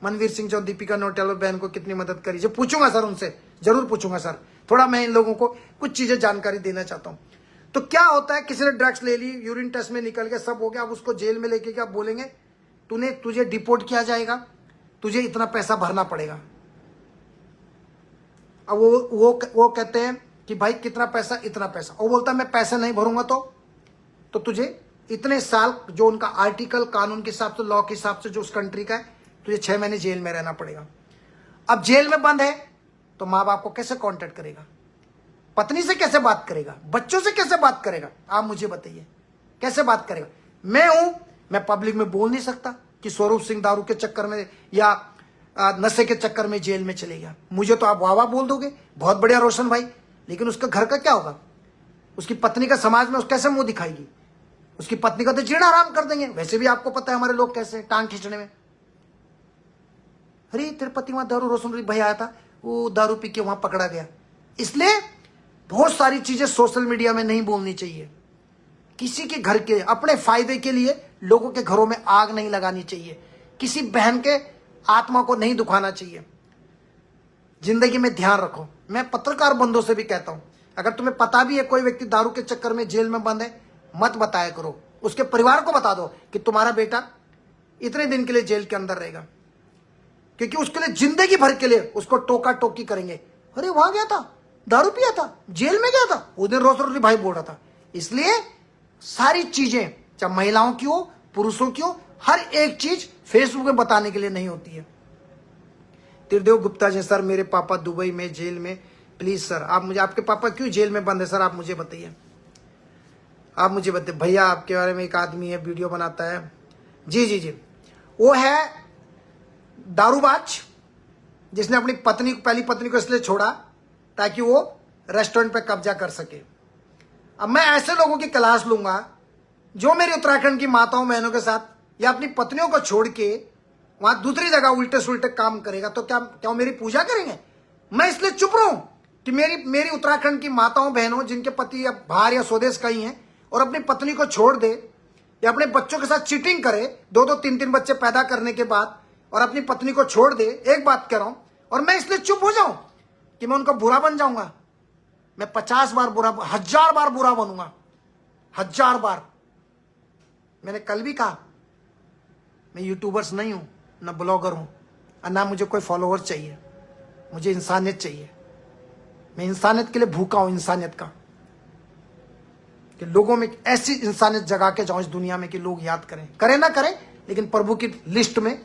मनवीर सिंह जो दीपिका नोटेलो बहन को कितनी मदद करी, जो पूछूंगा सर उनसे, जरूर पूछूंगा सर, थोड़ा मैं इन लोगों को कुछ चीजें जानकारी देना चाहता हूं। तो क्या होता है, किसी ने ड्रग्स ले ली, यूरिन टेस्ट में निकल गया, सब हो गया, अब उसको जेल में लेके क्या बोलेंगे, तुझे डिपोर्ट किया जाएगा, तुझे इतना पैसा भरना पड़ेगा। अब वो कहते हैं कि भाई कितना पैसा, इतना पैसा, और बोलता है मैं पैसे नहीं भरूंगा तो तुझे इतने साल, जो उनका आर्टिकल कानून के हिसाब से, लॉ के हिसाब से जो उस कंट्री का है, तुझे 6 महीने जेल में रहना पड़ेगा। अब जेल में बंद है तो माँ बाप को कैसे कांटेक्ट करेगा, पत्नी से कैसे बात करेगा, बच्चों से कैसे बात करेगा, आप मुझे बताइए कैसे बात करेगा। मैं पब्लिक में बोल नहीं सकता कि स्वरूप सिंह दारू के चक्कर में या नशे के चक्कर में जेल में चले गया। मुझे तो आप वाह बोल दोगे, बहुत बढ़िया रोशन भाई, लेकिन उसका घर का क्या होगा, उसकी पत्नी का समाज में कैसे मुंह दिखाएगी, उसकी पत्नी का तो जीना आराम कर देंगे। वैसे भी आपको पता है हमारे लोग कैसे टांग खींचने में। अरे तेरे पति वहां दारू, रोशन भाई आया था, वो दारू पी के वहां पकड़ा गया। इसलिए बहुत सारी चीजें सोशल मीडिया में नहीं बोलनी चाहिए। किसी के घर के अपने फायदे के लिए लोगों के घरों में आग नहीं लगानी चाहिए, किसी बहन के आत्मा को नहीं दुखाना चाहिए। जिंदगी में ध्यान रखो। मैं पत्रकार बंधुओं से भी कहता हूं, अगर तुम्हें पता भी है कोई व्यक्ति दारू के चक्कर में जेल में बंद है, मत बताया करो, उसके परिवार को बता दो कि तुम्हारा बेटा इतने दिन के लिए जेल के अंदर रहेगा, क्योंकि उसके लिए जिंदगी भर के लिए उसको टोका टोकी करेंगे। अरे वहां गया था, दारू पिया था, जेल में गया था, उधर रोशन भाई बोल रहा था। इसलिए सारी चीजें चाहे महिलाओं की हो, पुरुषों की हो, हर एक चीज फेसबुक में बताने के लिए नहीं होती है। त्रिदेव गुप्ता जी, सर मेरे पापा दुबई में जेल में, प्लीज सर आप मुझे, आपके पापा क्यों जेल में बंद है सर, आप मुझे बताइए, आप मुझे बताइए। भैया आपके बारे में एक आदमी है, वीडियो बनाता है, जी, वो है दारूबाज, जिसने अपनी पहली पत्नी को इसलिए छोड़ा ताकि वो रेस्टोरेंट पे कब्जा कर सके। अब मैं ऐसे लोगों की क्लास लूंगा जो मेरी उत्तराखंड की माताओं बहनों के साथ या अपनी पत्नियों को छोड़ के वहां दूसरी जगह उल्टे सुलटे काम करेगा, तो क्या मेरी पूजा करेंगे? मैं इसलिए चुप रहा हूं कि मेरी उत्तराखंड की माताओं बहनों जिनके पति या बाहर या स्वदेश कहीं हैं और अपनी पत्नी को छोड़ दे, या अपने बच्चों के साथ चीटिंग करे, 2-2, 3-3 बच्चे पैदा करने के बाद, और अपनी पत्नी को छोड़ दे, एक बात कह रहा हूं, और मैं इसलिए चुप हो जाऊं कि मैं उनका बुरा बन जाऊंगा? मैं 50 बार बुरा, 1000 बार बुरा बनूंगा, 1000 बार। मैंने कल भी कहा, मैं यूट्यूबर्स नहीं हूं, ना ब्लॉगर हूं, और ना मुझे कोई फॉलोअर चाहिए। मुझे इंसानियत चाहिए। मैं इंसानियत के लिए भूखा हूं, इंसानियत का, कि लोगों में ऐसी इंसानियत जगा के जाऊं इस दुनिया में कि लोग याद करें, करें ना करें, लेकिन प्रभु की लिस्ट में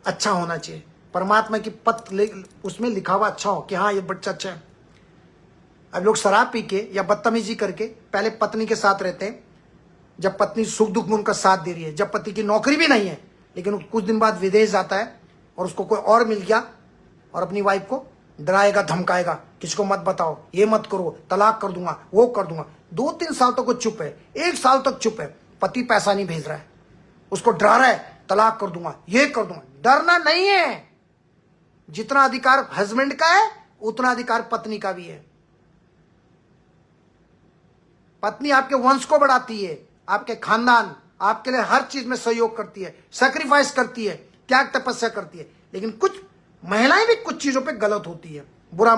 अच्छा होना चाहिए। परमात्मा की उसमें लिखा हुआ अच्छा हो कि हाँ ये बच्चा अच्छा है। अब लोग शराब पी के या बदतमीजी करके पहले पत्नी के साथ रहते हैं, जब पत्नी सुख दुख में उनका साथ दे रही है, जब पति की नौकरी भी नहीं है, लेकिन कुछ दिन बाद विदेश जाता है और उसको कोई और मिल गया, और अपनी वाइफ को डराएगा, धमकाएगा, किसको मत बताओ, ये मत करो, तलाक कर दूंगा, वो कर दूंगा। 2-3 साल तक वो चुप है, 1 साल तक चुप है, पति पैसा नहीं भेज रहा है, उसको डरा रहा है, तलाक कर दूंगा, ये कर दूंगा। डरना नहीं है। जितना अधिकार हस्बैंड का है उतना अधिकार पत्नी का भी है। पत्नी आपके वंश को बढ़ाती है, आपके खानदान, आपके लिए हर चीज में सहयोग करती है, सैक्रिफाइस करती है, त्याग तपस्या करती है, लेकिन कुछ महिलाएं भी कुछ चीजों पे गलत होती है। बुरा